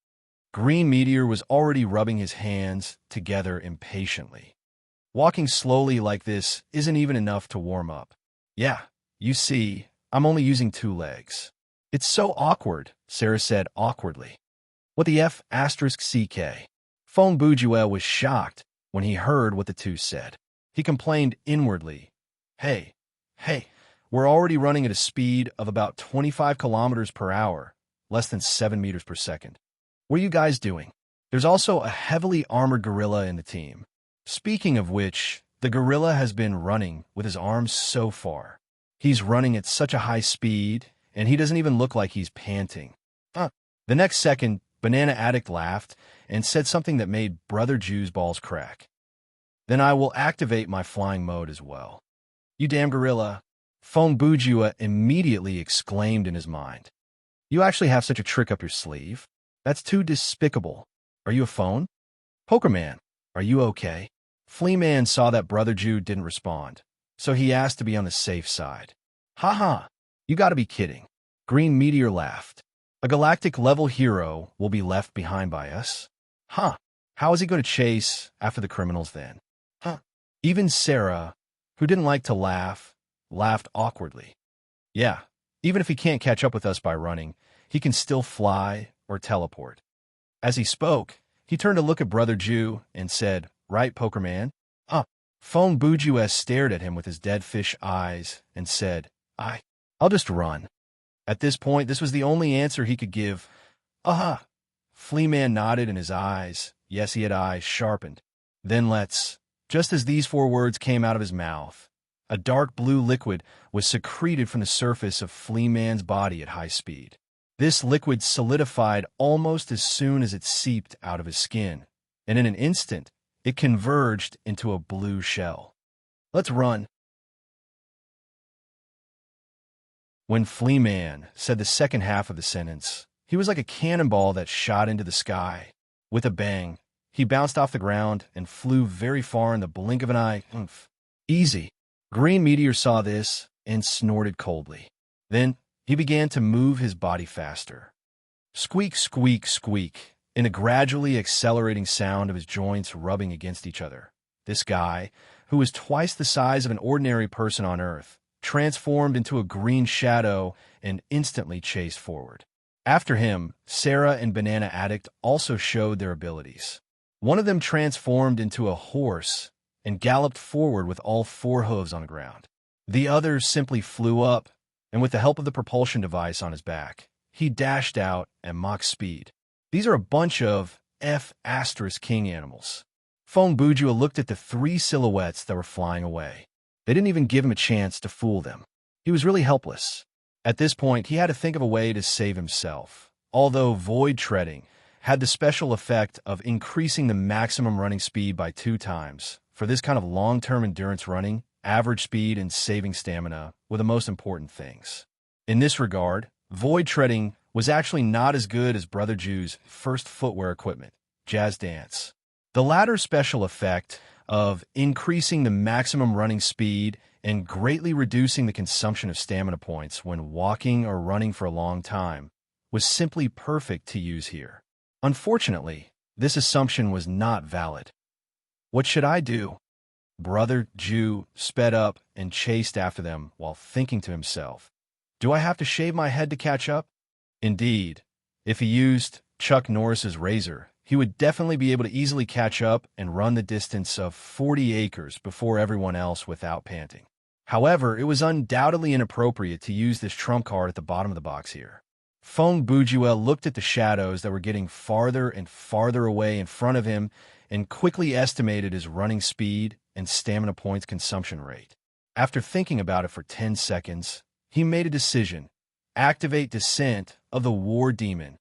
Green Meteor was already rubbing his hands together impatiently. "Walking slowly like this isn't even enough to warm up." "Yeah, you see, I'm only using 2 legs." "It's so awkward," Sarah said awkwardly. "What the F *CK? Fong Bujue was shocked when he heard what the two said. He complained inwardly, Hey, we're already running at a speed of about 25 kilometers per hour, less than 7 meters per second. What are you guys doing?" There's also a heavily armored gorilla in the team. Speaking of which, the gorilla has been running with his arms so far. He's running at such a high speed, and he doesn't even look like he's panting. The next second, Banana Addict laughed and said something that made Brother Ju's balls crack. "Then I will activate my flying mode as well." "You damn gorilla," Fong Bujue immediately exclaimed in his mind. "You actually have such a trick up your sleeve? That's too despicable. Are you a phone? Poker Man, are you okay?" Flea Man saw that Brother Ju didn't respond, so he asked to be on the safe side. "Ha, you gotta be kidding." Green Meteor laughed. "A galactic-level hero will be left behind by us? How is he going to chase after the criminals then?" Even Sarah, who didn't like to laugh, laughed awkwardly. "Yeah, even if he can't catch up with us by running, he can still fly or teleport." As he spoke, he turned to look at Brother Ju and said, "Right, Poker Man?" Fong Bujue stared at him with his dead fish eyes and said, I'll just run." At this point, this was the only answer he could give. Flea Man nodded and his eyes, yes, he had eyes, sharpened. "Then let's..." Just as these 4 words came out of his mouth, a dark blue liquid was secreted from the surface of Flea Man's body at high speed. This liquid solidified almost as soon as it seeped out of his skin, and in an instant, it converged into a blue shell. "Let's run." When Flea Man said the second half of the sentence, he was like a cannonball that shot into the sky. With a bang, he bounced off the ground and flew very far in the blink of an eye. Easy. Green Meteor saw this and snorted coldly. Then he began to move his body faster. Squeak, squeak, squeak, in a gradually accelerating sound of his joints rubbing against each other. This guy, who was twice the size of an ordinary person on Earth, transformed into a green shadow and instantly chased forward. After him, Sarah and Banana Addict also showed their abilities. One of them transformed into a horse and galloped forward with all four hooves on the ground. The other simply flew up, and with the help of the propulsion device on his back, he dashed out at Mach speed. These are a bunch of F***king animals. Fong Bujua looked at the three silhouettes that were flying away. They didn't even give him a chance to fool them. He was really helpless. At this point, he had to think of a way to save himself. Although void treading had the special effect of increasing the maximum running speed by 2 times, for this kind of long-term endurance running, average speed and saving stamina were the most important things. In this regard, void treading was actually not as good as Brother Ju's first footwear equipment, Jazz Dance. The latter's special effect of increasing the maximum running speed and greatly reducing the consumption of stamina points when walking or running for a long time was simply perfect to use here. Unfortunately, this assumption was not valid. What should I do? Brother Ju sped up and chased after them while thinking to himself, do I have to shave my head to catch up? Indeed, if he used Chuck Norris's razor, he would definitely be able to easily catch up and run the distance of 40 acres before everyone else without panting. However, it was undoubtedly inappropriate to use this trump card at the bottom of the box here. Fong Bujua looked at the shadows that were getting farther and farther away in front of him and quickly estimated his running speed and stamina points consumption rate. After thinking about it for 10 seconds, he made a decision. Activate Descent of the War Demon.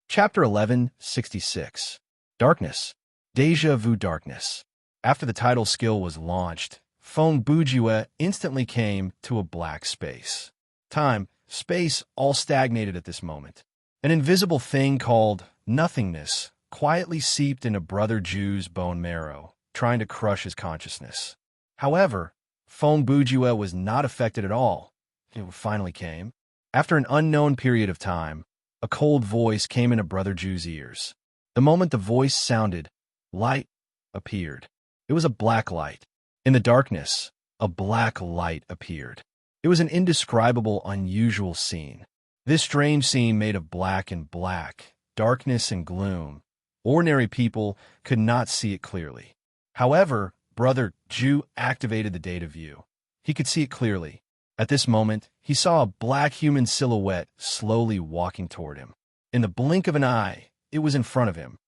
Chapter 1166. Darkness. Deja Vu Darkness. After the title skill was launched, Fong Bujua instantly came to a black space. Time, space all stagnated at this moment. An invisible thing called nothingness quietly seeped into Brother Ju's bone marrow, trying to crush his consciousness. However, Fong Bujua was not affected at all. It finally came. After an unknown period of time, a cold voice came into Brother Ju's ears. The moment the voice sounded, light appeared. It was a black light. In the darkness, a black light appeared. It was an indescribable, unusual scene. This strange scene made of black and black, darkness and gloom. Ordinary people could not see it clearly. However, Brother Ju activated the data view. He could see it clearly. At this moment, he saw a black human silhouette slowly walking toward him. In the blink of an eye, it was in front of him.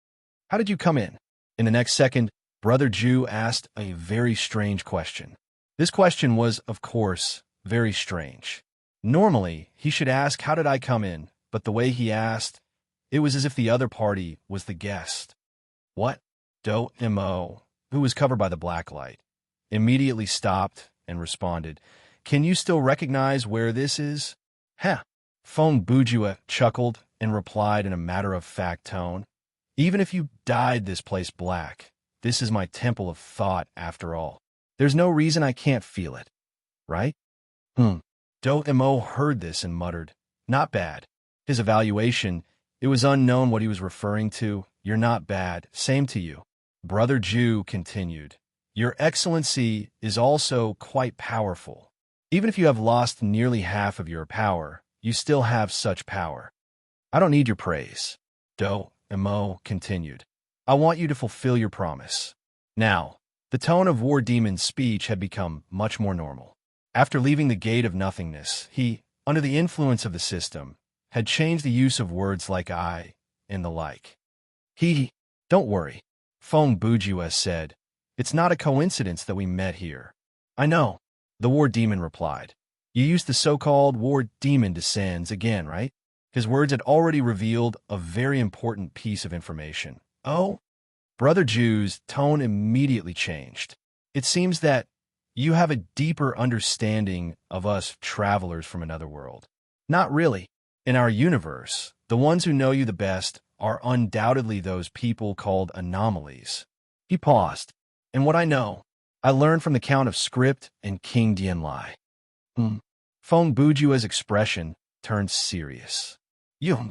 How did you come in? In the next second, Brother Ju asked a very strange question. This question was, of course, very strange. Normally, he should ask, how did I come in? But the way he asked, it was as if the other party was the guest. What? Do-mo, who was covered by the black light, immediately stopped and responded, can you still recognize where this is? Heh. Fong Bujua chuckled and replied in a matter-of-fact tone, even if you dyed this place black, this is my temple of thought after all. There's no reason I can't feel it, right? Do-mo heard this and muttered, not bad. His evaluation, it was unknown what he was referring to. You're not bad. Same to you. Brother Ju continued, Your Excellency is also quite powerful. Even if you have lost nearly half of your power, you still have such power. I don't need your praise. Do-mo continued. I want you to fulfill your promise. Now, the tone of War Demon's speech had become much more normal. After leaving the gate of nothingness, he, under the influence of the system, had changed the use of words like I and the like. Don't worry, Fong Bujua said. It's not a coincidence that we met here. I know, the War Demon replied. You used the so-called War Demon descends again, right? His words had already revealed a very important piece of information. Oh? Brother Ju's tone immediately changed. It seems that you have a deeper understanding of us travelers from another world. Not really. In our universe, the ones who know you the best are undoubtedly those people called anomalies. He paused. And what I know, I learned from the Count of Script and King Dianlai. Fong Bujua's expression turned serious. You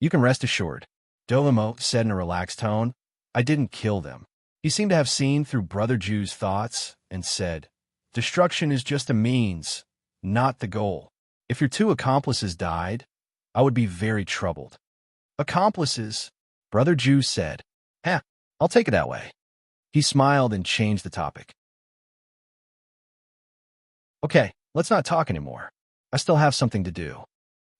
can rest assured, Do-mo said in a relaxed tone, I didn't kill them. He seemed to have seen through Brother Jew's thoughts and said, "Destruction is just a means, not the goal. If your two accomplices died, I would be very troubled." "Accomplices?" Brother Jew said. "Heh, I'll take it that way." He smiled and changed the topic. "Okay, let's not talk anymore. I still have something to do."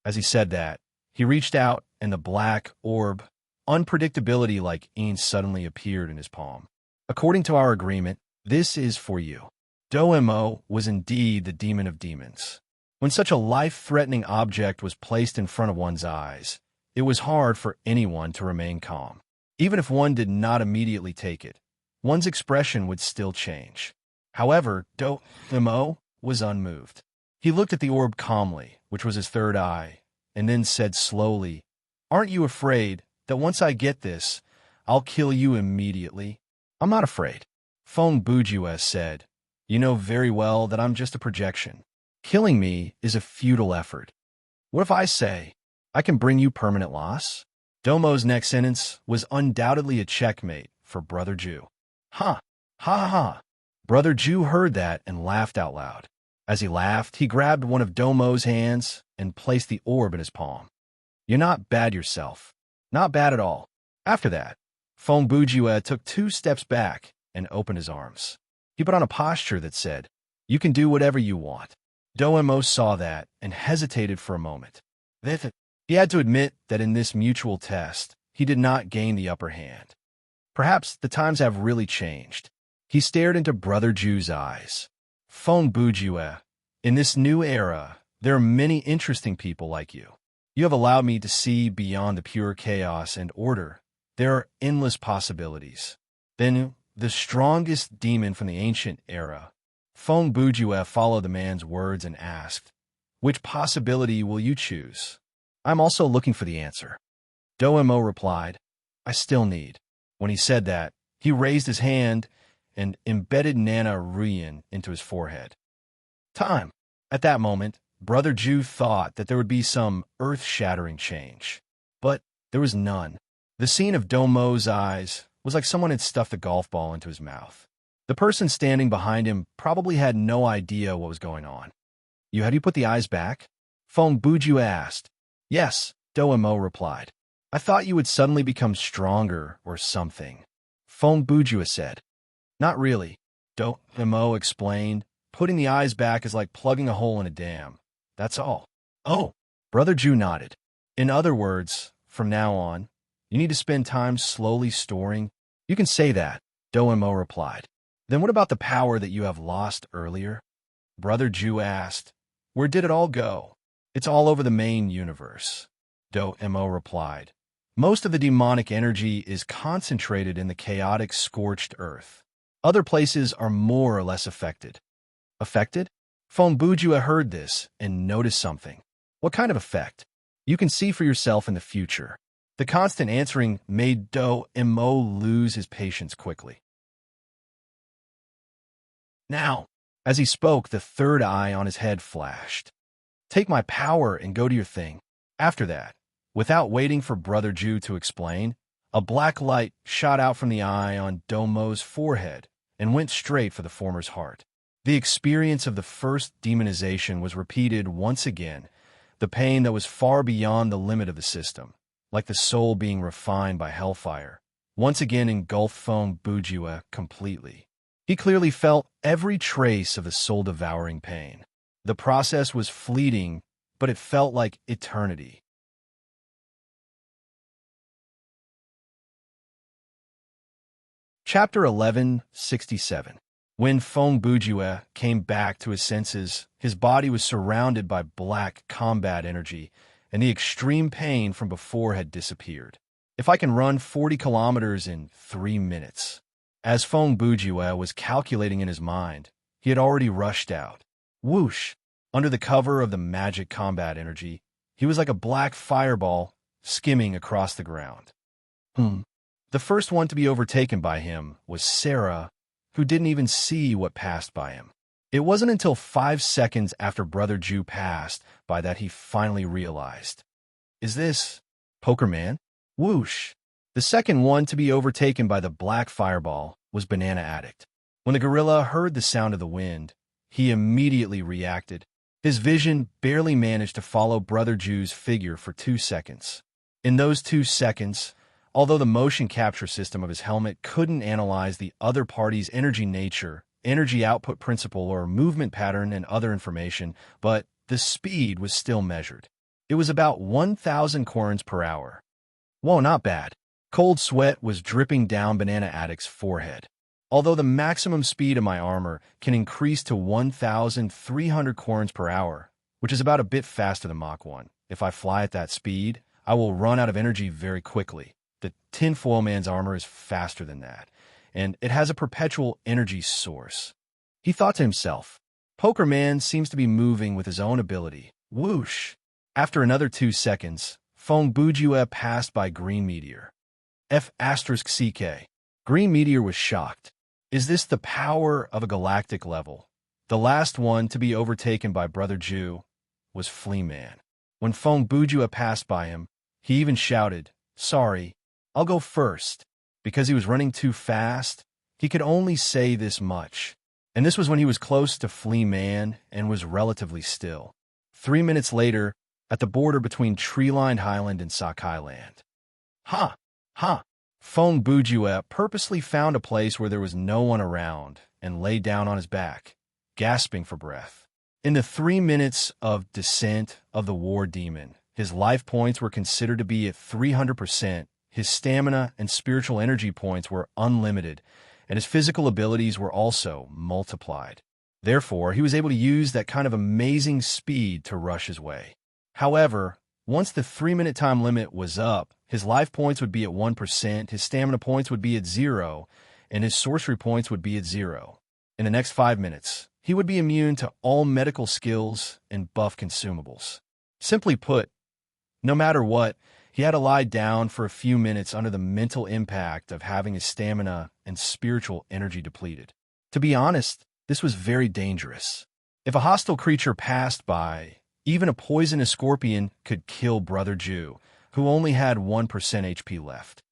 As he said that, he reached out and the black orb, unpredictability like ink, suddenly appeared in his palm. "According to our agreement, this is for you." Doemo was indeed the demon of demons. When such a life-threatening object was placed in front of one's eyes, it was hard for anyone to remain calm. Even if one did not immediately take it, one's expression would still change. However, Doemo was unmoved. He looked at the orb calmly, which was his third eye, and then said slowly, "Aren't you afraid that once I get this, I'll kill you immediately?" "I'm not afraid," Feng Bujue said. "You know very well that I'm just a projection. Killing me is a futile effort. What if I say, I can bring you permanent loss?" Domo's next sentence was undoubtedly a checkmate for Brother Jew. "Ha! Ha ha!" Brother Jew heard that and laughed out loud. As he laughed, he grabbed one of Domo's hands and placed the orb in his palm. "You're not bad yourself. Not bad at all." After that, Feng Bujue took 2 steps back and opened his arms. He put on a posture that said, "You can do whatever you want." Doemo saw that and hesitated for a moment. He had to admit that in this mutual test, he did not gain the upper hand. Perhaps the times have really changed. He stared into Brother Jew's eyes. "Feng Bujue, in this new era, there are many interesting people like you. You have allowed me to see beyond the pure chaos and order. There are endless possibilities." Then the strongest demon from the ancient era, Feng Bujue, followed the man's words and asked, "Which possibility will you choose?" "I'm also looking for the answer." Doemo replied, "I still need." When he said that, he raised his hand and embedded Nana Ruyin into his forehead. Time. At that moment, Brother Jew thought that there would be some earth-shattering change. But there was none. The scene of Domo's eyes was like someone had stuffed a golf ball into his mouth. The person standing behind him probably had no idea what was going on. Had you put the eyes back?" Feng Bujue asked. "Yes," Doemo replied. "I thought you would suddenly become stronger or something." Feng Bujue said. "Not really," Doemo explained. "Putting the eyes back is like plugging a hole in a dam. That's all." "Oh," Brother Jew nodded. "In other words, from now on, you need to spend time slowly storing." "You can say that," Doemo replied. "Then what about the power that you have lost earlier?" Brother Jew asked. "Where did it all go?" "It's all over the main universe," Doemo replied. "Most of the demonic energy is concentrated in the chaotic scorched earth. Other places are more or less affected." "Affected?" Feng Bujue heard this and noticed something. "What kind of effect?" "You can see for yourself in the future." The constant answering made Doemo lose his patience quickly. Now, as he spoke, the third eye on his head flashed. "Take my power and go to your thing." After that, without waiting for Brother Jew to explain, a black light shot out from the eye on Domo's forehead and went straight for the former's heart. The experience of the first demonization was repeated once again, the pain that was far beyond the limit of the system, like the soul being refined by hellfire, once again engulfed Feng Bujue completely. He clearly felt every trace of the soul-devouring pain. The process was fleeting, but it felt like eternity. Chapter 1167. When Feng Bujue came back to his senses, his body was surrounded by black combat energy, and the extreme pain from before had disappeared. "If I can run 40 kilometers in 3 minutes." As Feng Bujue was calculating in his mind, he had already rushed out. Whoosh! Under the cover of the magic combat energy, he was like a black fireball skimming across the ground. The first one to be overtaken by him was Sarah, who didn't even see what passed by him. It wasn't until 5 seconds after Brother Jew passed by that he finally realized. "Is this Poker Man?" Whoosh! The second one to be overtaken by the black fireball was Banana Addict. When the gorilla heard the sound of the wind, he immediately reacted. His vision barely managed to follow Brother Ju's figure for 2 seconds. In those 2 seconds, although the motion capture system of his helmet couldn't analyze the other party's energy nature, energy output principle, or movement pattern and other information, but the speed was still measured. It was about 1,000 corns per hour. Whoa, not bad. Cold sweat was dripping down Banana Addict's forehead. Although the maximum speed of my armor can increase to 1,300 corns per hour, which is about a bit faster than Mach 1, if I fly at that speed, I will run out of energy very quickly. The Tinfoil Man's armor is faster than that, and it has a perpetual energy source. He thought to himself, Poker Man seems to be moving with his own ability. Whoosh! After another 2 seconds, Feng Bujue passed by Green Meteor. F***CK. Green Meteor was shocked. Is this the power of a galactic level? The last one to be overtaken by Brother Ju was Flea Man. When Feng Bujue passed by him, he even shouted, Sorry, I'll go first. Because he was running too fast, he could only say this much. And this was when he was close to Flea Man and was relatively still. 3 minutes later, at the border between Tree-Lined Highland and Sakai Land. Ha! Feng Bujue purposely found a place where there was no one around and lay down on his back, gasping for breath. In the 3 minutes of descent of the War Demon, his life points were considered to be at 300%, his stamina and spiritual energy points were unlimited, and his physical abilities were also multiplied. Therefore, he was able to use that kind of amazing speed to rush his way. However, once the 3-minute time limit was up, his life points would be at 1%, his stamina points would be at 0, and his sorcery points would be at 0. In the next 5 minutes, he would be immune to all medical skills and buff consumables. Simply put, no matter what, he had to lie down for a few minutes under the mental impact of having his stamina and spiritual energy depleted. To be honest, this was very dangerous. If a hostile creature passed by, even a poisonous scorpion could kill Brother Ju, who only had 1% HP left.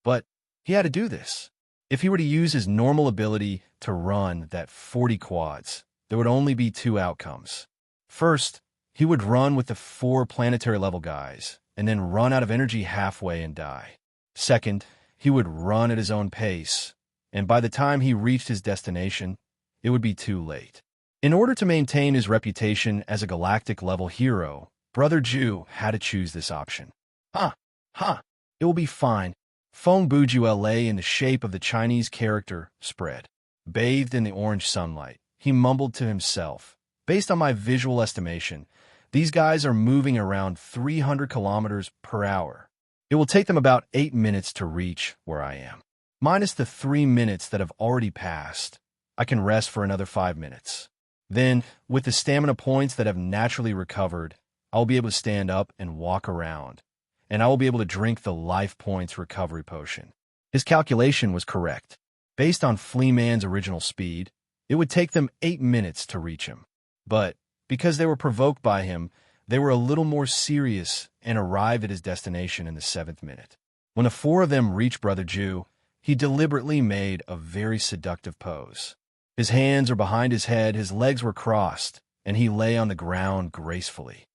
But he had to do this. If he were to use his normal ability to run that 40 quads, there would only be 2 outcomes. First, he would run with the 4 planetary level guys, and then run out of energy halfway and die. Second, he would run at his own pace, and by the time he reached his destination, it would be too late. In order to maintain his reputation as a galactic-level hero, Brother Ju had to choose this option. It will be fine. Feng Bujue lay in the shape of the Chinese character spread. Bathed in the orange sunlight, he mumbled to himself, Based on my visual estimation, these guys are moving around 300 kilometers per hour. It will take them about 8 minutes to reach where I am. Minus the 3 minutes that have already passed, I can rest for another 5 minutes. Then, with the stamina points that have naturally recovered, I will be able to stand up and walk around, and I will be able to drink the life points recovery potion. His calculation was correct. Based on Flea Man's original speed, it would take them 8 minutes to reach him. But, because they were provoked by him, they were a little more serious and arrived at his destination in the 7th minute. When the 4 of them reached Brother Ju, he deliberately made a very seductive pose. His hands were behind his head, his legs were crossed, and he lay on the ground gracefully.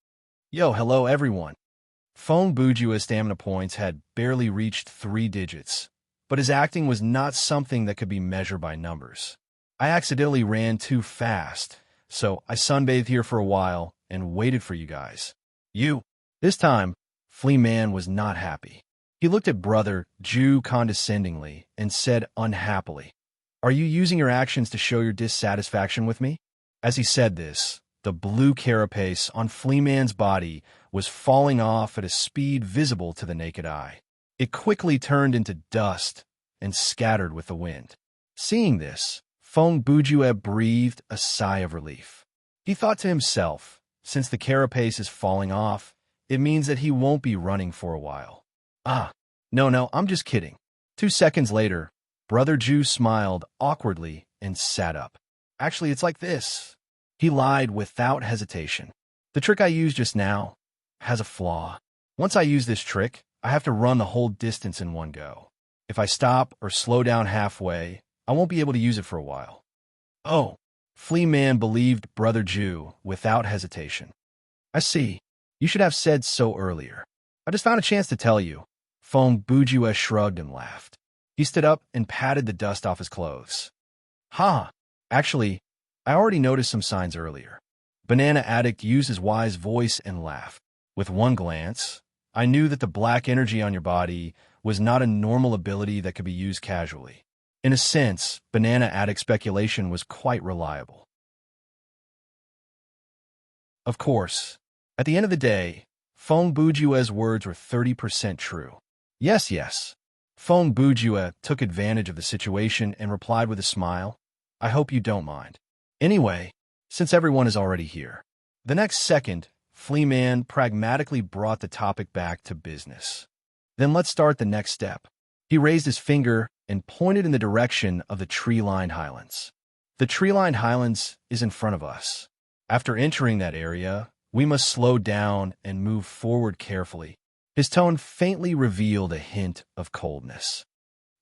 Yo, hello everyone. Feng Bujue's stamina points had barely reached 3 digits, but his acting was not something that could be measured by numbers. I accidentally ran too fast, so I sunbathed here for a while and waited for you guys. This time, Flea Man was not happy. He looked at Brother Ju condescendingly and said unhappily, Are you using your actions to show your dissatisfaction with me? As he said this, the blue carapace on Flea Man's body was falling off at a speed visible to the naked eye. It quickly turned into dust and scattered with the wind. Seeing this, Feng Bujue breathed a sigh of relief. He thought to himself, since the carapace is falling off, it means that he won't be running for a while. No, I'm just kidding. 2 seconds later, Brother Ju smiled awkwardly and sat up. Actually, it's like this. He lied without hesitation. The trick I used just now has a flaw. Once I use this trick, I have to run the whole distance in one go. If I stop or slow down halfway, I won't be able to use it for a while. Oh, Flea Man believed Brother Jew without hesitation. I see. You should have said so earlier. I just found a chance to tell you. Fong Bujue shrugged and laughed. He stood up and patted the dust off his clothes. Ha! Actually, I already noticed some signs earlier. Banana Addict used his wise voice and laughed. With one glance, I knew that the black energy on your body was not a normal ability that could be used casually. In a sense, Banana Addict's speculation was quite reliable. Of course, at the end of the day, Fong Bujue's words were 30% true. Yes. Fong Bujue took advantage of the situation and replied with a smile, I hope you don't mind. Anyway, since everyone is already here. The next second, Flea Man pragmatically brought the topic back to business. Then let's start the next step. He raised his finger and pointed in the direction of the tree-lined highlands. The tree-lined highlands is in front of us. After entering that area, we must slow down and move forward carefully. His tone faintly revealed a hint of coldness.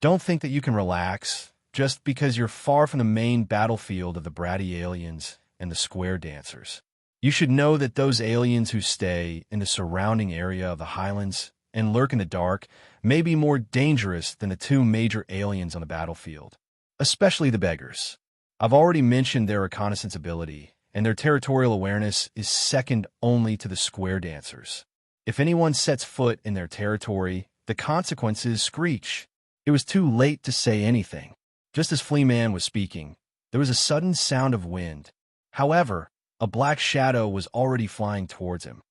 Don't think that you can relax just because you're far from the main battlefield of the bratty aliens and the square dancers. You should know that those aliens who stay in the surrounding area of the highlands and lurk in the dark may be more dangerous than the two major aliens on the battlefield, especially the beggars. I've already mentioned their reconnaissance ability, and their territorial awareness is second only to the square dancers. If anyone sets foot in their territory, the consequences screech. It was too late to say anything. Just as Flea Man was speaking, there was a sudden sound of wind. However, a black shadow was already flying towards him.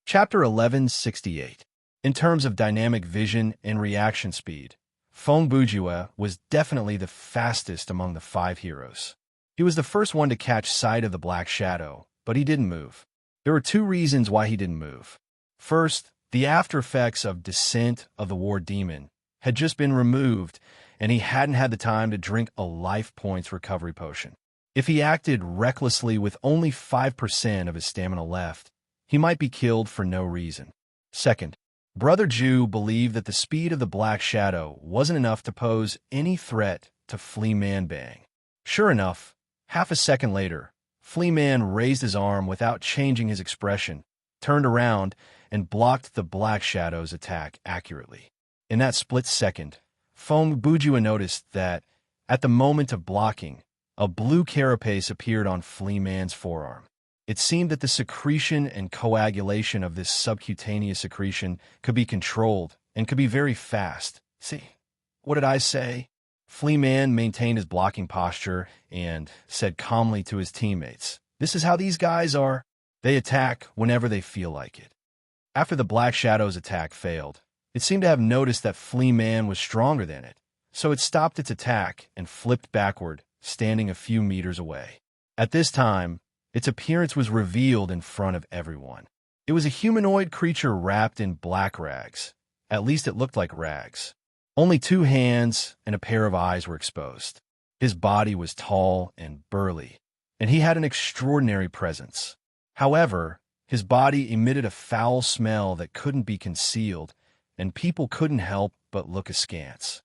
Chapter 1168. In terms of dynamic vision and reaction speed, Fong Bujue was definitely the fastest among the 5 heroes. He was the first one to catch sight of the black shadow, but he didn't move. There were 2 reasons why he didn't move. First, the after effects of Descent of the War Demon had just been removed, and he hadn't had the time to drink a life points recovery potion. If he acted recklessly with only 5% of his stamina left, he might be killed for no reason. Second, Brother Jew believed that the speed of the Black Shadow wasn't enough to pose any threat to Flea Man Bang. Sure enough, half a second later, Flea Man raised his arm without changing his expression, turned around, and blocked the Black Shadow's attack accurately. In that split second, Fong Bujue noticed that, at the moment of blocking, a blue carapace appeared on Flea Man's forearm. It seemed that the secretion and coagulation of this subcutaneous secretion could be controlled and could be very fast. See, what did I say? Flea Man maintained his blocking posture and said calmly to his teammates, "This is how these guys are. They attack whenever they feel like it." After the Black Shadow's attack failed, it seemed to have noticed that Flea Man was stronger than it, so it stopped its attack and flipped backward, standing a few meters away. At this time, its appearance was revealed in front of everyone. It was a humanoid creature wrapped in black rags. At least it looked like rags. Only 2 hands and a pair of eyes were exposed. His body was tall and burly, and he had an extraordinary presence. However, his body emitted a foul smell that couldn't be concealed, and people couldn't help but look askance.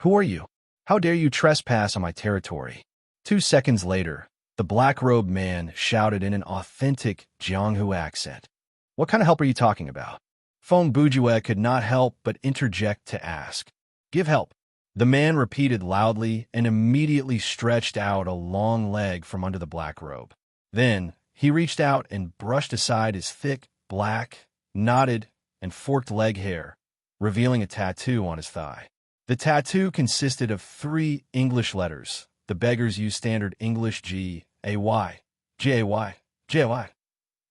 "Who are you? How dare you trespass on my territory?" 2 seconds later, the black-robed man shouted in an authentic Jianghu accent. "What kind of help are you talking about?" Fong Bujue could not help but interject to ask. "Give help." The man repeated loudly and immediately stretched out a long leg from under the black robe. Then, he reached out and brushed aside his thick, black, knotted, and forked leg hair, revealing a tattoo on his thigh. The tattoo consisted of 3 English letters. The beggars use standard English G-A-Y, G-A-Y, G-A-Y.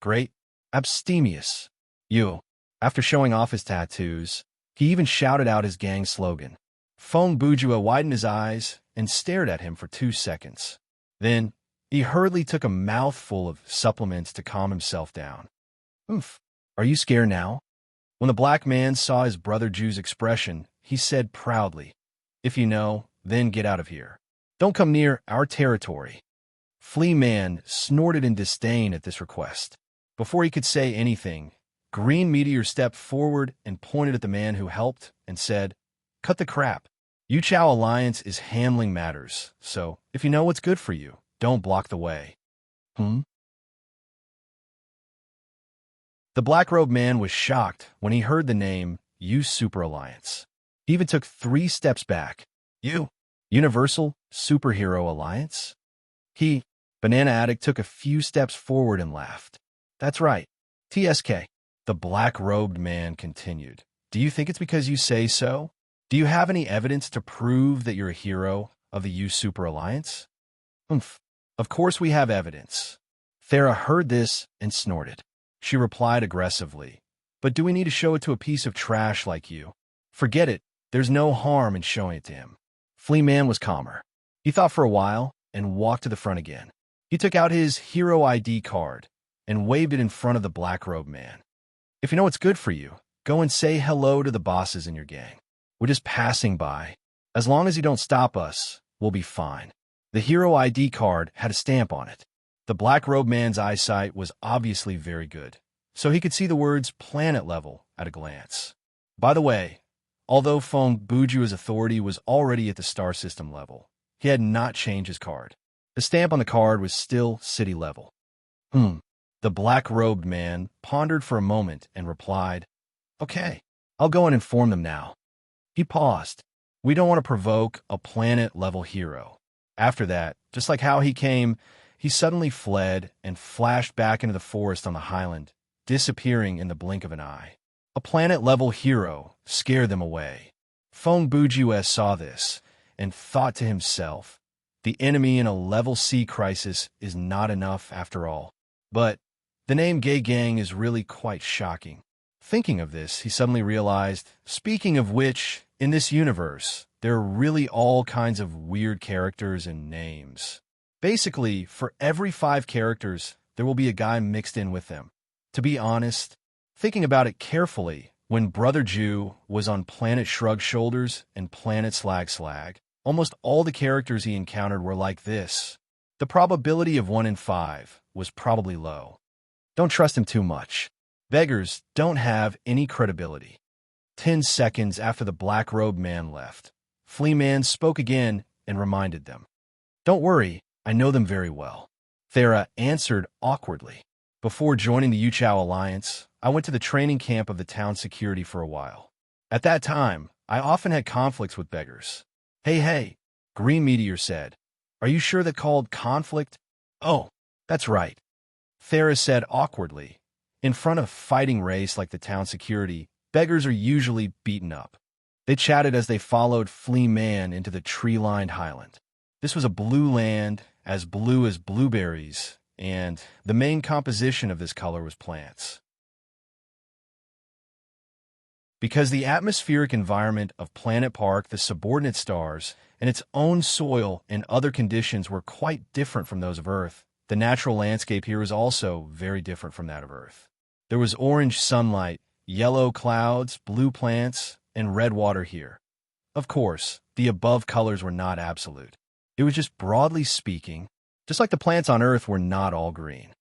Great. Abstemious. You. After showing off his tattoos, he even shouted out his gang slogan. Fong Bujue widened his eyes and stared at him for 2 seconds. Then, he hurriedly took a mouthful of supplements to calm himself down. "Oof. Are you scared now?" When the black man saw his brother Jew's expression, he said proudly, "If you know, then get out of here. Don't come near our territory." Flea Man snorted in disdain at this request. Before he could say anything, Green Meteor stepped forward and pointed at the man who helped and said, "Cut the crap. Yu Chao Alliance is handling matters, so if you know what's good for you, don't block the way." Hmm? The black-robed man was shocked when he heard the name Yu Super Alliance. He even took 3 steps back. You? Universal Superhero Alliance? Banana Addict took a few steps forward and laughed. That's right. TSK. The black-robed man continued. Do you think it's because you say so? Do you have any evidence to prove that you're a hero of the Yu Super Alliance? Humph. Of course we have evidence. Thera heard this and snorted. She replied aggressively. But do we need to show it to a piece of trash like you? Forget it. There's no harm in showing it to him. Flea Man was calmer. He thought for a while and walked to the front again. He took out his hero ID card and waved it in front of the black-robed man. If you know what's good for you, go and say hello to the bosses in your gang. We're just passing by. As long as you don't stop us, we'll be fine. The hero ID card had a stamp on it. The black-robed man's eyesight was obviously very good, so he could see the words planet level at a glance. By the way, although Feng Buju's authority was already at the star system level, he had not changed his card. The stamp on the card was still city level. The black-robed man pondered for a moment and replied, "Okay, I'll go and inform them now." He paused. We don't want to provoke a planet-level hero. After that, just like how he came, he suddenly fled and flashed back into the forest on the highland, disappearing in the blink of an eye. A planet-level hero scared them away. Feng Buju saw this and thought to himself, the enemy in a level C crisis is not enough after all. But the name Gay Gang is really quite shocking. Thinking of this, he suddenly realized, speaking of which, in this universe, there are really all kinds of weird characters and names. Basically, for every 5 characters, there will be a guy mixed in with them. To be honest, thinking about it carefully, when Brother Jew was on Planet Shrug Shoulders and Planet Slag Slag, almost all the characters he encountered were like this. The probability of 1 in 5 was probably low. Don't trust him too much. Beggars don't have any credibility. 10 seconds after the black-robed man left, Flea Man spoke again and reminded them. Don't worry, I know them very well. Thera answered awkwardly. Before joining the Yu Chao Alliance, I went to the training camp of the town security for a while. At that time, I often had conflicts with beggars. Hey, Green Meteor said. Are you sure that called conflict? Oh, that's right. Thera said awkwardly. In front of a fighting race like the town security, beggars are usually beaten up. They chatted as they followed Flea Man into the tree-lined highland. This was a blue land, as blue as blueberries, and the main composition of this color was plants. Because the atmospheric environment of Planet Park, the subordinate stars, and its own soil and other conditions were quite different from those of Earth, the natural landscape here was also very different from that of Earth. There was orange sunlight, yellow clouds, blue plants, and red water here. Of course, the above colors were not absolute. It was just broadly speaking, just like the plants on Earth were not all green.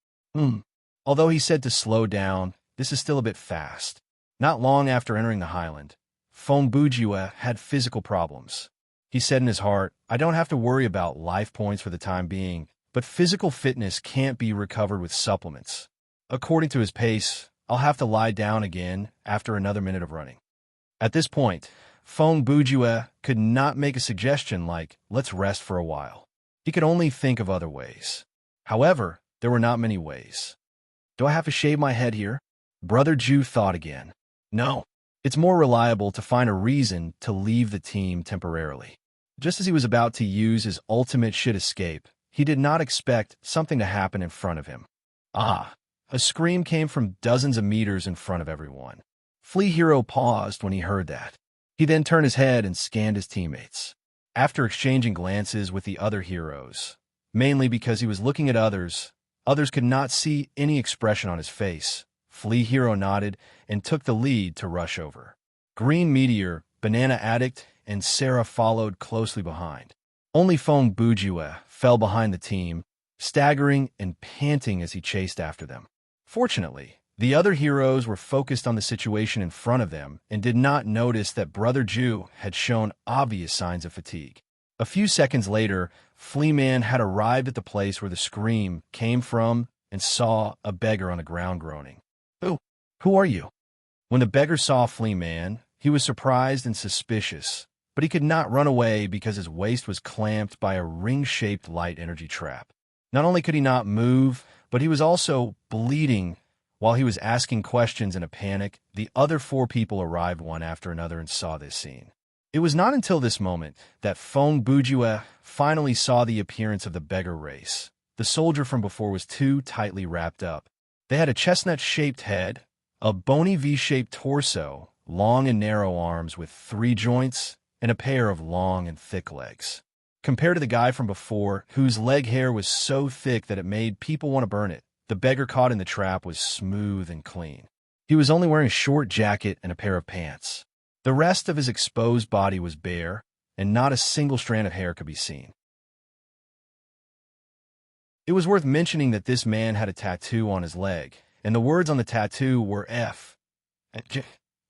Although he said to slow down, this is still a bit fast. Not long after entering the highland, Feng Buju had physical problems. He said in his heart, I don't have to worry about life points for the time being, but physical fitness can't be recovered with supplements. According to his pace, I'll have to lie down again after another minute of running. At this point, Feng Buju could not make a suggestion like, let's rest for a while. He could only think of other ways. However, there were not many ways. Do I have to shave my head here? Brother Jew thought again. No, it's more reliable to find a reason to leave the team temporarily. Just as he was about to use his ultimate shit escape, he did not expect something to happen in front of him. A scream came from dozens of meters in front of everyone. Flea Hero paused when he heard that. He then turned his head and scanned his teammates. After exchanging glances with the other heroes, mainly because he was looking at others could not see any expression on his face. Flea Hero nodded and took the lead to rush over. Green Meteor, Banana Addict, and Sarah followed closely behind. Only Feng Buju fell behind the team, staggering and panting as he chased after them. Fortunately, The other heroes were focused on the situation in front of them and did not notice that Brother Jew had shown obvious signs of fatigue. A few seconds later, Fleaman had arrived at the place where the scream came from and saw a beggar on the ground groaning. Who are you? When the beggar saw Fleaman, he was surprised and suspicious, but he could not run away because his waist was clamped by a ring-shaped light energy trap. Not only could he not move, but he was also bleeding. While he was asking questions in a panic, the other 4 people arrived one after another and saw this scene. It was not until this moment that Fong Bujue finally saw the appearance of the beggar race. The soldier from before was too tightly wrapped up. They had a chestnut-shaped head, a bony V-shaped torso, long and narrow arms with 3 joints, and a pair of long and thick legs. Compared to the guy from before, whose leg hair was so thick that it made people want to burn it, the beggar caught in the trap was smooth and clean. He was only wearing a short jacket and a pair of pants. The rest of his exposed body was bare, and not a single strand of hair could be seen. It was worth mentioning that this man had a tattoo on his leg, and the words on the tattoo were F.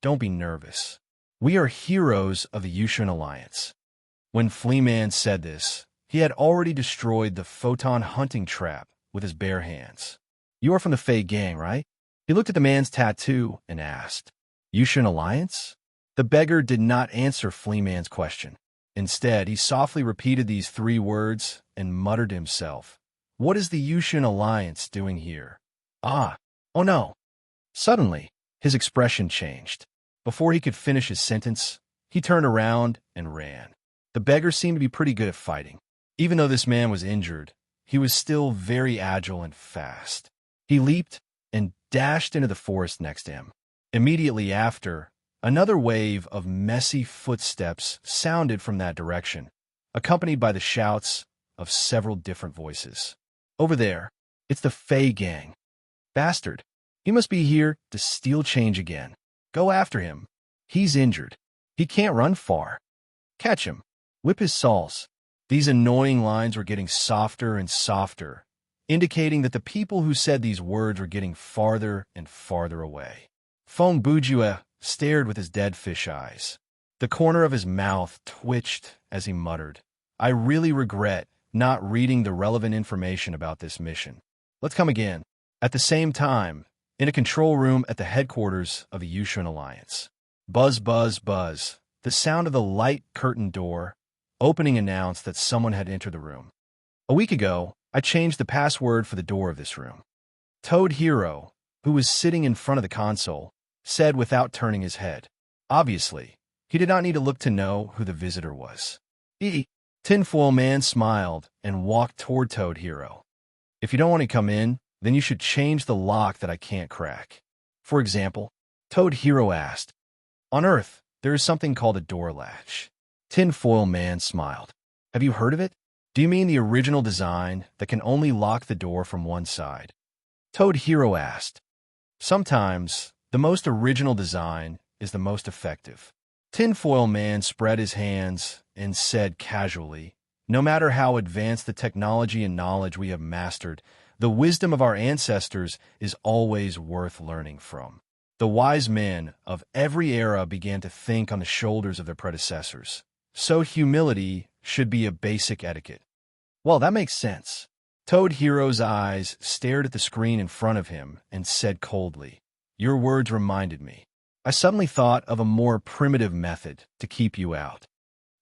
Don't be nervous. We are heroes of the Yushan Alliance. When Fleaman said this, he had already destroyed the photon hunting trap with his bare hands. You are from the Fey gang, right? He looked at the man's tattoo and asked, Yushan Alliance? The beggar did not answer Fleaman's question. Instead, he softly repeated these 3 words and muttered to himself, What is the Yushan Alliance doing here? Oh no. Suddenly, his expression changed. Before he could finish his sentence, he turned around and ran. The beggar seemed to be pretty good at fighting. Even though this man was injured, he was still very agile and fast. He leaped and dashed into the forest next to him. Immediately after, another wave of messy footsteps sounded from that direction, accompanied by the shouts of several different voices. Over there, it's the Fey gang. Bastard. He must be here to steal change again. Go after him. He's injured. He can't run far. Catch him. Whip his sauce. These annoying lines were getting softer and softer, indicating that the people who said these words were getting farther and farther away. Fong Bujue stared with his dead fish eyes. The corner of his mouth twitched as he muttered, I really regret not reading the relevant information about this mission. Let's come again. At the same time, in a control room at the headquarters of the Yushan Alliance. Buzz, buzz, buzz. The sound of the light curtain door opening announced that someone had entered the room. A week ago, I changed the password for the door of this room. Toad Hero, who was sitting in front of the console, said without turning his head. Obviously, he did not need to look to know who the visitor was. Tinfoil Man smiled and walked toward Toad Hero. If you don't want to come in, then you should change the lock that I can't crack. For example, Toad Hero asked, On Earth, there is something called a door latch. Tinfoil Man smiled. Have you heard of it? Do you mean the original design that can only lock the door from one side? Toad Hero asked. Sometimes, the most original design is the most effective. Tinfoil Man spread his hands and said casually, No matter how advanced the technology and knowledge we have mastered, the wisdom of our ancestors is always worth learning from. The wise men of every era began to think on the shoulders of their predecessors. So humility should be a basic etiquette. Well, that makes sense. Toad Hero's eyes stared at the screen in front of him and said coldly, Your words reminded me. I suddenly thought of a more primitive method to keep you out.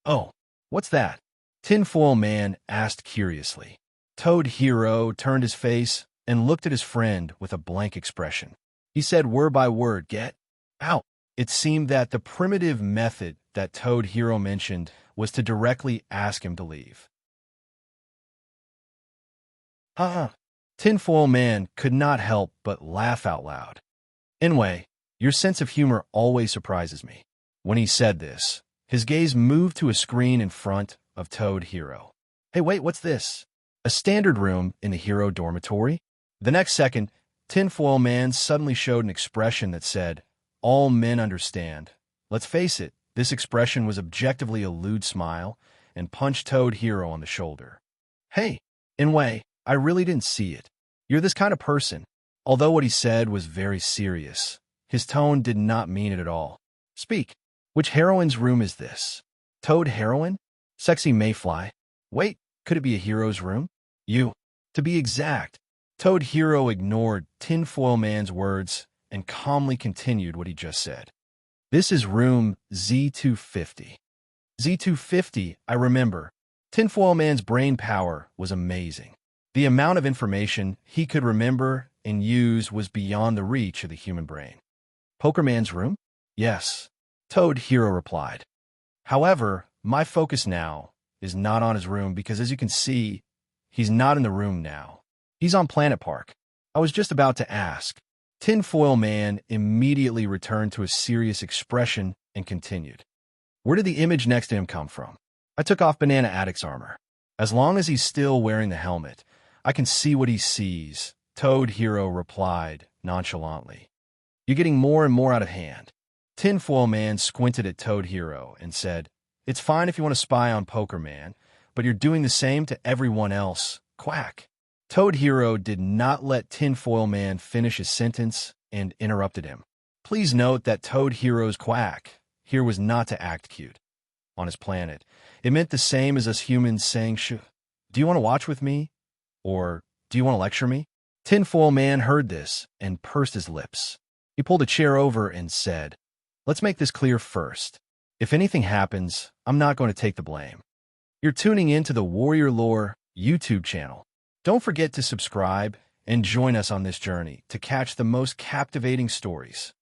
Oh, what's that? Tinfoil Man asked curiously. Toad Hero turned his face and looked at his friend with a blank expression. He said word by word, Get out. It seemed that the primitive method that Toad Hero mentioned was to directly ask him to leave. Tinfoil Man could not help but laugh out loud. Anyway, your sense of humor always surprises me. When he said this, his gaze moved to a screen in front of Toad Hero. Hey, wait, what's this? A standard room in the Hero dormitory? The next second, Tinfoil Man suddenly showed an expression that said, All men understand. Let's face it, this expression was objectively a lewd smile, and punched Toad Hero on the shoulder. Hey, in way, I really didn't see it. You're this kind of person. Although what he said was very serious, his tone did not mean it at all. Speak. Which heroine's room is this? Toad heroine? Sexy mayfly? Wait, could it be a hero's room? You. To be exact. Toad Hero ignored Tinfoil Man's words and calmly continued what he just said. This is room Z250. Z250, I remember. Tinfoil Man's brain power was amazing. The amount of information he could remember and use was beyond the reach of the human brain. Poker Man's room? Yes, Toad Hero replied. However, my focus now is not on his room because, as you can see, he's not in the room now. He's on Planet Park. I was just about to ask. Tinfoil Man immediately returned to a serious expression and continued. Where did the image next to him come from? I took off Banana Addict's armor. As long as he's still wearing the helmet, I can see what he sees, Toad Hero replied nonchalantly. You're getting more and more out of hand. Tinfoil Man squinted at Toad Hero and said, It's fine if you want to spy on Poker Man, but you're doing the same to everyone else. Quack. Toad Hero did not let Tinfoil Man finish his sentence and interrupted him. Please note that Toad Hero's quack here was not to act cute. On his planet, it meant the same as us humans saying, Do you want to watch with me? Or, do you want to lecture me? Tinfoil Man heard this and pursed his lips. He pulled a chair over and said, Let's make this clear first. If anything happens, I'm not going to take the blame. You're tuning in to the Warrior Lore YouTube channel. Don't forget to subscribe and join us on this journey to catch the most captivating stories.